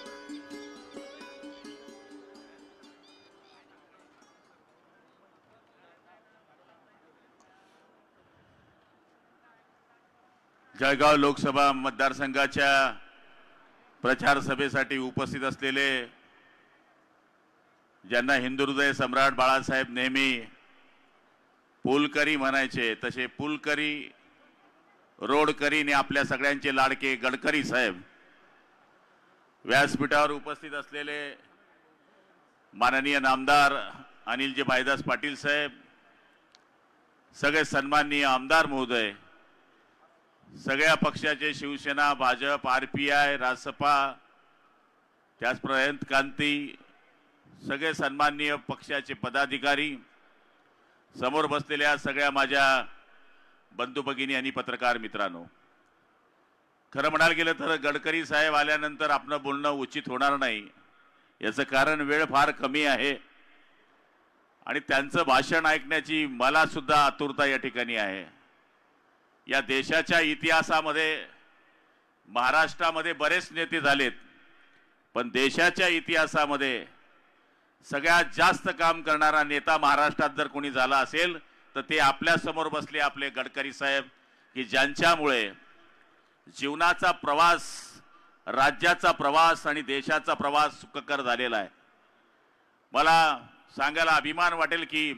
जळगाव लोकसभा मतदारसंघाच्या प्रचार सभेसाठी उपस्थित असलेले, ज्यांना हिंदुहृदय सम्राट बाळासाहेब नेहमी पुलकरी म्हणायचे, तसे पुलकरी रोडकरी आणि आपल्या सगळ्यांचे लाडके गडकरी साहेब, व्यासपीठावर उपस्थित असलेले माननीय नामदार अनिलजी भाईदास पाटील साहेब, सगळे सन्माननीय आमदार महोदय, सगळ्या पक्षाचे शिवसेना, भाजप, RPI, रासपा, त्याचप्रमाणे क्रांती, सगळे सन्माननीय पक्षाचे पदाधिकारी, समोर बसलेल्या सगळ्या माझ्या बंधू भगिनी आणि पत्रकार मित्रांनो, खरं म्हणायला गेलं तर गडकरी साहेब आल्यानंतर आपलं बोलणं उचित होणार नाही. याचं कारण वेळ फार कमी आहे आणि त्यांचं भाषण ऐकण्याची मला सुद्धा आतुरता या ठिकाणी आहे. या देशाच्या इतिहासामध्ये महाराष्ट्रामध्ये बरेच नेते झालेत, पण देशाच्या इतिहासामध्ये सगळ्यात जास्त काम करणारा नेता महाराष्ट्रात जर कोणी झाला असेल तर ते आपल्या समोर बसले आपले गडकरी साहेब, की ज्यांच्यामुळे जीवनाचा प्रवास, राज्याचा प्रवास आणि देशाचा प्रवास सुखकर झालेला आहे. मला सांगायला अभिमान वाटेल की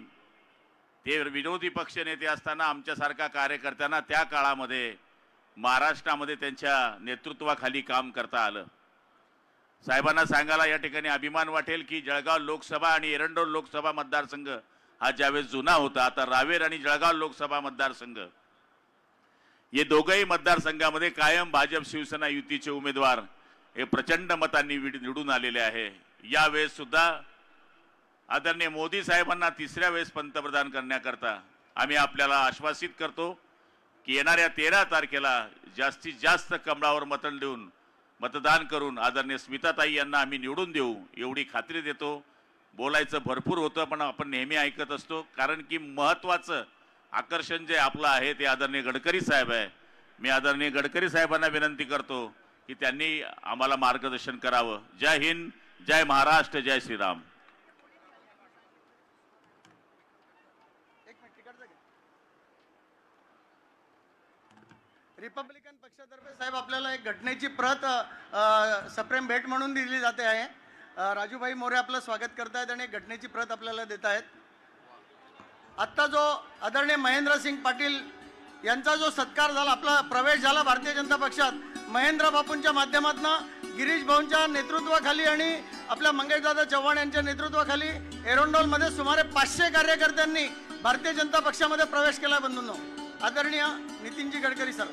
ते विरोधी पक्ष नेते असताना आमच्यासारख्या कार्यकर्त्यांना त्या काळामध्ये महाराष्ट्रामध्ये त्यांच्या नेतृत्वाखाली काम करता आलं. साहेबांना सांगायला या ठिकाणी अभिमान वाटेल की जळगाव लोकसभा आणि एरंडोल लोकसभा मतदारसंघ हा ज्यावेळेस जुना होता, आता रावेर आणि जळगाव लोकसभा मतदारसंघ हे दोघंही मतदारसंघामध्ये कायम भाजप शिवसेना युतीचे उमेदवार हे प्रचंड मतांनी निवडून आलेले आहे. यावेळेस सुद्धा आदरणीय मोदी साहेबांना तिसऱ्या वेळेस पंतप्रधान करण्याकरता आम्ही आपल्याला आश्वासित करतो की येणाऱ्या 13 तारखेला जास्तीत जास्त कमळावर मतदान करून आदरणीय स्मिताताई यांना आम्ही निवडून देऊ एवढी खात्री देतो. बोलायचं भरपूर होतं पण आपण नेहमी ऐकत असतो, कारण की महत्त्वाचं आकर्षण जे आपलं आहे ते आदरणीय गडकरी साहेब आहे. मी आदरणीय गडकरी साहेबांना विनंती करतो की त्यांनी आम्हाला मार्गदर्शन करावं. जय हिंद, जय महाराष्ट्र, जय श्रीराम. रिपब्लिकन पक्षातर्फे साहेब आपल्याला एक घटनेची प्रत सप्रेम भेट म्हणून दिली जाते आहे. राजूभाई मोरे आपलं स्वागत करतायत आणि एक घटनेची प्रत आपल्याला देत आहेत. आत्ता जो आदरणीय महेंद्रसिंग पाटील यांचा जो सत्कार झाला, आपला प्रवेश झाला भारतीय जनता पक्षात, महेंद्र बापूंच्या माध्यमातून गिरीश भाऊंच्या नेतृत्वाखाली आणि आपल्या मंगेशदादा चव्हाण यांच्या नेतृत्वाखाली एरोंडोलमध्ये सुमारे 500 कार्यकर्त्यांनी भारतीय जनता पक्षामध्ये प्रवेश केला. बंधूंनो, आदरणीय नितीनजी गडकरी सर.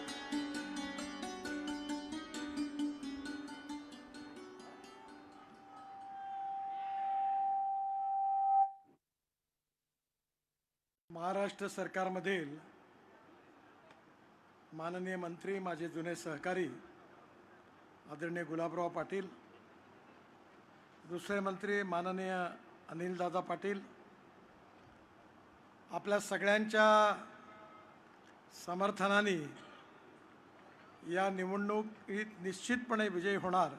महाराष्ट्र सरकारमधील माननीय मंत्री, माझे जुने सहकारी आदरणीय गुलाबराव पाटील, दुसरे मंत्री माननीय अनिलदादा पाटील, आपल्या सगळ्यांच्या समर्थनाने या निवडणुकीत निश्चितपणे विजयी होणार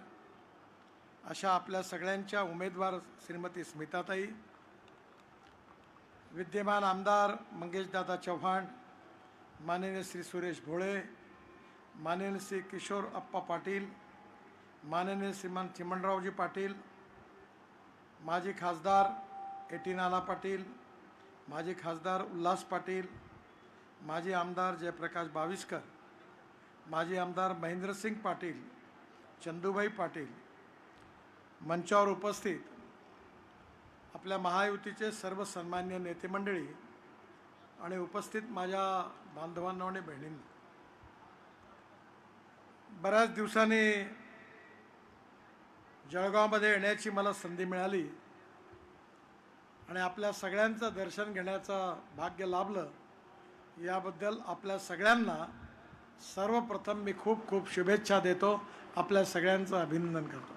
अशा आपल्या सगळ्यांच्या उमेदवार श्रीमती स्मिताताई, विद्यमान आमदार मंगेशदादा चव्हाण, माननीय श्री सुरेश भोळे, माननीय श्री किशोर अप्पा पाटील, माननीय श्रीमान चिमणरावजी पाटील, माजी खासदार एटी नाना पाटील, माजी खासदार उल्हास पाटील, माजी आमदार जयप्रकाश बाविस्कर, माजी आमदार महेंद्रसिंग पाटील, चंदूभाई पाटील, मंचावर उपस्थित आपल्या महायुतीचे सर्व सन्मान्य नेते मंडळी आणि उपस्थित माझ्या बांधवांना आणि बहिणींना, बऱ्याच दिवसांनी जळगावमध्ये येण्याची मला संधी मिळाली आणि आपल्या सगळ्यांचं दर्शन घेण्याचं भाग्य लाभलं. याबद्दल आपल्या सगळ्यांना सर्वप्रथम मी खूप खूप शुभेच्छा देतो, आपल्या सगळ्यांचं अभिनंदन करतो.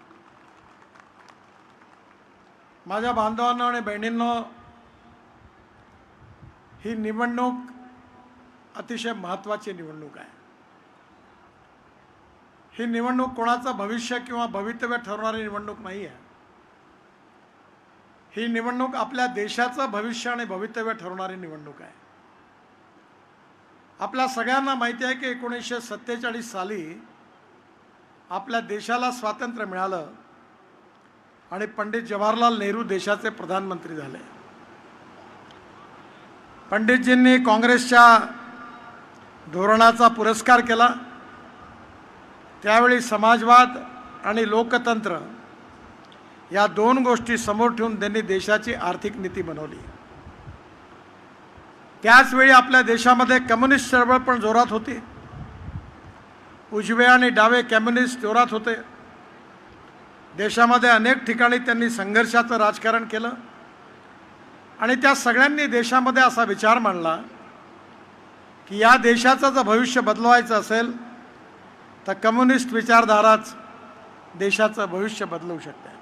माझ्या बांधवांना आणि बहिणींनो, ही निवडणूक अतिशय महत्त्वाची निवडणूक आहे. ही निवडणूक कोणाचं भविष्य किंवा भवितव्य ठरवणारी निवडणूक नाही आहे. ही निवडणूक आपल्या देशाचं भविष्य आणि भवितव्य ठरवणारी निवडणूक आहे. आपल्या सगळ्यांना माहिती आहे की 1947 साली आपल्या देशाला स्वातंत्र्य मिळालं आणि पंडित जवाहरलाल नेहरू देशाचे प्रधानमंत्री झाले. पंडितजींनी काँग्रेसच्या धोरणाचा पुरस्कार केला. त्यावेळी समाजवाद आणि लोकतंत्र या दोन गोष्टी समोर ठेवून त्यांनी देशाची आर्थिक नीती बनवली. त्याचवेळी आपल्या देशामध्ये कम्युनिस्ट चळवळ पण जोरात होती. उजवे आणि डावे कम्युनिस्ट जोरात होते. देशामध्ये अनेक ठिकाणी त्यांनी संघर्षाचं राजकारण केलं आणि त्या सगळ्यांनी देशामध्ये असा विचार मांडला की या देशाचं जर भविष्य बदलवायचं असेल तर कम्युनिस्ट विचारधाराच देशाचं भविष्य बदलवू शकते.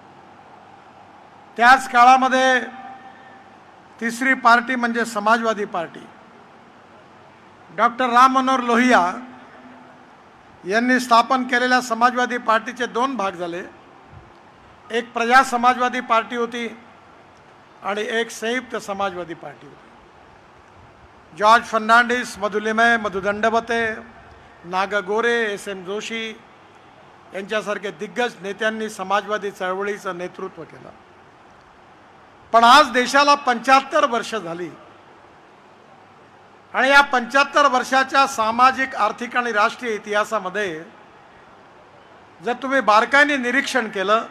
त्याच काळामध्ये तिसरी पार्टी म्हणजे समाजवादी पार्टी. डॉक्टर राम मनोहर लोहिया यांनी स्थापन केलेल्या समाजवादी पार्टीचे दोन भाग झाले. एक प्रजा समाजवादी पार्टी होती आणि एक संयुक्त समाजवादी पार्टी होती. जॉर्ज फर्नांडिस, मधुलिमय, मधु दंडवते, नागा गोरे, एस.एम. जोशी यांच्यासारखे दिग्गज नेत्यांनी समाजवादी चळवळीचं नेतृत्व केलं. पण आज देशाला 75 वर्ष झाली आणि या 75 वर्षाच्या सामाजिक, आर्थिक आणि राष्ट्रीय इतिहासामध्ये जर तुम्ही बारकाईने निरीक्षण केलं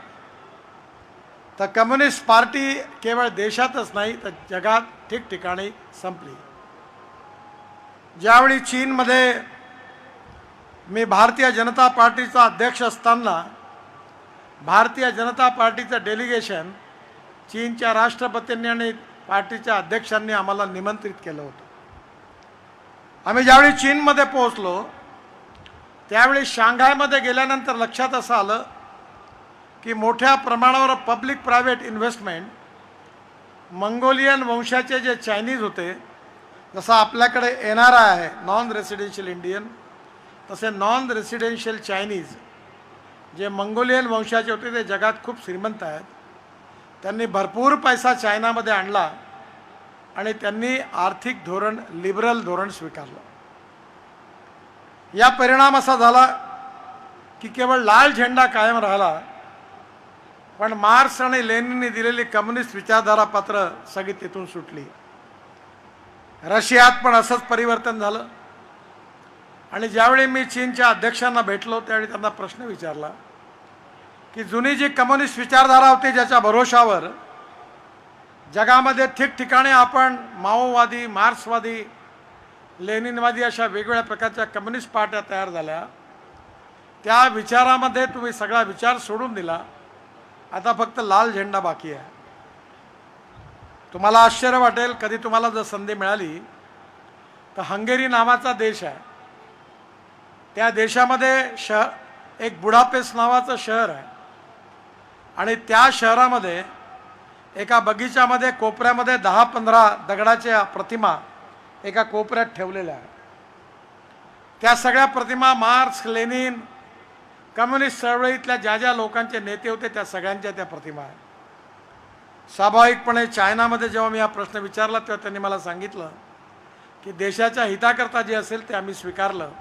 तर कम्युनिस्ट पार्टी केवळ देशातच नाही तर जगात ठिकठिकाणी संपली. ज्यावेळी चीनमध्ये मी भारतीय जनता पार्टीचा अध्यक्ष असताना भारतीय जनता पार्टीचं डेलिगेशन चीनच्या राष्ट्रपतींनी आणि पार्टीच्या अध्यक्षांनी आम्हाला निमंत्रित केलं होतं. आम्ही ज्यावेळी चीनमध्ये पोहोचलो त्यावेळी शांघायमध्ये गेल्यानंतर लक्षात असं आलं की मोठ्या प्रमाणावर पब्लिक प्रायव्हेट इन्व्हेस्टमेंट मंगोलियन वंशाचे जे चायनीज होते, जसं आपल्याकडे NRI आहे नॉन रेसिडेन्शियल इंडियन, तसे नॉन रेसिडेन्शियल चायनीज जे मंगोलियन वंशाचे होते ते जगात खूप श्रीमंत आहेत. त्यांनी भरपूर पैसा चायनामध्ये आणला आणि त्यांनी आर्थिक धोरण लिबरल धोरण स्वीकारलं. या परिणाम असा झाला की केवळ लाल झेंडा कायम राहिला पण मार्क्स आणि लेनिनने दिलेली कम्युनिस्ट विचारधारा पत्र सगळी तिथून सुटली. रशियात पण असंच परिवर्तन झालं आणि ज्यावेळी मी चीनच्या अध्यक्षांना भेटलो त्यावेळी त्यांना प्रश्न विचारला की जुनी जी कम्युनिस्ट विचारधारा होती ज्याच्या भरोशावर जगामध्ये ठिकठिकाणी आपण माओवादी, मार्क्सवादी, लेनिनवादी अशा वेगवेगळ्या प्रकारच्या कम्युनिस्ट पार्ट्या तयार झाल्या, त्या विचारामध्ये तुम्ही सगळा विचार सोडून दिला, आता फक्त लाल झेंडा बाकी आहे. तुम्हाला आश्चर्य वाटेल, कधी तुम्हाला जर संधी मिळाली तर हंगेरी नावाचा देश आहे, त्या देशामध्ये एक बुडापेस्ट नावाचं शहर आहे आणि त्या शहरामध्ये एका बगीच्यामध्ये कोपऱ्यामध्ये 10-15 दगडाच्या प्रतिमा एका कोपऱ्यात ठेवलेल्या आहेत. त्या सगळ्या प्रतिमा मार्क्स, लेनिन, कम्युनिस्ट चळवळीतल्या ज्या ज्या लोकांचे नेते होते त्या सगळ्यांच्या त्या प्रतिमा आहेत. स्वाभाविकपणे चायनामध्ये जेव्हा मी हा प्रश्न विचारला तेव्हा त्यांनी मला सांगितलं की देशाच्या हिताकरता जे असेल ते आम्ही स्वीकारलं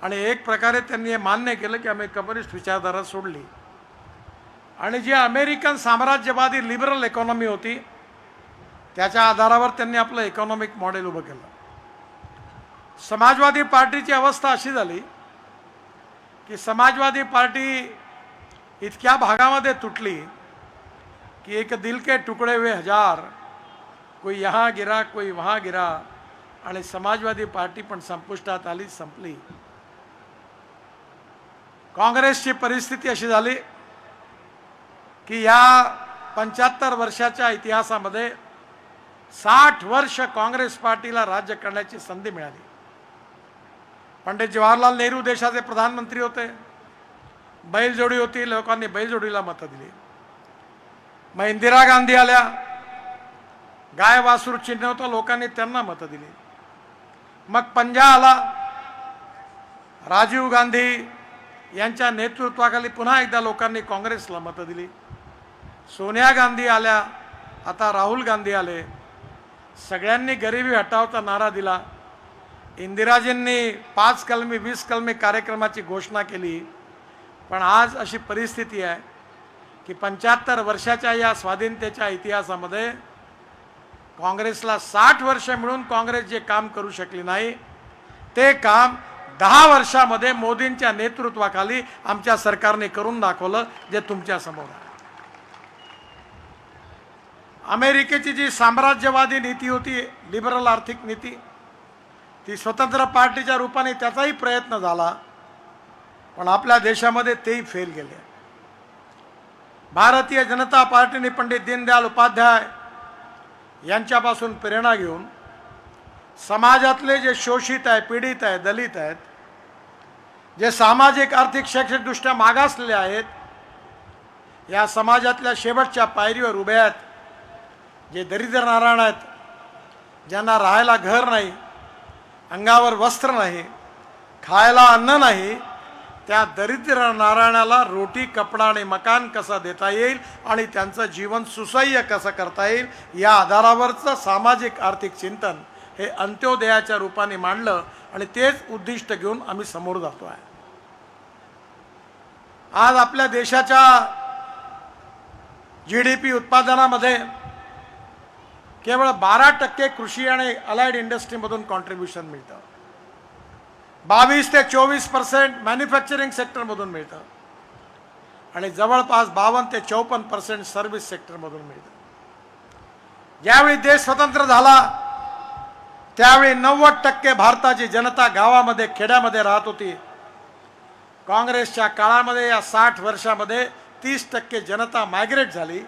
आणि एक प्रकारे त्यांनी हे मान्य केलं की आम्ही कम्युनिस्ट विचारधारा सोडली आणि जी अमेरिकन साम्राज्यवादी लिबरल इकॉनॉमी होती त्याच्या आधारावर त्यांनी आपलं इकॉनॉमिक मॉडेल उभं केलं. समाजवादी पार्टीची अवस्था अशी झाली की समाजवादी पार्टी इतक्या भागामध्ये तुटली कि एक दिल के टुकड़े हुए हजार, कोई यहाँ गिरा कोई वहाँ गिरा आणि समाजवादी पार्टी पण संपुष्टात आली, संपली. काँग्रेसची परिस्थिती अशी झाली की या 75 वर्षाच्या इतिहासामध्ये 60 वर्ष काँग्रेस पार्टीला राज्य करण्याची संधी मिळाली. पंडित जवाहरलाल नेहरू देशाचे प्रधानमंत्री होते, बैलजोडी होती, लोकांनी बैलजोडीला मतं दिली. मग इंदिरा गांधी आल्या, गाय वासरू चिन्ह होतं, लोकांनी त्यांना मतं दिली. मग पंजा आला, राजीव गांधी, यांच्या नेतृत्वाखाली पुन्हा एकदा लोकांनी काँग्रेसला मतं दिली. सोनिया गांधी आल्या, आता राहुल गांधी आले. सगळ्यांनी गरिबी हटावचा नारा दिला. इंदिराजींनी 5 कलमी 20 कलमी कार्यक्रमाची घोषणा केली. पण आज अशी परिस्थिती आहे की 75 वर्षाच्या या स्वाधीनतेच्या इतिहासामध्ये काँग्रेसला 60 वर्ष मिळून काँग्रेस जे काम करू शकली नाही ते काम 10 वर्षामध्ये मोदींच्या नेतृत्वाखाली आमच्या सरकारने करून दाखवलं, जे तुमच्या समोर आहे. अमेरिकेची जी साम्राज्यवादी नीती होती, लिबरल आर्थिक नीती, ती स्वतंत्र पार्टीच्या रूपाने त्याचाही प्रयत्न झाला, पण आपल्या देशामध्ये तेही फेल गेले. भारतीय जनता पार्टीने पंडित दीनदयाल उपाध्याय यांच्यापासून प्रेरणा घेऊन समाजातले जे शोषित आहे, पीडित आहे, दलित आहेत, जे सामाजिक आर्थिक शैक्षणिकदृष्ट्या मागासलेले आहेत, या समाजातल्या शेवटच्या पायरीवर उभे आहेत, जे दरिद्र नारायण आहेत, ज्यांना राहायला घर नाही, अंगावर वस्त्र नाही, खायला अन्न नाही, त्या दरिद्र नारायणाला रोटी, कपडा आणि मकान कसं देता येईल आणि त्यांचं जीवन सुसह्य कसं करता येईल, या आधारावरचं सामाजिक आर्थिक चिंतन हे अंत्योदयाच्या रूपाने मांडलं आणि तेच उद्दिष्ट घेऊन आम्ही समोर जातो आहे. आज आपल्या देशाच्या GDP उत्पादनामध्ये केवळ 12% कृषी आणि अलाइड इंडस्ट्रीमधून कॉन्ट्रीब्युशन मिळतं. 22 ते 24% मॅन्युफॅक्चरिंग सेक्टरमधून मिळतं आणि जवळपास 52 ते 54% सर्व्हिस सेक्टरमधून मिळतं. ज्यावेळी देश स्वतंत्र झाला त्यावेळी 90% भारताची जनता गावामध्ये, खेड्यामध्ये राहत होती. काँग्रेसच्या काळामध्ये या 60 वर्षामध्ये 30% जनता मायग्रेट झाली.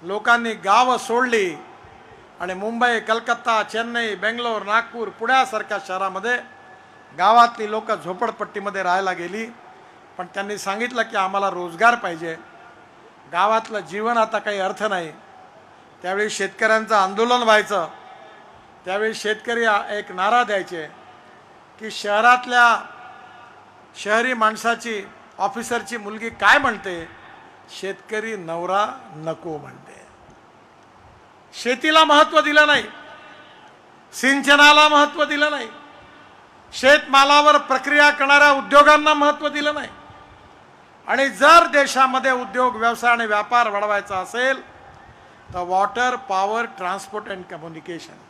लोकांनी गावं सोडली आणि मुंबई, कलकत्ता, चेन्नई, बेंगलोर, नागपूर, पुण्यासारख्या शहरामध्ये गावातली लोक झोपडपट्टीमध्ये राहायला गेली. पण त्यांनी सांगितलं की आम्हाला रोजगार पाहिजे, गावातलं जीवन आता काही अर्थ नाही. त्यावेळी शेतकऱ्यांचं आंदोलन व्हायचं. त्यावेळी शेतकरी एक नारा द्यायचे की शहरी माणसाची, ऑफिसरची मुलगी काय म्हणते, शेतकरी नवरा नको म्हणते. शेतीला महत्त्व दिलं नाही, सिंचनाला महत्त्व दिलं नाही, शेतमालावर प्रक्रिया करणाऱ्या उद्योगांना महत्त्व दिलं नाही. आणि जर देशामध्ये उद्योग, व्यवसाय आणि व्यापार वाढवायचा असेल तर water, power, transport and communication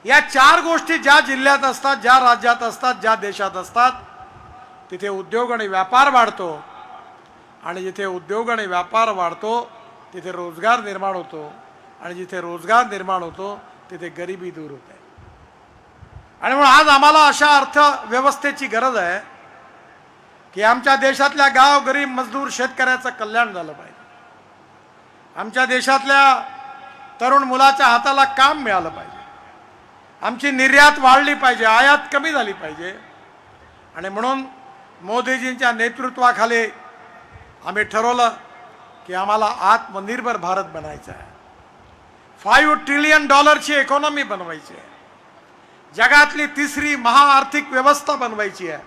या 4 गोष्टी ज्या जिल्ह्यात असतात, ज्या राज्यात असतात, ज्या देशात असतात, तिथे उद्योग आणि व्यापार वाढतो. आणि जिथे उद्योग आणि व्यापार वाढतो तिथे रोजगार निर्माण होतो आणि जिथे रोजगार निर्माण होतो तिथे गरिबी दूर होते. आणि म्हणून आज आम्हाला अशा अर्थव्यवस्थेची गरज आहे की आमच्या देशातल्या गाव, गरीब, मजदूर, शेतकऱ्याचं कल्याण झालं पाहिजे. आमच्या देशातल्या तरुण मुलाच्या हाताला काम मिळालं पाहिजे. आमची निर्यात वाढली पाहिजे, आयात कमी झाली पाहिजे. आणि म्हणून मोदीजींच्या नेतृत्वाखाली आम्ही ठरवलं की आम्हाला आत्मनिर्भर भारत बनायचं आहे. $5 ट्रिलियन इकॉनॉमी बनवायची आहे. जगातली 3री महाआर्थिक व्यवस्था बनवायची आहे.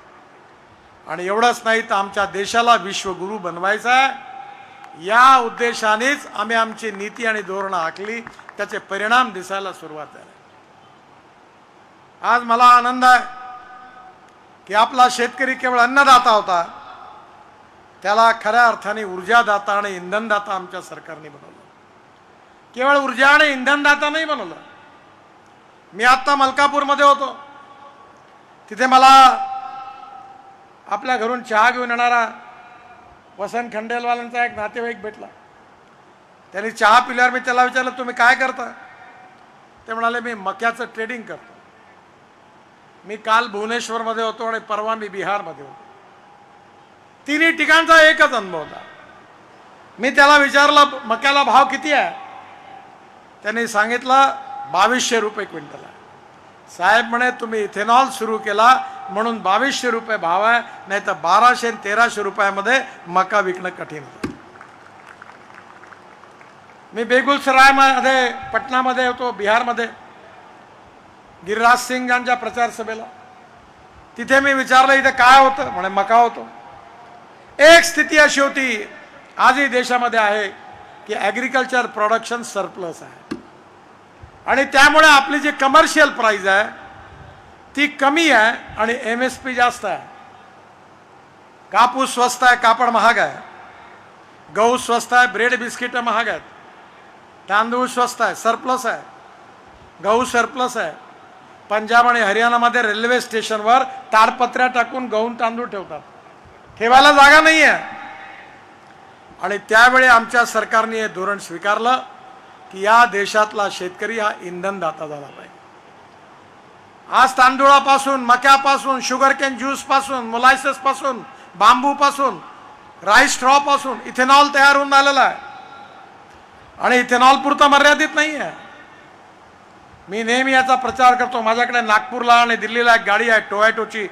आणि एवढंच नाही तर आमच्या देशाला विश्वगुरू बनवायचं आहे. या उद्देशानेच आम्ही आमची नीती आणि धोरणं आखली. त्याचे परिणाम दिसायला सुरुवात झाली. आज मला आनंद आहे की आपला शेतकरी केवळ अन्नदाता होता, त्याला खऱ्या अर्थाने ऊर्जादाता आणि इंधनदाता आमच्या सरकारने बनवलं. केवळ ऊर्जा आणि इंधनदाता नाही बनवलं. मी आत्ता मलकापूरमध्ये होतो, तिथे मला आपल्या घरून चहा घेऊन येणारा वसंत खंडेलवालांचा एक नातेवाईक भेटला. त्यांनी चहा पिल्यावर मी त्याला विचारलं, तुम्ही काय करता? ते म्हणाले, मी मक्याचं ट्रेडिंग करतो. मी काल भुवनेश्वरमध्ये होतो आणि परवा मी बिहारमध्ये होतो. तिन्ही ठिकाणचा एकच अनुभव होता. मी त्याला विचारलं, मक्याला भाव किती आहे? त्यांनी सांगितलं 2200 रुपये क्विंटल आहे. साहेब म्हणे, तुम्ही इथेनॉल सुरू केला म्हणून 2200 रुपये भाव आहे, नाही तर 1200 आणि 1300 रुपयामध्ये मका विकणं कठीण होतं. मी बेगुसरायमध्ये, पटनामध्ये होतो, बिहारमध्ये, गिरिराज सिंग यांच्या प्रचार सभेला. तिथे मी विचारलं इथे काय होतं, म्हणे मका होतो. एक स्थिती अशी होती आजही देशामध्ये आहे की ॲग्रिकल्चर प्रोडक्शन सरप्लस आहे आणि त्यामुळे आपली जी कमर्शियल प्राइस आहे ती कमी आहे आणि MSP जास्त आहे. कापूस स्वस्त आहे, कापड महाग आहे. गहू स्वस्त आहे, ब्रेड बिस्किट महाग आहेत. तांदूळ स्वस्त आहे, सरप्लस आहे. गहू सरप्लस आहे. पंजाब आणि हरियाणामध्ये रेल्वे स्टेशनवर ताडपत्र्या टाकून गहू तांदूळ ठेवतात, ठेवायला जागा नाही आहे. आणि त्यावेळी आमच्या सरकारने हे धोरण स्वीकारलं की या देशातला शेतकरी हा इंधनदाता झाला पाहिजे. आज तांदूळापासून, मक्यापासून, शुगर कॅन ज्यूस पासून, मोलायसेस पासून, बांबू पासून, राईस स्ट्रॉ पासून इथेनॉल तयार होऊन आलेला आहे आणि इथेनॉल पुरता मर्यादित नाही आहे. मी नेहमी याचा प्रचार करतो. माझ्याकडे नागपूरला आणि दिल्लीला एक गाडी आहे टोयॅटोची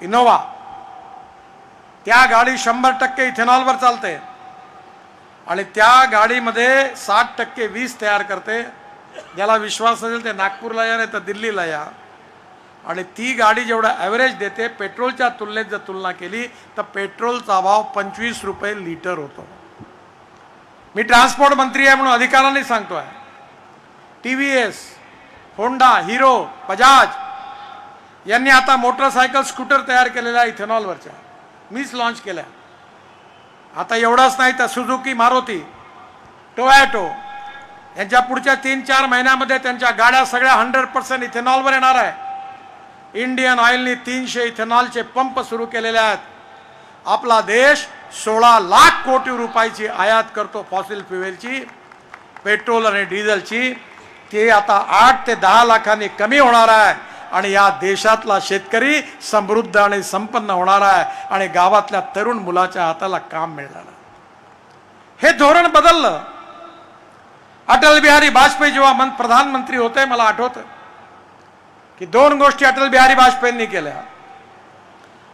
इनोवा. त्या गाडी 100% इथेनॉलवर चालते आणि त्या गाडीमध्ये 60% वीज तयार करते. ज्याला विश्वास असेल ते नागपूरला या नाही तर दिल्लीला या. आणि ती गाडी जेवढा ॲव्हरेज देते पेट्रोलच्या तुलनेत जर तुलना केली तर पेट्रोलचा भाव 25 रुपये लिटर होतो. मी ट्रान्सपोर्ट मंत्री आहे म्हणून अधिकाराने सांगतोय. TVS, होंडा, हिरो, बजाज यांनी आता मोटरसायकल स्कूटर तयार केलेल्या इथेनॉलवरच्या, मीच लॉन्च केल्या. आता एवढंच नाही तर सुझुकी, मारुती, टोयॅटो यांच्या पुढच्या 3-4 महिन्यामध्ये त्यांच्या गाड्या सगळ्या 100% इथेनॉलवर येणार आहे. इंडियन ऑइलनी 300 इथेनॉलचे पंप सुरू केलेले आहेत. आपला देश 16 लाख कोटी रुपयाची आयात करतो फॉसिल फ्युएलची, पेट्रोल आणि डिझेलची. ते आता 8 ते 10 लाखांनी कमी होणार आहे आणि या देशातला शेतकरी समृद्ध आणि संपन्न होणार आहे आणि गावातल्या तरुण मुलाच्या हाताला काम मिळणार आहे. हे धोरण बदललं. अटल बिहारी वाजपेयी जेव्हा प्रधानमंत्री होते मला आठवतं की 2 गोष्टी अटल बिहारी वाजपेयींनी केल्या.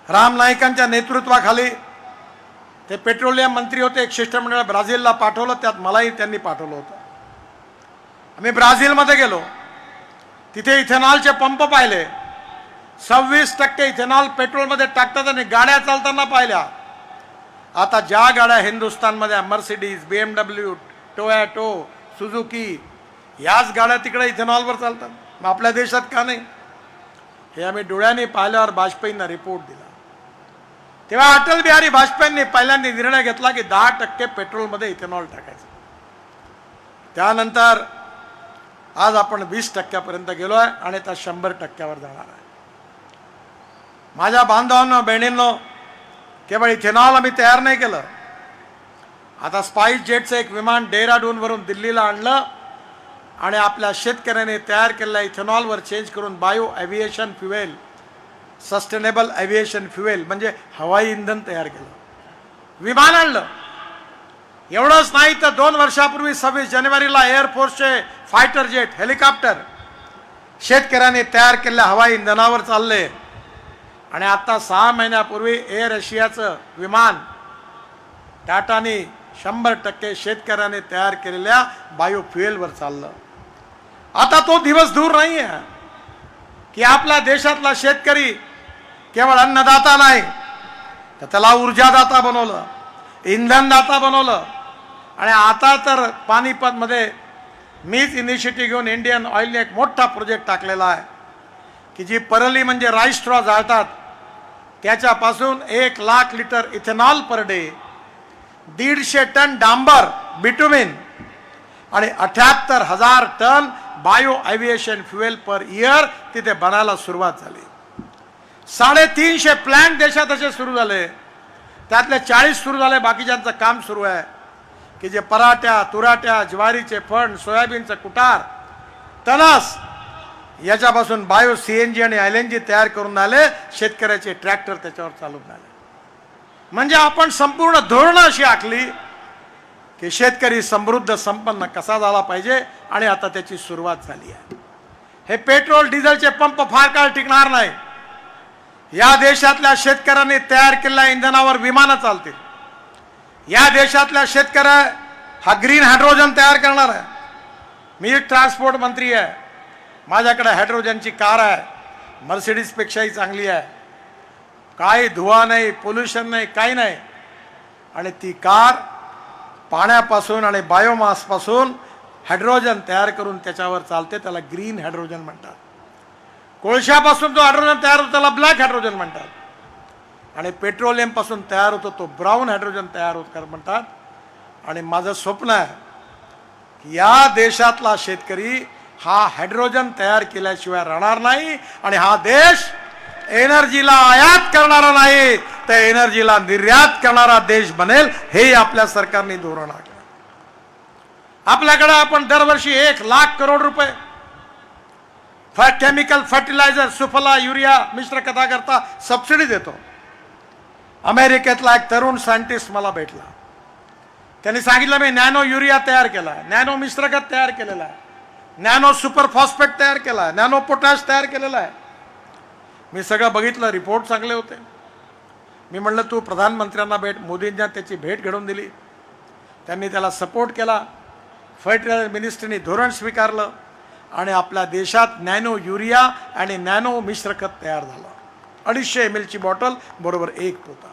राम नाईकांच्या नेतृत्वाखाली ते पेट्रोलियम मंत्री होते, एक शिष्टमंडळ ब्राझीलला पाठवलं, त्यात मलाही त्यांनी पाठवलं होतं. आम्ही ब्राझीलमध्ये गेलो, तिथे इथेनॉलचे पंप पाहिले. 26% इथेनॉल पेट्रोलमध्ये टाकतात आणि गाड्या चालताना पाहिल्या. आता ज्या गाड्या हिंदुस्थानमध्ये मर्सिडीज, BMW, टोयॅटो, सुझुकी याच गाड्या तिकडे इथेनॉलवर चालतात. मग आपल्या देशात का नाही? हे आम्ही डोळ्यांनी पाहिल्यावर वाजपेयींना रिपोर्ट दिला. तेव्हा अटल बिहारी वाजपेयींनी पहिल्यांदा निर्णय घेतला की 10% पेट्रोलमध्ये इथेनॉल टाकायचं. त्यानंतर आज आपण 20% गेलो आहे आणि त्या 100%वर जाणार आहे. माझ्या बांधवांनो, बहिणींनो, केवळ इथेनॉल आम्ही तयार नाही केलं. आता स्पाइस जेटचं एक विमान डेहराडूनवरून दिल्लीला आणलं आणि आपल्या शेतकऱ्याने तयार केलेल्या इथेनॉलवर चेंज करून bio aviation fuel, sustainable aviation fuel म्हणजे हवाई इंधन तयार केलं, विमान आणलं. एवढंच नाही तर 2 वर्षापूर्वी 26 जानेवारीला एअरफोर्सचे फायटर जेट, हेलिकॉप्टर शेतकऱ्यांनी तयार केलेल्या हवाई इंधनावर चालले. आणि आता 6 महिन्यापूर्वी एअर एशियाचं विमान टाटानी 100% शेतकऱ्याने तयार केलेल्या बायोफ्युएलवर चाललं. आता तो दिवस दूर नाही आहे की आपल्या देशातला शेतकरी केवळ अन्नदाता नाही तर त्याला ऊर्जादाता बनवलं, इंधनदाता बनवलं. आणि आता तर पानिपतमध्ये मीच इनिशिएटिव्ह घेऊन इंडियन ऑइलने एक मोठा प्रोजेक्ट टाकलेला आहे की जी परली म्हणजे राईस स्ट्रॉ जाळतात त्याच्यापासून 1 lakh litre ethanol per day, 150 ton डांबर, बिटुमिन आणि 78,000 ton bio aviation fuel per year तिथे बनायला सुरुवात झाली. 350 प्लॅन्ट देशात असे सुरू झाले. त्यातले 40 सुरू झाले, बाकीच्यांचं काम सुरू आहे की जे पराठ्या, तुराट्या, ज्वारीचे फण, सोयाबीनचं कुटार, तणस याच्यापासून बायो CNG आणि LNG तयार करून आले. शेतकऱ्याचे ट्रॅक्टर त्याच्यावर चालून झाले. म्हणजे आपण संपूर्ण धोरणं अशी आखली की शेतकरी समृद्ध संपन्न कसा झाला पाहिजे आणि आता त्याची सुरुवात झाली आहे. हे पेट्रोल डिझेलचे पंप फार काळ टिकणार नाही. या देशातल्या शेतकऱ्यांनी तयार केलेल्या इंधनावर विमानं चालतील. या देशातल्या शेतकऱ्या हा ग्रीन हायड्रोजन तयार करणार आहे. मी एक ट्रान्सपोर्ट मंत्री आहे, माझ्याकडे हायड्रोजनची कार आहे. मर्सिडीजपेक्षाही चांगली आहे, काही धुवा नाही, पोल्युशन नाही, काही नाही. आणि ती कार पाण्यापासून आणि बायोमासपासून हायड्रोजन तयार करून त्याच्यावर चालते, त्याला ग्रीन हायड्रोजन म्हणतात. कोळशापासून जो हायड्रोजन तयार होतो त्याला ब्लॅक हायड्रोजन म्हणतात. आणि पेट्रोलियम पासून तयार होतो तो ब्राऊन हायड्रोजन तयार होत म्हणतात. आणि माझं स्वप्न आहे की या देशातला शेतकरी हा हायड्रोजन तयार केल्याशिवाय राहणार नाही. आणि हा देश एनर्जीला आयात करणारा नाही तर एनर्जीला निर्यात करणारा देश बनेल. हे आपल्या सरकारने धोरण आखलं. आपल्याकडे आपण दरवर्षी 1,00,000 करोड रुपये केमिकल फर्टिलायझर, सुफला, युरिया मिश्र खताकरता सबसिडी देतो. अमेरिकेतला एक तरुण सायंटिस्ट मला भेटला. त्यांनी सांगितलं मी नॅनो युरिया तयार केला, नॅनो मिश्रखत तयार केलेला आहे, नॅनो सुपर फॉस्फेट तयार केला आहे, नॅनो पोटॅश तयार केलेला आहे. मी सगळं बघितलं, रिपोर्ट चांगले होते. मी म्हणलं तू प्रधानमंत्र्यांना भेट. मोदींना त्याची भेट घडवून दिली. त्यांनी त्याला सपोर्ट केला. फर्टिलायझर मिनिस्ट्रीने धोरण स्वीकारलं आणि आपल्या देशात नॅनो युरिया आणि नॅनो मिश्रखत तयार झालं. 250 ml ची बॉटल बरोबर 1 पोता.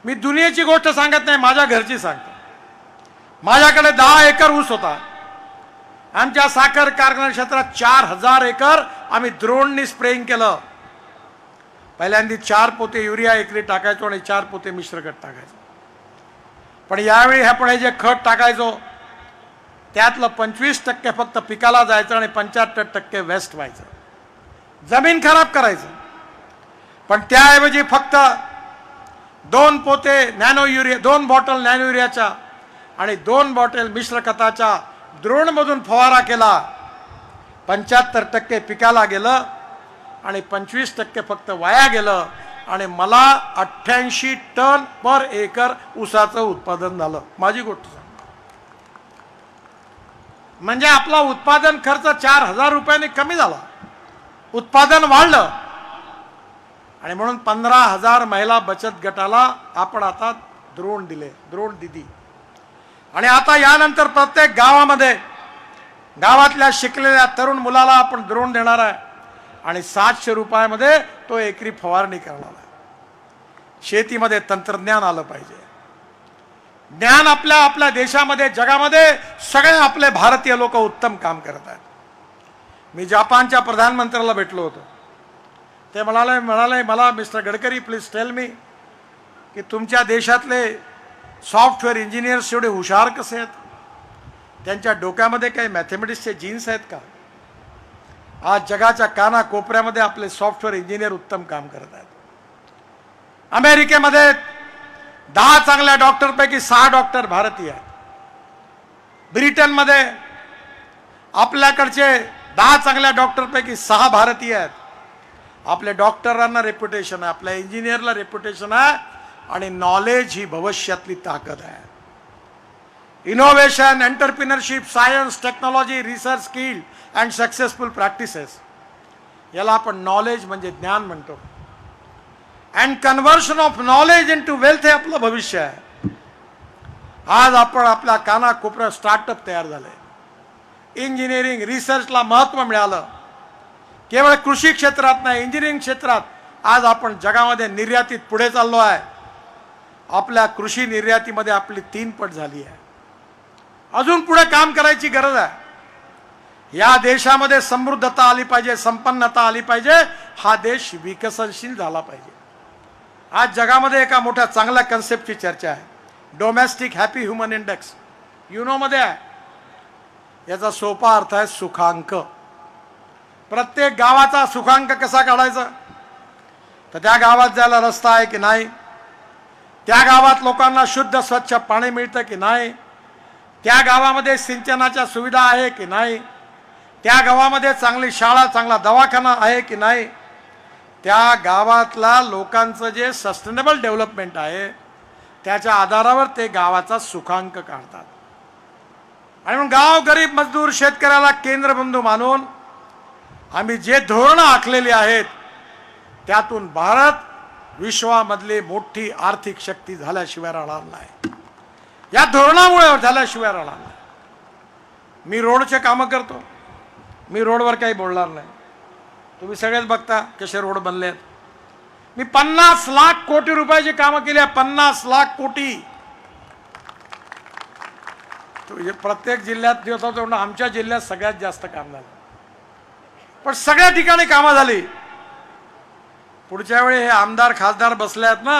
मी दुनियेची गोष्ट सांगत नाही, माझ्या घरची सांगतो. माझ्याकडे 10 एकर ऊस होता. आमच्या साखर कारखाना क्षेत्रात 4000 एकर आम्ही द्रोणनी स्प्रेइंग केलं. पहिल्यांदा 4 पोते युरिया एकरी टाकायचो आणि 4 पोते मिश्रखत टाकायचो. पण यावेळी आपण हे जे खत टाकायचो त्यातलं 25% फक्त पिकाला जायचं आणि 75% वेस्ट व्हायचं, जमीन खराब करायचं. पण त्याऐवजी फक्त 2 पोते नॅनो युरिया, 2 बॉटल नॅनो युरियाच्या आणि 2 बॉटल मिश्र खताच्या द्रोणमधून फवारा केला. 75% पिकाला गेलं आणि 25% फक्त वाया गेलं. आणि मला 88 टन पर एकर ऊसाचं उत्पादन झालं. माझी गोष्ट सांग. म्हणजे आपला उत्पादन खर्च 4,000 रुपयांनी कमी झाला, उत्पादन वाढलं. आणि म्हणून 15,000 महिला बचत गटाला आपण आता द्रोण दिले, द्रोण दिदी. आणि आता यानंतर प्रत्येक गावामध्ये गावातल्या शिकलेल्या तरुण मुलाला आपण द्रोण देणार आहे आणि 700 रुपयामध्ये तो एकरी फवारणी करणार आहे. शेतीमध्ये तंत्रज्ञान आलं पाहिजे. ज्ञान आपल्या देशामध्ये, जगामध्ये सगळे आपले भारतीय लोक उत्तम काम करत आहेत. मी जपानच्या प्रधानमंत्र्याला भेटलो होतो. ते म्हणाले मला mister Gadkari please tell me की तुमच्या देशातले सॉफ्टवेअर इंजिनियर्स एवढे हुशार कसे आहेत, त्यांच्या डोक्यामध्ये काही मॅथमॅटिक्सचे जीन्स आहेत का? आज जगाच्या कानाकोपऱ्यामध्ये आपले सॉफ्टवेअर इंजिनियर उत्तम काम करत आहेत. अमेरिकेमध्ये 10 चांगल्या डॉक्टरपैकी 6 डॉक्टर भारतीय आहेत. ब्रिटनमध्ये आपल्याकडचे 10 चांगल्या डॉक्टरपैकी 6 भारतीय आहेत. आपल्या डॉक्टरांना रेप्युटेशन आहे, आपल्या इंजिनियरला रेप्युटेशन आहे. आणि नॉलेज ही भविष्यातली ताकद आहे. Innovation, entrepreneurship, science, technology, research, skill and successful practices, याला आपण नॉलेज म्हणजे ज्ञान म्हणतो. And conversion of knowledge into wealth हे आपलं भविष्य आहे. आज आपण आपल्या कानाकोपऱ्यात स्टार्टअप तयार झाले. इंजिनिअरिंग रिसर्चला महत्त्व मिळालं. केवळ कृषी क्षेत्रात नाही, इंजिनिअरिंग क्षेत्रात आज आपण जगामध्ये निर्यातीत पुढे चाललो आहे. आपल्या कृषी निर्यातीमध्ये आपली 3 पट झाली आहे. अजून पुढे काम करायची गरज आहे. या देशामध्ये समृद्धता आली पाहिजे, संपन्नता आली पाहिजे. हा देश विकसनशील झाला पाहिजे. आज जगामध्ये एका मोठ्या चांगल्या कन्सेप्टची चर्चा आहे, डोमेस्टिक हॅपी ह्युमन इंडेक्स. युनोमध्ये आहे. याचा सोपा अर्थ आहे सुखांक. प्रत्येक गावाचा सुखांक कसा काढायचा? तर त्या गावात जायला रस्ता आहे की नाही, त्या गावात लोकांना शुद्ध स्वच्छ पाणी मिळतं की नाही, त्या गावामध्ये सिंचनाच्या सुविधा आहे की नाही, त्या गावामध्ये चांगली शाळा, चांगला दवाखाना आहे की नाही, त्या गावातला लोकांचं जे सस्टेनेबल डेव्हलपमेंट आहे त्याच्या आधारावर ते गावाचा सुखांक काढतात. आणि म्हणून गाव, गरीब, मजदूर, शेतकऱ्याला केंद्रबिंदू मानून आम्ही जे धोरणं आखलेली आहेत त्यातून भारत विश्वामधली मोठी आर्थिक शक्ती झाल्याशिवाय राहणार नाही. या धोरणामुळे झाल्याशिवाय राहणार नाही. मी रोडचे कामं करतो, मी रोडवर काही बोलणार नाही. तुम्ही सगळेच बघता कसे रोड बनले आहेत. मी 50 लाख कोटी रुपयाची कामं केली आहे. 50 लाख कोटी. प्रत्येक जिल्ह्यात दिवसा तेवढं आमच्या जिल्ह्यात सगळ्यात जास्त काम झालं, पण सगळ्या ठिकाणी कामं झाली. पुढच्या वेळी हे आमदार खासदार बसले आहेत ना,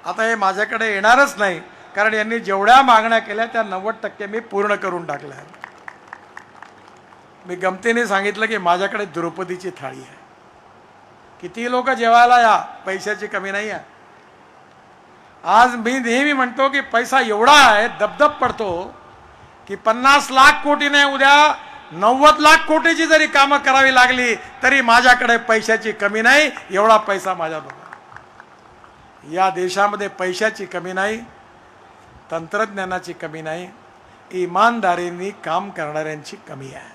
आता हे माझ्याकडे येणारच नाही, कारण यांनी जेवढ्या मागण्या केल्या त्या 90% मी पूर्ण करून टाकल्या. मी गमतीने सांगितलं की माझ्याकडे द्रौपदीची थाळी आहे. किती लोक जेवायला या, पैशाची कमी नाही आहे. आज मी नेहमी म्हणतो की पैसा एवढा आहे, दबदब पडतो की 50 लाख कोटी नाही, उद्या 90 लाख कोटीची जरी कामं करावी लागली तरी माझ्याकडे पैशाची कमी नाही. एवढा पैसा माझ्याकडे. या देशामध्ये पैशाची कमी नाही, तंत्रज्ञानाची कमी नाही, इमानदारीने काम करणाऱ्यांची कमी आहे.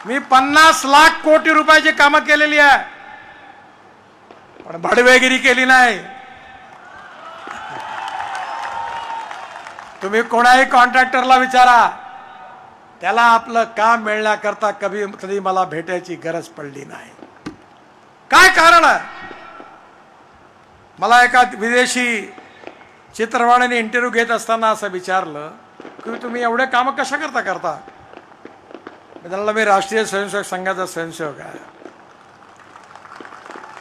मी 50 लाख कोटी रुपयाची कामं केलेली आहे, पण भडवेगिरी केली नाही. तुम्ही कोणाही कॉन्ट्रॅक्टरला विचारा, त्याला आपलं काम मिळण्याकरता कधी मला भेटायची गरज पडली नाही. काय कारण आहे? मला एका विदेशी चित्रवाणीने इंटरव्ह्यू घेत असताना असं विचारलं की तुम्ही एवढे कामं कशा करता? मी राष्ट्रीय स्वयंसेवक संघाचा स्वयंसेवक आहे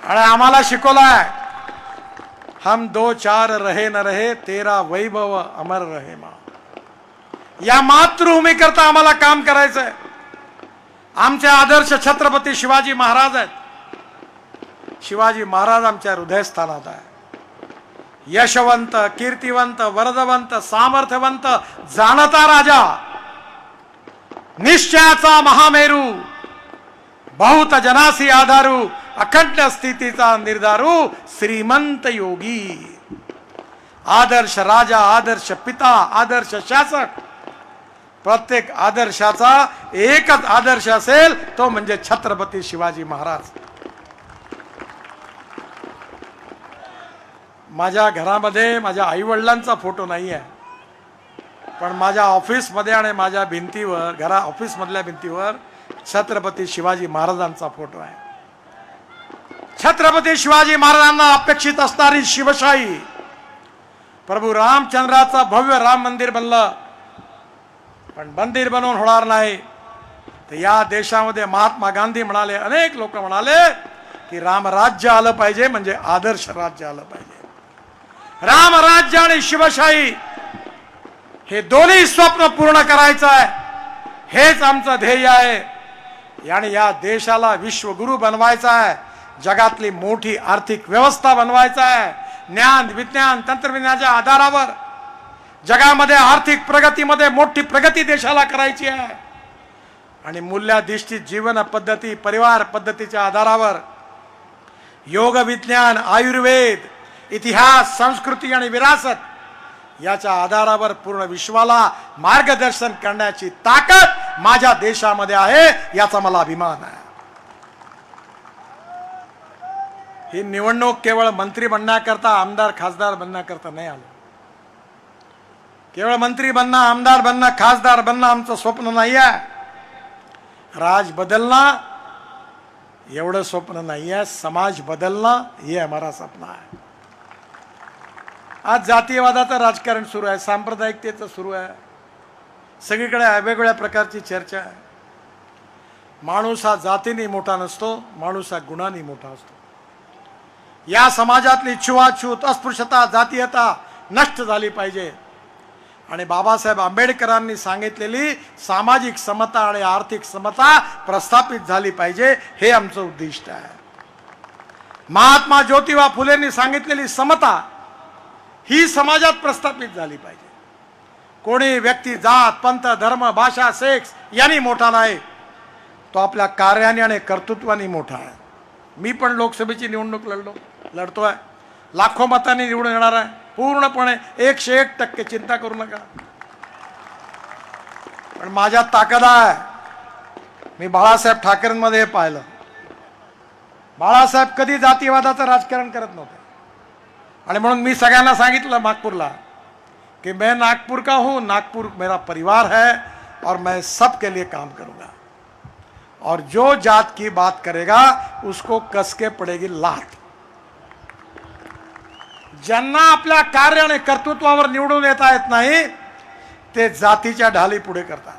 आणि आम्हाला शिकवलाय, हम 2 4 रहे न रहे, तेरा वैभव अमर रहे मा. या मातृभूमी करता आम्हाला काम करायचंय. आमचे आदर्श छत्रपती शिवाजी महाराज आहेत. शिवाजी महाराज आमच्या हृदयस्थानात आहे. यशवंत, कीर्तिवंत, वरदवंत, सामर्थ्यवंत, जाणता राजा, निश्चयाचा महामेरू, बहुत जनासी आधारू, अखंड स्थितीचा निर्धारू, श्रीमंत योगी, आदर्श राजा, आदर्श पिता, आदर्श शासक. प्रत्येक आदर्शाचा एकच आदर्श असेल, तो म्हणजे छत्रपती शिवाजी महाराज. माझ्या घरामध्ये माझ्या आई वडिलांचा फोटो नाही आहे, पण माझ्या ऑफिसमध्ये आणि माझ्या भिंतीवर, ऑफिसमधल्या भिंतीवर छत्रपती शिवाजी महाराजांचा फोटो आहे. छत्रपती शिवाजी महाराजांना अपेक्षित असणारी शिवशाही, प्रभू रामचंद्राचं भव्य राम मंदिर बनलं, पण मंदिर बनवून होणार नाही. तर या देशामध्ये महात्मा गांधी म्हणाले, अनेक लोक म्हणाले की रामराज्य आलं पाहिजे, म्हणजे आदर्श राज्य आलं पाहिजे. रामराज्य आणि शिवशाही हे दोन्ही स्वप्न पूर्ण करायचं आहे, हेच आमचं ध्येय आहे. आणि या देशाला विश्वगुरु बनवायचा आहे, जगातली मोठी आर्थिक व्यवस्था बनवायचा आहे. ज्ञान, विज्ञान, तंत्रज्ञानाच्या आधारावर जगामध्ये आर्थिक प्रगतीमध्ये मोठी प्रगती देशाला करायची आहे. आणि मूल्याधिष्ठित जीवन पद्धती, परिवार पद्धतीच्या आधारावर योग, विज्ञान, आयुर्वेद, इतिहास, संस्कृती आणि विरासत याच्या आधारावर पूर्ण विश्वाला मार्गदर्शन करण्याची ताकद माझ्या देशामध्ये आहे, याचा मला अभिमान आहे. ही निवडणूक केवळ मंत्री बनण्याकरता, आमदार खासदार बनण्याकरता नाही आलो. केवळ मंत्री बनणं, आमदार बनणं, खासदार बनणं आमचं स्वप्न नाही आहे. राज बदलना एवढं स्वप्न नाही आहे, समाज बदलना हे हमारा सपना आहे. आज जातीयवादाचं राजकारण सुरू आहे, सांप्रदायिकतेचं सुरू आहे, सगळीकडे वेगवेगळ्या प्रकारची चर्चा आहे. माणूस हा जातीने मोठा नसतो, माणूस हा गुणांनी मोठा असतो. या समाजातली छुवाछूत, अस्पृश्यता, जातीयता नष्ट झाली पाहिजे. आणि बाबासाहेब आंबेडकरांनी सांगितलेली सामाजिक समता आणि आर्थिक समता प्रस्थापित झाली पाहिजे, हे आमचं उद्दिष्ट आहे. महात्मा ज्योतिबा फुलेंनी सांगितलेली समता ही समाजात प्रस्थापित झाली पाहिजे. कोणी व्यक्ती जात, पंथ, धर्म, भाषा, सेक्स यांनी मोठा नाही, तो आपल्या कार्याने आणि कर्तृत्वाने मोठा आहे. मी पण लोकसभेची निवडणूक लढतोय, लाखो मतांनी निवडून येणार आहे, पूर्णपणे 101%, चिंता करू नका. पण माझ्यात ताकद आहे. मी बाळासाहेब ठाकरेंमध्ये पाहिलं, बाळासाहेब कधी जातीवादाचं राजकारण करत नव्हते. आणि म्हणून मी सगळ्यांना सांगितलं नागपूरला कि मैं नागपुर का हूँ, नागपुर मेरा परिवार है और मैं सबके लिए काम करूँगा. और जो जात की बात करेगा उसको कसके पडेगी लात. ज्यांना आपल्या कार्य आणि कर्तृत्वावर निवडून येता येत नाही ते जातीच्या ढाली पुढे करतात.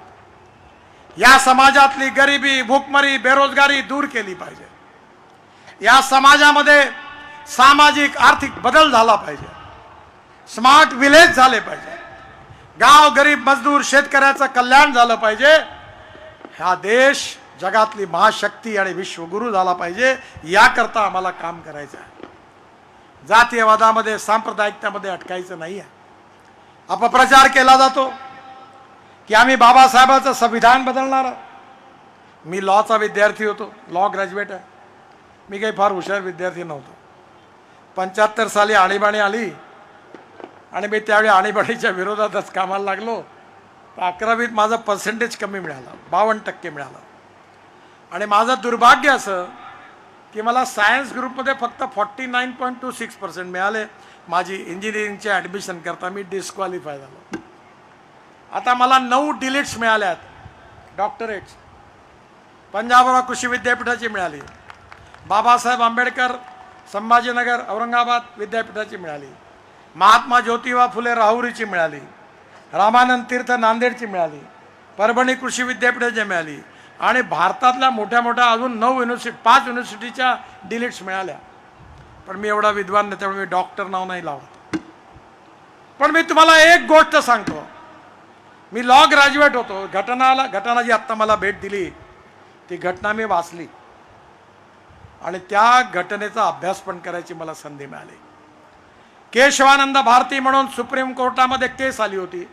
या समाजातली गरिबी, भूकमरी, बेरोजगारी दूर केली पाहिजे. या समाजामध्ये सामाजिक आर्थिक बदल झाला पाहिजे. स्मार्ट विलेज झाले पाहिजे. गाव गरीब मजदूर शेतकऱ्याचं कल्याण झालं पाहिजे. हा देश जगातली महाशक्ती आणि विश्वगुरु झाला पाहिजे. याकरता आम्हाला काम करायचं आहे. जातीयवादामध्ये सांप्रदायिकतामध्ये अटकायचं नाही आहे. अपप्रचार केला जातो की आम्ही बाबासाहेबांचं संविधान बदलणार. मी लॉचा विद्यार्थी होतो, लॉ ग्रॅज्युएट आहे. मी काही फार हुशार विद्यार्थी नव्हतो. 75 साली आणीबाणी आली आणि मी त्यावेळी आणीबाणीच्या विरोधातच कामाला लागलो. 11वीत माझं पर्सेंटेज कमी मिळालं, 52% मिळालं. आणि माझं दुर्भाग्य असं की मला सायन्स ग्रुपमध्ये फक्त 49.26% मिळाले. माझी इंजिनिअरिंगच्या ॲडमिशन करता मी डिस्क्वालिफाय झालो. आता मला 9 डिलीट्स मिळाल्यात, डॉक्टरेट्स. पंजाबराव कृषी विद्यापीठाची मिळाली, बाबासाहेब आंबेडकर संभाजीनगर औरंगाबाद विद्यापीठाची मिळाली, महात्मा ज्योतिबा फुले राहुरीची मिळाली, रामानंद तीर्थ नांदेडची मिळाली, परभणी कृषी विद्यापीठाची मिळाली आणि भारतातल्या मोठ्या मोठ्या अजून 5 युनिव्हर्सिटीच्या डिलीट्स मिळाल्या. पण मी एवढा विद्वान नाही, त्यामुळे मी डॉक्टर नाव नाही लावत. पण मी तुम्हाला एक गोष्ट सांगतो, मी लॉ ग्रॅज्युएट होतो. घटना जी आत्ता मला भेट दिली ती घटना मी वाचली आणि त्या घटनेचा अभ्यास पण करायची मला संधी मिळाली. केशवानंद भारती म्हणून सुप्रीम कोर्टामध्ये केस आली होती.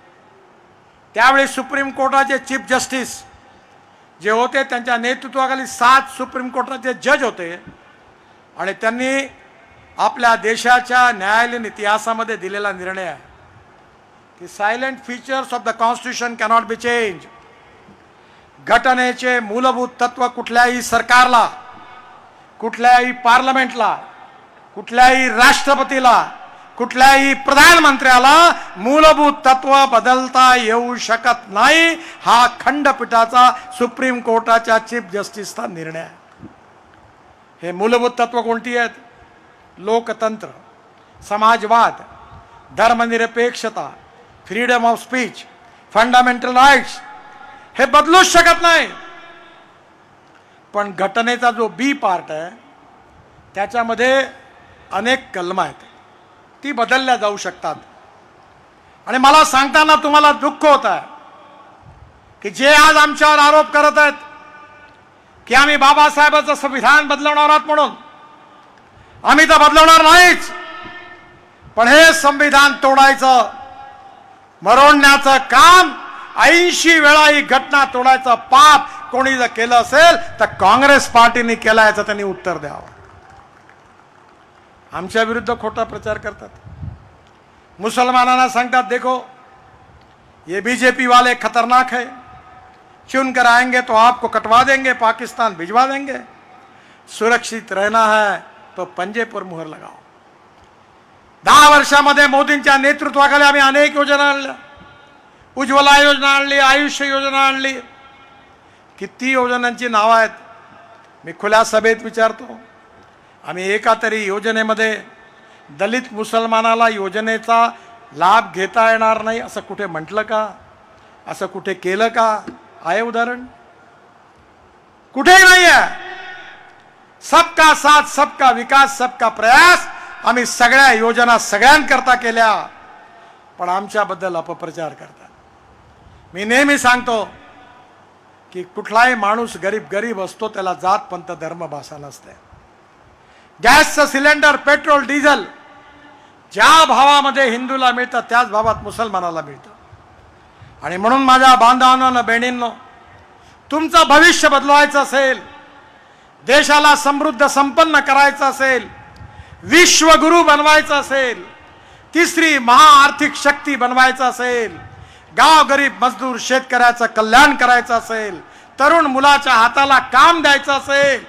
त्यावेळी सुप्रीम कोर्टाचे चीफ जस्टिस जे होते त्यांच्या नेतृत्वाखाली 7 सुप्रीम कोर्टाचे जज होते आणि त्यांनी आपल्या देशाच्या न्यायालयीन इतिहासामध्ये दिलेला निर्णय आहे की silent features of the constitution cannot be change. घटनेचे मूलभूत तत्व कुठल्याही सरकारला, कुठल्याही पार्लमेंटला, कुठल्याही राष्ट्रपतीला, कुठल्याही प्रधानमंत्र्याला मूलभूत तत्व बदलता येऊ शकत नाही. हा खंडपीठाचा सुप्रीम कोर्टाच्या चीफ जस्टिसचा निर्णय आहे. हे मूलभूत तत्व कोणती आहेत? लोकतंत्र, समाजवाद, धर्मनिरपेक्षता, freedom of speech, fundamental rights. हे बदलूच शकत नाही. पण घटनेचा जो बी पार्ट आहे त्याच्यामध्ये अनेक कलम आहेत, ती बदलल्या जाऊ शकतात. आणि मला सांगताना तुम्हाला दुःख होत आहे की जे आज आमच्यावर आरोप करत आहेत की आम्ही बाबासाहेबांचं संविधान बदलवणार आहोत म्हणून, आम्ही तर बदलवणार नाहीच. पण हे संविधान तोडायचं, मरवण्याचं काम 80 वेळा ही घटना तोडायचं पाप कोणी जर केलं असेल तर काँग्रेस पार्टीने केलं, याचं त्यांनी उत्तर द्यावं. आमच्या विरुद्ध खोटा प्रचार करतात. मुसलमानांना सांगतात देखो ये बीजेपी वाले खतरनाक है, चुन कर आएंगे तो आपको कटवा देंगे, पाकिस्तान भिजवा देंगे. सुरक्षित रहना है तो पंजे पर मुहर लगाओ. 10 वर्षामध्ये मोदींच्या नेतृत्वाखाली आम्ही अनेक योजना आणल्या. उज्ज्वला योजना आणली, आयुष्य योजना आणली. किती योजनांची नावं आहेत मी खुल्या सभेत विचारतो. आम्ही एका तरी योजनेमध्ये दलित मुसलमानाला योजनेचा लाभ घेता येणार नाही असं कुठे म्हटलं का? असं कुठे केलं का? आहे उदाहरण? कुठेही नाही आहे. सबका साथ, सबका विकास, सबका प्रयास. आम्ही सगळ्या योजना सगळ्यांकरता केल्या, पण आमच्याबद्दल अपप्रचार करतात. मी नेहमी सांगतो की कुठलाही माणूस गरीब असतो, त्याला जात पंथ धर्म भाषा नसते. गॅसचं सिलेंडर, पेट्रोल, डिझेल ज्या भावामध्ये हिंदूला मिळतं त्याच भावात मुसलमानाला मिळतं. आणि म्हणून माझ्या बांधवांनो, बहिणींनो, तुमचं भविष्य बदलवायचं असेल, देशाला समृद्ध संपन्न करायचं असेल, विश्वगुरु बनवायचं असेल, तिसरी महाआर्थिक शक्ती बनवायचं असेल, गाव गरीब मजदूर शेतकऱ्याचं कल्याण करायचं असेल, तरुण मुलाच्या हाताला काम द्यायचं असेल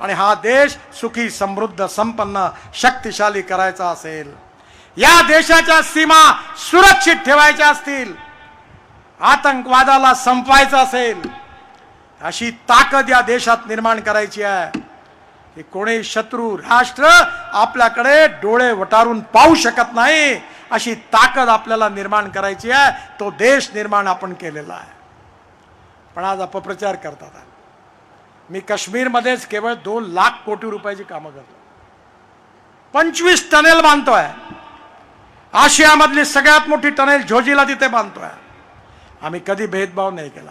आणि हा देश सुखी समृद्ध संपन्न शक्तिशाली करायचा असेल, या देशाच्या सीमा सुरक्षित ठेवायच्या असतील, आतंकवादाला संपवायचं असेल, अशी ताकद या देशात निर्माण करायची आहे की कोणी शत्रू राष्ट्र आपल्याकडे डोळे वटारून पाहू शकत नाही, अशी ताकद आपल्याला निर्माण करायची आहे. तो देश निर्माण आपण केलेला आहे. पण आज अपप्रचार करतात. मी काश्मीरमध्येच केवळ 2 लाख कोटी रुपयाची कामं करतो. 25 टनेल बांधतोय. आशियामधली सगळ्यात मोठी टनेल झोजिला तिथे बांधतोय. आम्ही कधी भेदभाव नाही केला.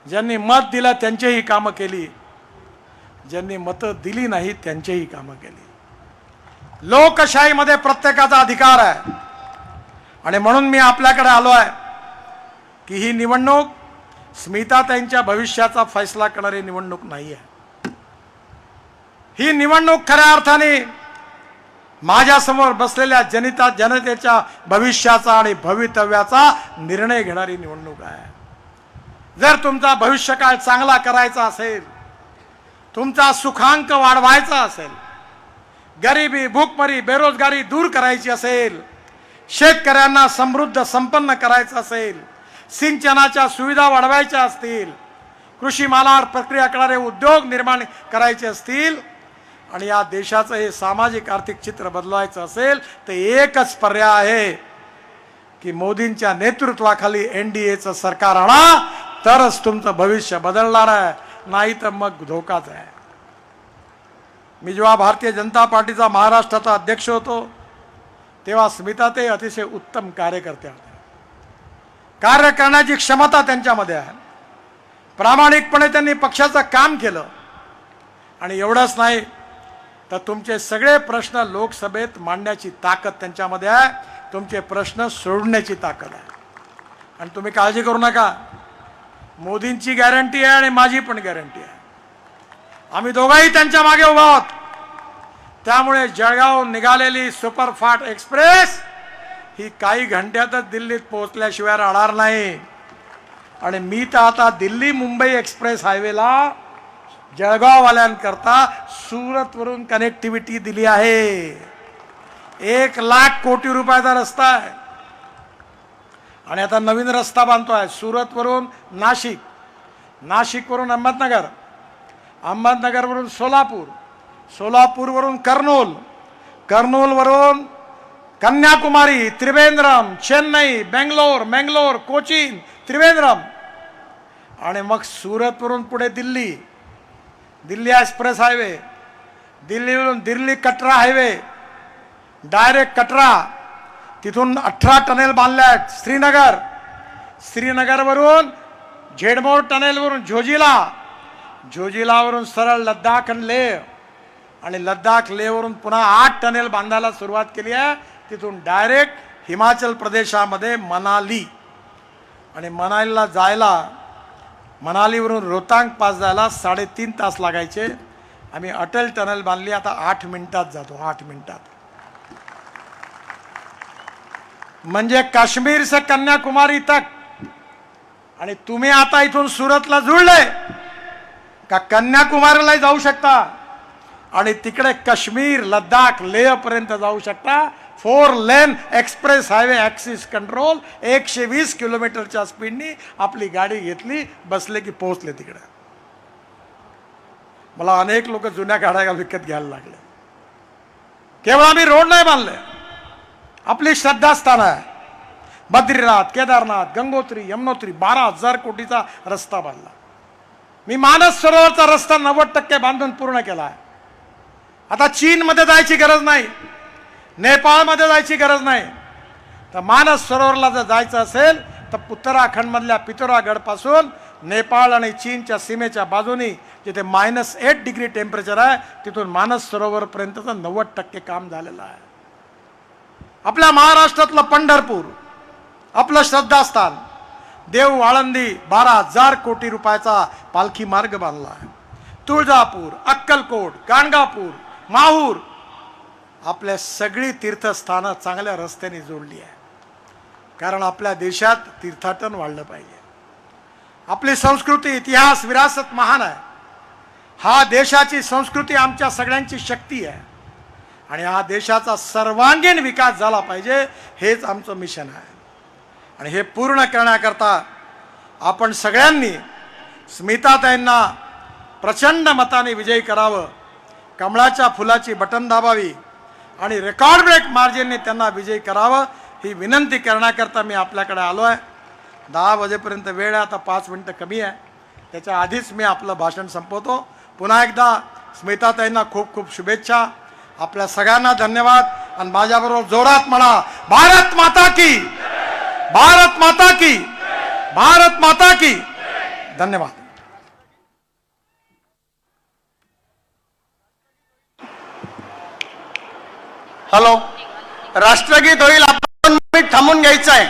ज्यांनी मत दिलं त्यांचीही कामं केली, ज्यांनी मतं दिली नाही त्यांचीही कामं केली. लोकशाहीमध्ये प्रत्येकाचा अधिकार आहे आणि म्हणून मी आपल्याकडे आलो आहे की ही निवडणूक स्मिताताईंच्या भविष्याचा फैसला करणारी निवडणूक नाही आहे. ही निवडणूक खऱ्या अर्थाने माझ्यासमोर बसलेल्या जनतेच्या भविष्याचा आणि भवितव्याचा निर्णय घेणारी निवडणूक आहे. जर तुमचा भविष्यकाळ चांगला करायचा असेल, तुमचा सुखांक वाढवायचा असेल, गरिबी, भूकमरी, बेरोजगारी दूर करायची असेल, शेतकऱ्यांना समृद्ध संपन्न करायचं असेल, सिंचनाच्या सुविधा वाढवायच्या असतील, कृषी मालावर प्रक्रिया करणारे उद्योग निर्माण करायचे असतील आणि या देशाचं हे सामाजिक आर्थिक चित्र बदलवायचं असेल तर एकच पर्याय आहे की मोदींच्या नेतृत्वाखाली NDAचं सरकार आणा, तरच तुमचं भविष्य बदलणार आहे, नाही तर मग धोकाच आहे. मी जेव्हा भारतीय जनता पार्टीचा महाराष्ट्राचा अध्यक्ष होतो तेव्हा स्मिताताई अतिशय उत्तम कार्यकर्त्या होत्या. कार्य करण्याची क्षमता त्यांच्यामध्ये आहे. प्रामाणिकपणे त्यांनी पक्षाचं काम केलं आणि एवढंच नाही तर तुमचे सगळे प्रश्न लोकसभेत मांडण्याची ताकद त्यांच्यामध्ये आहे. तुमचे प्रश्न सोडण्याची ताकद आहे. आणि तुम्ही काळजी करू नका, मोदींची गॅरंटी आहे आणि माझी पण गॅरंटी आहे. आम्ही दोघंही त्यांच्या मागे उभा आहोत. त्यामुळे जळगाव निघालेली सुपरफास्ट एक्सप्रेस ही काही घंट्यातच दिल्लीत पोहोचल्याशिवाय राहणार नाही. आणि मी तर आता दिल्ली मुंबई एक्सप्रेस हायवेला जळगाववाल्यांकरता सुरतवरून कनेक्टिव्हिटी दिली आहे. 1 लाख कोटी रुपयाचा रस्ता आहे आणि आता नवीन रस्ता बांधतोय सुरतवरून नाशिक, नाशिकवरून अहमदनगर, अहमदनगरवरून सोलापूर, सोलापूरवरून कर्नूल, कर्नूलवरून कन्याकुमारी, त्रिवेंद्रम, चेन्नई, बेंगलोर, मंगलोर, कोचीन, त्रिवेंद्रम आणि मग सुरतवरून पुढे दिल्ली, दिल्ली एक्सप्रेस हायवे, दिल्लीवरून दिल्ली कटरा हायवे, डायरेक्ट कटरा, तिथून 18 टनेल बांधल्या आहेत. श्रीनगर, श्रीनगरवरून झेडमोर टनेलवरून झोजिला, झोजिलावरून सरळ लद्दाख आणि लेह आणि लद्दाख लेहवरून पुन्हा 8 टनेल बांधायला सुरुवात केली आहे. तिथून डायरेक्ट हिमाचल प्रदेशामध्ये मनाली आणि मनालीला जायला, मनालीवरून रोहतांग पास जायला 3.5 तास लागायचे. आम्ही अटल टनेल बांधली, आता 8 मिनिटात जातो, 8 मिनिटात. म्हणजे काश्मीर से कन्याकुमारी तक. आणि तुम्ही आता इथून सुरतला जुळले का कन्याकुमारीला जाऊ शकता आणि तिकडे काश्मीर, लद्दाख, लेह पर्यंत जाऊ शकता. 4 लेन एक्सप्रेस हायवे ॲक्सिस कंट्रोल, 120 किलोमीटरच्या स्पीडनी आपली गाडी घेतली, बसले की पोहोचले तिकडे. मला अनेक लोक जुन्या गाड्या विकत घ्यायला लागले. केवळ आम्ही रोड नाही बांधले, आपली श्रद्धास्थान आहे. बद्रीनाथ, केदारनाथ, गंगोत्री, यमुनोत्री 12,000 कोटीचा रस्ता बांधला. मी मानस सरोवरचा रस्ता 90% बांधून पूर्ण केला आहे. आता चीनमध्ये जायची गरज नाही, नेपाळमध्ये जायची गरज नाही. तर मानस सरोवरला जर जायचं असेल तर उत्तराखंडमधल्या पिथोरागड पासून नेपाळ आणि चीनच्या सीमेच्या बाजूनी जिथे -8 डिग्री टेम्परेचर आहे तिथून मानस सरोवरपर्यंतचं 90% काम झालेलं आहे. आपल्या महाराष्ट्रातलं पंढरपूर, आपलं श्रद्धास्थान, देव आळंदी 12,000 कोटी रुपयाचा पालखी मार्ग बांधला आहे. तुळजापूर, अक्कलकोट, गाणगापूर, माहूर, आपल्या सगळी तीर्थस्थानं चांगल्या रस्त्याने जोडली आहे. कारण आपल्या देशात तीर्थाटन वाढलं पाहिजे. आपली संस्कृती, इतिहास, विरासत महान आहे. हा देशाची संस्कृती आमच्या सगळ्यांची शक्ती आहे आणि हा देशाचा सर्वांगीण विकास झाला पाहिजे, हेच आमचं मिशन आहे. आणि हे पूर्ण करण्याकरता आपण सगळ्यांनी स्मिताताईंना प्रचंड मताने विजयी करावं, कमळाच्या फुलाची बटन दाबावी आणि रेकॉर्ड ब्रेक मार्जिनने त्यांना विजयी करावं ही विनंती करण्याकरता मी आपल्याकडे आलो आहे. 10 वाजेपर्यंत वेळ आहे, आता 5 मिनिटं कमी आहे. त्याच्या आधीच मी आपलं भाषण संपवतो. पुन्हा एकदा स्मिताताईंना खूप खूप शुभेच्छा. आपल्या सगळ्यांना धन्यवाद. आणि माझ्याबरोबर जोरात म्हणा, भारत माता की, भारत माता की, भारत माता की. धन्यवाद. हॅलो, राष्ट्रगीत होईल, आपण 2 मिनिट थांबून घ्यायचं आहे.